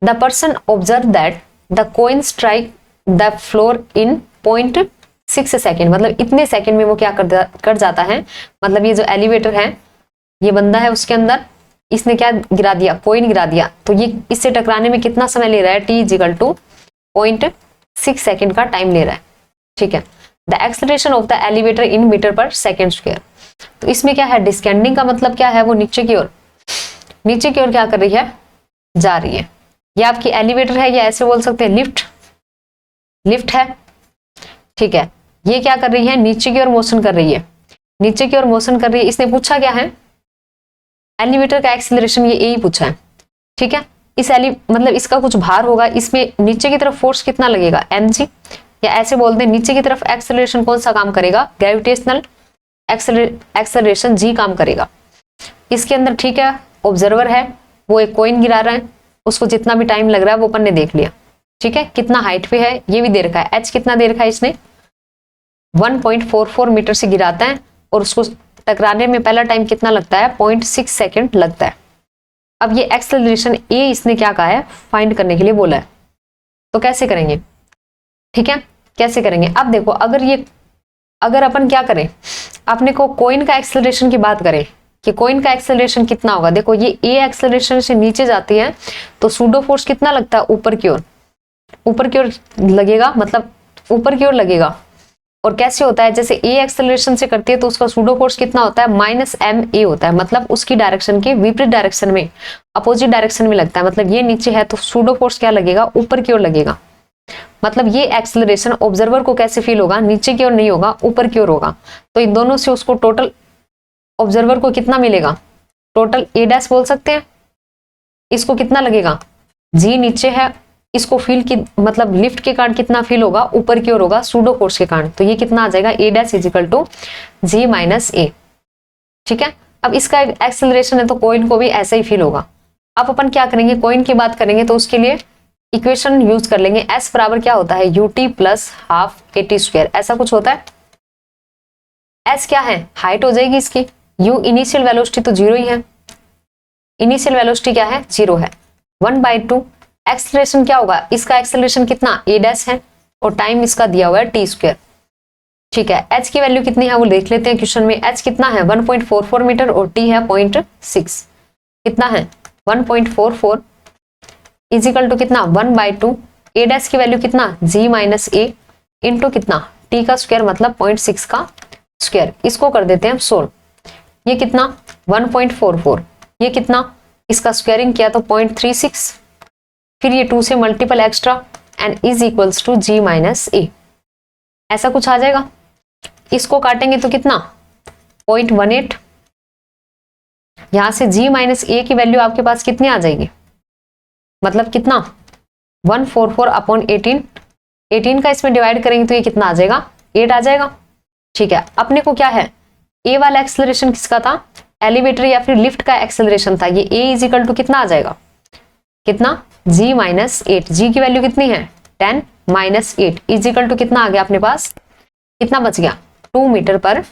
the person observe that the coin strike the floor in 0.6 second, मतलब इतने सेकेंड में वो क्या कर जाता है, मतलब ये जो एलिवेटर है, ये बंदा है उसके अंदर, इसने क्या गिरा दिया, कॉइन गिरा दिया, तो ये इससे टकराने में कितना समय ले रहा है, t इजिकल टू 0.6 सेकेंड का टाइम ले रहा है। ठीक है, the acceleration of the elevator in metre per second square. तो इसमें क्या है, डिस्केंडिंग का मतलब क्या है, वो नीचे की ओर क्या कर रही है, जा रही है। ये आपकी एलिवेटर है, या ऐसे बोल सकते हैं लिफ्ट है। ठीक है, ये क्या कर रही है, नीचे की ओर मोशन कर रही है, नीचे की ओर मोशन कर रही है। इसने पूछा क्या है, एलिवेटर का एक्सेलरेशन, ये ही पूछा है। ठीक है, मतलब इसका कुछ भार होगा, इसमें नीचे की तरफ फोर्स कितना लगेगा, mg, या ऐसे बोलते हैं नीचे की तरफ एक्सेलरेशन कौन सा काम करेगा, ग्रेविटेशनल एक्सेलरेशन g काम करेगा इसके अंदर। ठीक है, ऑब्जर्वर है, वो एक कॉइन गिरा रहा है, उसको जितना भी टाइम लग रहा है वो अपन ने देख लिया। ठीक है, कितना हाइट पे है ये भी दे रखा है, h कितना दे रखा है, इसने 1.44 मीटर से गिराता है और उसको टकराने में पहला टाइम कितना लगता है, 0.6 सेकेंड लगता है। अब ये एक्सेलरेशन a इसने क्या कहा है, फाइंड करने के लिए बोला है, तो कैसे करेंगे। ठीक है, कैसे करेंगे, अब देखो, अगर अपन क्या करें, अपने को कॉइन का एक्सेलरेशन की बात करें कि कॉइन का एक्सेलरेशन कितना होगा। देखो ये a एक्सेलरेशन से नीचे जाती है तो सूडो फोर्स कितना लगता है, ऊपर की ओर लगेगा, मतलब ऊपर की ओर लगेगा। और कैसे होता है, जैसे a एक्सेलरेशन से करती है तो उसका सूडो फोर्स कितना होता है, -ma होता है, मतलब उसकी डायरेक्शन के विपरीत डायरेक्शन में, अपोजिट डायरेक्शन में लगता है। मतलब ये नीचे है तो सूडो फोर्स क्या लगेगा, ऊपर की ओर लगेगा। मतलब ये एक्सेलरेशन ऑब्जर्वर को कैसे फील होगा, नीचे की ओर नहीं होगा, ऊपर की ओर होगा। तो इन दोनों से उसको टोटल ऑब्जर्वर को कितना मिलेगा, टोटल a' बोल सकते हैं। इसको कितना लगेगा, g नीचे है, इसको फील की मतलब लिफ्ट के कारण कितना फील होगा, ऊपर की ओर होगा, सूडो फोर्स के कारण। तो ये कितना आ जाएगा, a' equal to g minus a। ठीक है, अब इसका एक्सेलरेशन है तो कॉइन को भी ऐसा ही फील होगा। अब अपन क्या करेंगे, कॉइन की बात करेंगे तो उसके लिए इक्वेशन यूज कर लेंगे। s बराबर क्या होता है, ut plus half at square, ऐसा कुछ होता है। s क्या है, हाइट हो जाएगी इसकी, u इनिशियल वेलोसिटी तो 0 ही है, इनिशियल वेलोसिटी क्या है, 0 है, 1/2। एक्सेलरेशन क्या होगा, इसका एक्सेलरेशन कितना, a' है, और टाइम इसका दिया हुआ है t स्क्वायर। ठीक है, h की वैल्यू कितनी है वो देख लेते हैं क्वेश्चन में। h कितना है, 1.44 मीटर, और t है 0.6, कितना है 1.44 इजिकल टू कितना 1/2, a' की वैल्यू कितना, g माइनस a इंटू कितना, t का स्क्वायर, मतलब 0.6 का स्क्वायर। इसको कर देते हैं हम सोल्व। ये कितना 1.44, ये कितना, इसका स्क्वायरिंग किया तो 0.36, फिर ये 2 से multiple extra, and is equals to g minus a, ऐसा कुछ आ जाएगा। इसको काटेंगे तो कितना 0.18, यहां से g माइनस a की वैल्यू आपके पास कितनी आ जाएगी, मतलब कितना 144 अपॉन 18 का इसमें डिवाइड करेंगे तो ये कितना आ जाएगा, 8 आ जाएगा। ठीक है, अपने को क्या है, a वाला एक्सेलरेशन किसका था, एलिवेटर या फिर लिफ्ट का एक्सेलरेशन था। ये a इजिकल टू कितना आ जाएगा, कितना g माइनस 8, g की वैल्यू कितनी है 10 माइनस 8 इजिकल टू कितना आ गया अपने पास, कितना बच गया 2 मीटर पर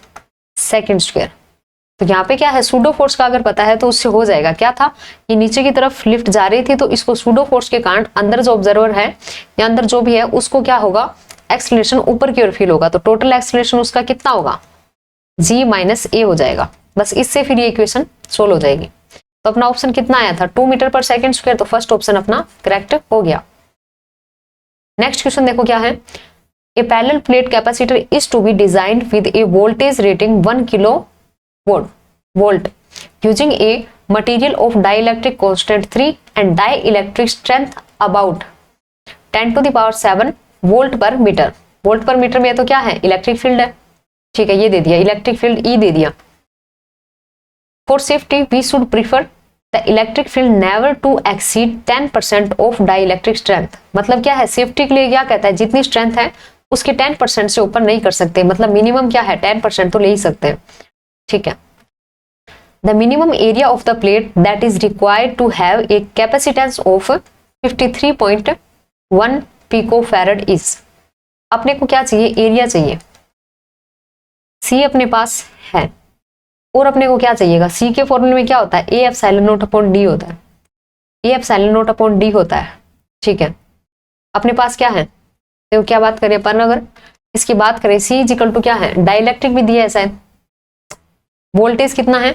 सेकेंड स्क्वायर। तो यहाँ पे क्या है, सूडो फोर्स का अगर पता है तो उससे हो जाएगा। क्या था, ये नीचे की तरफ लिफ्ट जा रही थी तो इसको सूडो फोर्स के कारण अंदर जो ऑब्जर्वर है या अंदर जो भी है उसको क्या होगा, एक्सेलरेशन ऊपर की ओर फील होगा। तो टोटल एक्सेलरेशन उसका कितना होगा, g माइनस a हो जाएगा। बस इससे फिर ये इक्वेशन सोल्व हो जाएगी। तो अपना ऑप्शन कितना आया था, 2 मीटर पर सेकेंड स्क्वायर, तो फर्स्ट ऑप्शन अपना करेक्ट हो गया। नेक्स्ट क्वेश्चन देखो क्या है, a parallel plate capacitor is to be designed with a voltage rating 1 kilo volt using a material of dielectric constant 3 and dielectric strength about 10⁷ volt per metre. Volt per metre में तो क्या है, electric field है। ठीक है, ये दे दिया electric field, E दे दिया। For safety we should prefer the electric field never to exceed 10% of dielectric strength. मतलब क्या है, सेफ्टी के लिए क्या कहता है, जितनी स्ट्रेंथ है उसके 10% से ऊपर नहीं कर सकते। मतलब मिनिमम क्या है, 10% तो ले ही सकते हैं। ठीक है, the minimum area of the plate that is required to have a capacitance of 53.1 picofarad is. अपने को क्या चाहिए, एरिया चाहिए। सी अपने पास है और अपने को क्या चाहिएगा, सी के फॉर्मूले में क्या होता है, ए एप्सिलॉन नॉट अपॉन डी होता है, ए एप्सिलॉन नॉट अपॉन डी होता है। ठीक है, अपने पास क्या है, देखो क्या बात करें अपन, अगर इसकी बात करें सी इज इक्वल टू क्या है, डाइलेक्ट्रिक भी दिया है शायद, वोल्टेज कितना है,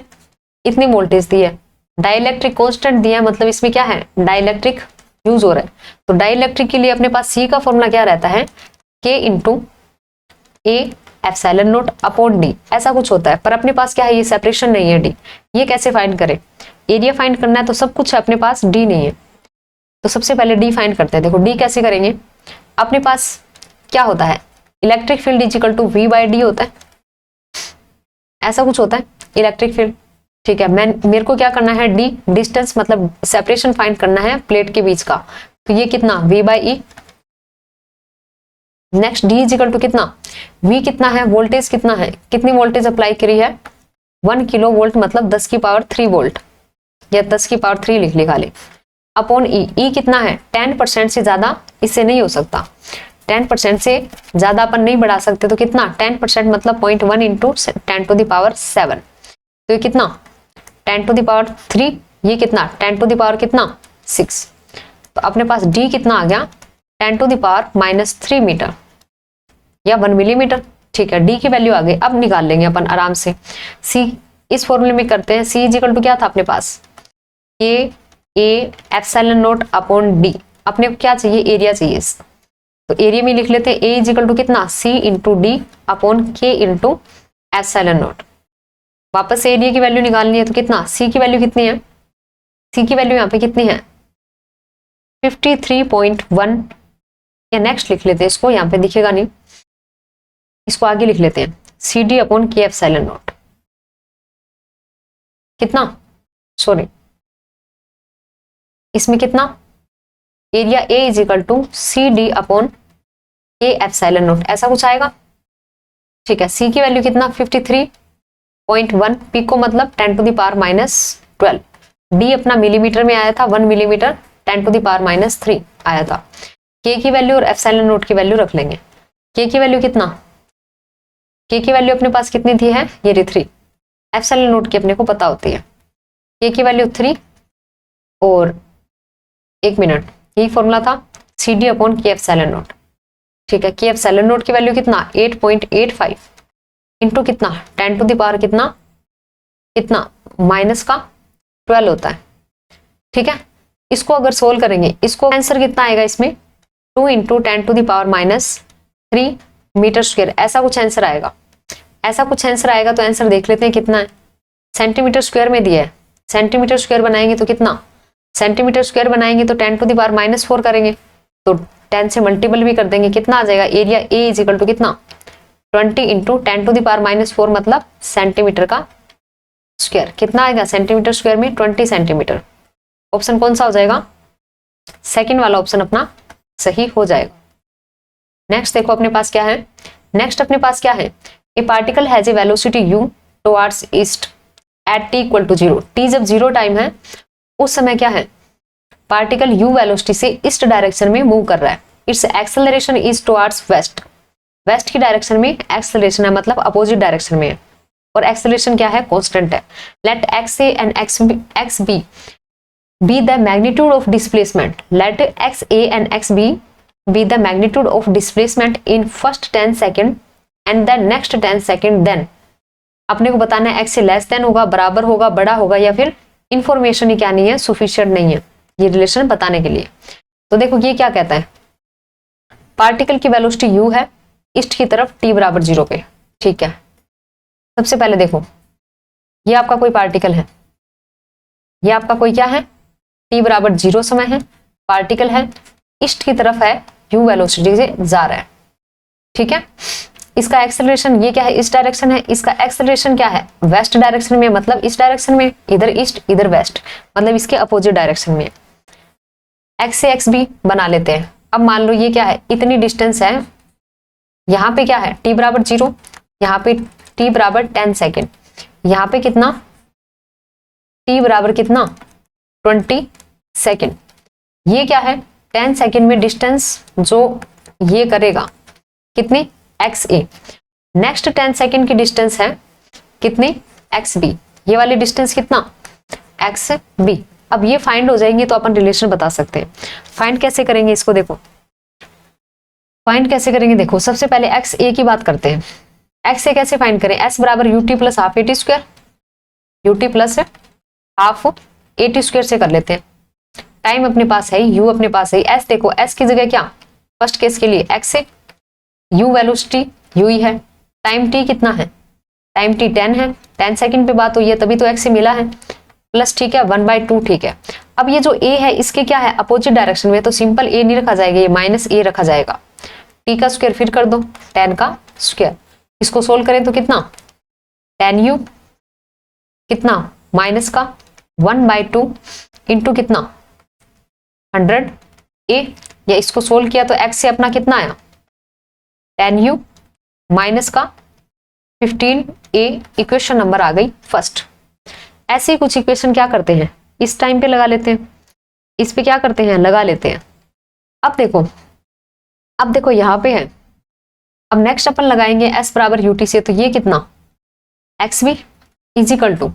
इतनी वोल्टेज दी है, डाइलेक्ट्रिक कांस्टेंट दिया है, मतलब इसमें क्या है, डाइलेक्ट्रिक यूज हो रहा है। तो डाइलेक्ट्रिक के लिए अपने पास सी का फॉर्मूला क्या रहता है, के इंटू ए एप्सिलॉन नॉट अपॉन डी, ऐसा कुछ होता है। पर अपने पास क्या है, ये सेपरेशन नहीं है डी, ये कैसे फाइंड करें, एरिया फाइंड करना है तो सब कुछ है अपने पास, डी नहीं है। तो सबसे पहले डी फाइंड करते हैं। देखो डी कैसे करेंगे, अपने पास क्या होता है, electric field is equal to V by D होता है, ऐसा कुछ होता है इलेक्ट्रिक फील्ड। ठीक है, मेरे को क्या करना है, डी डिस्टेंस मतलब सेपरेशन फाइंड करना है प्लेट के बीच का, तो ये कितना V by E. Next D is equal to कितना, वी कितना है, वोल्टेज कितना है, कितनी वोल्टेज अप्लाई करी है, 1 किलो वोल्ट मतलब 10 की पावर 3 वोल्ट या 10 की पावर 3 लिख ली खाली, अपॉन ई, ई कितना है 10% से ज्यादा इससे नहीं हो सकता, 10% से ज्यादा अपन नहीं बढ़ा सकते, तो कितना 10% मतलब 0.1 इंटू 10 टू द पावर 7, तो ये कितना 10 टू द पावर 3, ये कितना 10 टू द पावर कितना 6, तो अपने पास डी कितना आ गया 10 टू द पावर -3 मीटर या 1 मिलीमीटर। ठीक है, डी की वैल्यू आ गई, अब निकाल लेंगे अपन आराम से। सी इस फॉर्मूले में करते हैं, सी इज इक्वल टू क्या था अपने पास, A epsilon naught upon D, अपने को क्या चाहिए, एरिया चाहिए, तो एरिया में लिख लेते हैं ए इज इक्वल टू कितना, सी इंटू डी अपॉन के इंटू एप्सिलॉन नॉट। वापस से एरिया की वैल्यू निकालनी है, तो कितना, सी की वैल्यू कितनी है, सी की वैल्यू यहाँ पे कितनी है 53.1, या नेक्स्ट लिख लेते हैं इसको, यहाँ पे दिखेगा नहीं, इसको आगे लिख लेते हैं, C D upon K epsilon naught, कितना, सॉरी इसमें कितना, area A is equal to C D upon K epsilon naught, ऐसा कुछ आएगा। ठीक है, सी की वैल्यू कितना 53.1, पिको मतलब 10 टू द पावर -12, डी अपना मिलीमीटर में आया था 1 मिलीमीटर 10 टू द पावर -3 आया था। के की वैल्यू और एप्सिलॉन नॉट की वैल्यू रख लेंगे, के की वैल्यू कितना, के की वैल्यू अपने पास कितनी थी है, ये 3, एप्सिलॉन नॉट की अपने को पता होती है, के की वैल्यू 3 और 1 मिनट, यही फॉर्मूला था सी D upon K epsilon not. ठीक है, के एप्सिलॉन नॉट की वैल्यू कितना 8.85 इंटू कितना 10 टू द पावर कितना कितना -12 होता है। ठीक है, इसको अगर सोल्व करेंगे, इसको आंसर कितना आएगा इसमें 2 into 10 to the power -3 metre square, ऐसा कुछ आंसर आएगा, ऐसा कुछ आंसर आएगा। तो आंसर देख लेते हैं कितना है, सेंटीमीटर स्क्वायर में दिया है, सेंटीमीटर स्क्वायर बनाएंगे तो कितना, सेंटीमीटर स्क्वायर बनाएंगे तो 10 टू द पावर -4 करेंगे, तो 10 से मल्टीपल भी कर देंगे, कितना आ जाएगा, area A is equal to कितना 20 इंटू 10 टू द पावर -4 मतलब सेंटीमीटर का स्क्वायर, कितना आएगा सेंटीमीटर स्क्वायर में 20 सेंटीमीटर। ऑप्शन कौन सा हो जाएगा, सेकंड वाला ऑप्शन अपना सही हो जाएगा। नेक्स्ट देखो अपने पास क्या है, नेक्स्ट अपने पास क्या है, a particle has a velocity u towards east at t equal to 0, t जब 0 टाइम है उस समय क्या है, पार्टिकल u वेलोसिटी से ईस्ट डायरेक्शन में मूव कर रहा है, its acceleration is towards west, west की डायरेक्शन में एक्सेलरेशन है मतलब अपोजिट डायरेक्शन में है, और एक्सेलरेशन क्या है, कांस्टेंट है। Let X A and X B be the magnitude of displacement, let x a and x b be the magnitude of displacement in first 10 second and the next 10 second, then अपने को बताना है x से less than होगा, बराबर होगा, बड़ा होगा, या फिर इंफॉर्मेशन ही क्या नहीं है, सुफिशिएंट नहीं है ये रिलेशन बताने के लिए। तो देखो ये क्या कहता है, पार्टिकल की वेलोसिटी u है, ईस्ट की तरफ t बराबर 0 पे। ठीक है, सबसे पहले देखो ये आपका कोई पार्टिकल है, ये आपका कोई क्या है, t बराबर 0 समय है, पार्टिकल है, ईस्ट की तरफ है, u वेलोसिटी से जा रहा है। ठीक है, इसका एक्सेलरेशन ये क्या है, इस डायरेक्शन है, इसका एक्सेलरेशन क्या है, वेस्ट डायरेक्शन में, मतलब इस डायरेक्शन में, इधर ईस्ट इधर वेस्ट, मतलब इसके अपोजिट डायरेक्शन में। एक्स से एक्स भी बना लेते हैं। अब मान लो ये क्या है, इतनी डिस्टेंस है, यहाँ पे क्या है t बराबर 0, यहाँ पे t बराबर 10 सेकेंड, यहाँ पे कितना t बराबर कितना 20 सेकेंड। ये क्या है 10 सेकेंड में डिस्टेंस जो ये करेगा कितनी, एक्स ए। नेक्स्ट 10 सेकंड की डिस्टेंस है कितनी, एक्स बी, ये वाली डिस्टेंस कितना, एक्स बी। अब ये फाइंड हो जाएंगे तो अपन रिलेशन बता सकते हैं। फाइंड कैसे करेंगे इसको, देखो फाइंड कैसे करेंगे, देखो सबसे पहले एक्स ए की बात करते हैं। एक्स ए कैसे फाइंड करें, एस बराबर UT plus half eighty square, UT plus half eighty square से कर लेते हैं। टाइम अपने पास है, यू अपने पास है, एस देखो एस की जगह क्या, फर्स्ट केस के लिए एक्स है, यू वेलोसिटी यू ही है, टाइम टी कितना है, टाइम टी 10 है, 10 सेकंड पे बात हुई है तभी तो एक्स से मिला है, प्लस ठीक है 1/2 ठीक है। अब ये जो ए है इसके क्या है, अपोजिट डायरेक्शन में, तो सिंपल ए नहीं रखा जाएगा, ये माइनस ए रखा जाएगा। टी का स्क्वायर फिर कर दो 10 का स्क्वायर, इसको सोल्व करें तो कितना 10 यू कितना माइनस का 1/2 इंटू कितना 100 ए, या इसको सोल्व किया तो एक्स से अपना कितना आया 10 यू माइनस का 15 ए, इक्वेशन नंबर आ गई फर्स्ट। ऐसे ही कुछ इक्वेशन क्या करते हैं इस टाइम पे लगा लेते हैं, इस पे क्या करते हैं लगा लेते हैं। अब देखो यहाँ पे है, अब नेक्स्ट अपन लगाएंगे एस बराबर यूटी से, तो ये कितना एक्स बी इजिकल टू,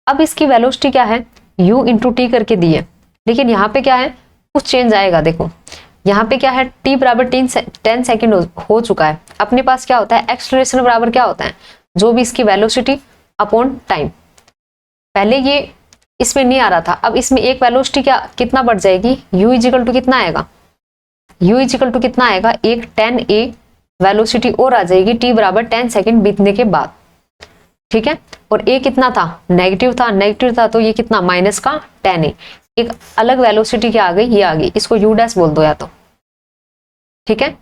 अब इसकी वेलोसिटी क्या है u इंटू टी करके दी है, लेकिन यहाँ पे क्या है कुछ चेंज आएगा। देखो यहाँ पे क्या है t बराबर 10 सेकेंड हो चुका है, अपने पास क्या होता है एक्सलरेशन बराबर क्या होता है जो भी इसकी वेलोसिटी अपॉन टाइम। पहले ये इसमें नहीं आ रहा था, अब इसमें एक वेलोसिटी क्या कितना बढ़ जाएगी, u इजिकल टू कितना आएगा, u इजिकल टू कितना आएगा एक 10a वेलोसिटी और आ जाएगी t बराबर 10 सेकेंड बीतने के बाद, ठीक है। और a कितना था नेगेटिव था तो ये कितना माइनस का 10a, एक अलग वेलोसिटी क्या आ गई, ये आ गई, इसको u डैश बोल दो या तो, ठीक है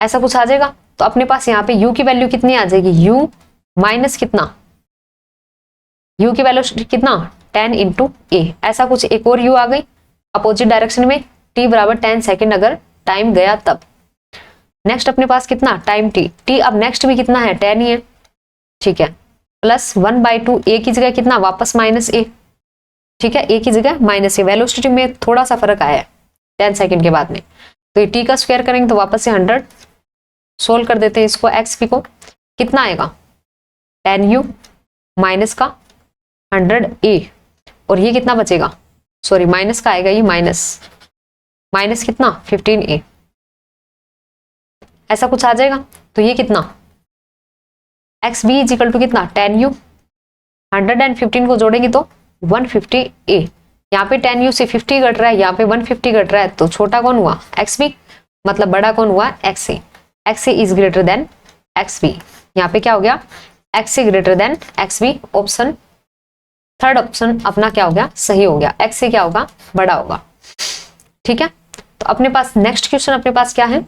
ऐसा कुछ आ जाएगा। तो अपने पास यहाँ पे u की वैल्यू कितनी आ जाएगी, u माइनस कितना, u की वैल्यू कितना 10 इंटू ए, ऐसा कुछ एक और u आ गई अपोजिट डायरेक्शन में, t बराबर 10 सेकेंड अगर टाइम गया तब। नेक्स्ट अपने पास कितना टाइम t अब नेक्स्ट भी कितना है 10 ही है, ठीक है, प्लस 1/2 ए की जगह कितना वापस माइनस ए, ठीक है ए की जगह माइनस ए, वेलोसिटी में थोड़ा सा फर्क आया है 10 सेकेंड के बाद में, तो ये t का स्क्वायर करेंगे तो वापस से 100, सोल्व कर देते हैं इसको एक्स पी को, कितना आएगा 10 यू माइनस का 100 ए, और ये कितना बचेगा, सॉरी माइनस का आएगा, ये माइनस कितना 15 ए, ऐसा कुछ आ जाएगा। तो ये कितना एक्स बी इजिकल टू कितना 10 यू, 115 को जोड़ेंगे तो 150 ए, यहाँ पे 10 यू से 50 घट रहा है, यहाँ पे 150 घट रहा है, तो छोटा कौन हुआ एक्स बी, मतलब बड़ा कौन हुआ X A, X A is greater than X B, यहाँ पे क्या हो गया X A greater than X B, option third option अपना क्या हो गया सही हो गया, एक्स से क्या होगा बड़ा होगा, ठीक है। तो अपने पास नेक्स्ट क्वेश्चन अपने पास क्या है,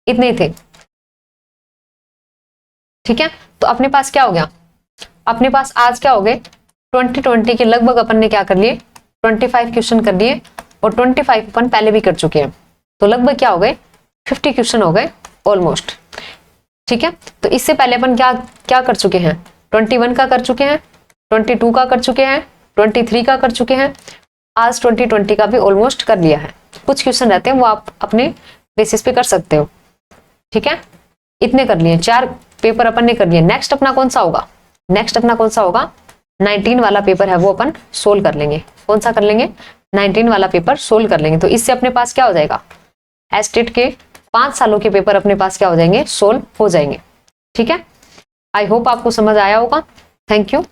इतने थे, ठीक है। तो अपने पास क्या हो गया, अपने पास आज क्या हो गए 2020 के लगभग अपन ने क्या कर लिए 25 क्वेश्चन कर लिए, और 25 अपन पहले भी कर चुके हैं, तो लगभग क्या हो गए 50 क्वेश्चन हो गए ऑलमोस्ट, ठीक है। तो इससे पहले अपन क्या क्या कर चुके हैं 21 का कर चुके हैं, 22 का कर चुके हैं, 23 का कर चुके हैं, आज 2020 का भी ऑलमोस्ट कर लिया है। कुछ क्वेश्चन रहते हैं वो आप अपने बेसिस पे कर सकते हो, ठीक है। इतने कर लिए, 4 पेपर अपन ने कर लिए। नेक्स्ट अपना कौन सा होगा, नेक्स्ट अपना कौन सा होगा 19 वाला पेपर है वो अपन सोल्व कर लेंगे। कौन सा कर लेंगे 19 वाला पेपर सोल्व कर लेंगे। तो इससे अपने पास क्या हो जाएगा एस्टेट के 5 सालों के पेपर अपने पास क्या हो जाएंगे सोल्व हो जाएंगे, ठीक है। आई होप आपको समझ आया होगा। Thank you.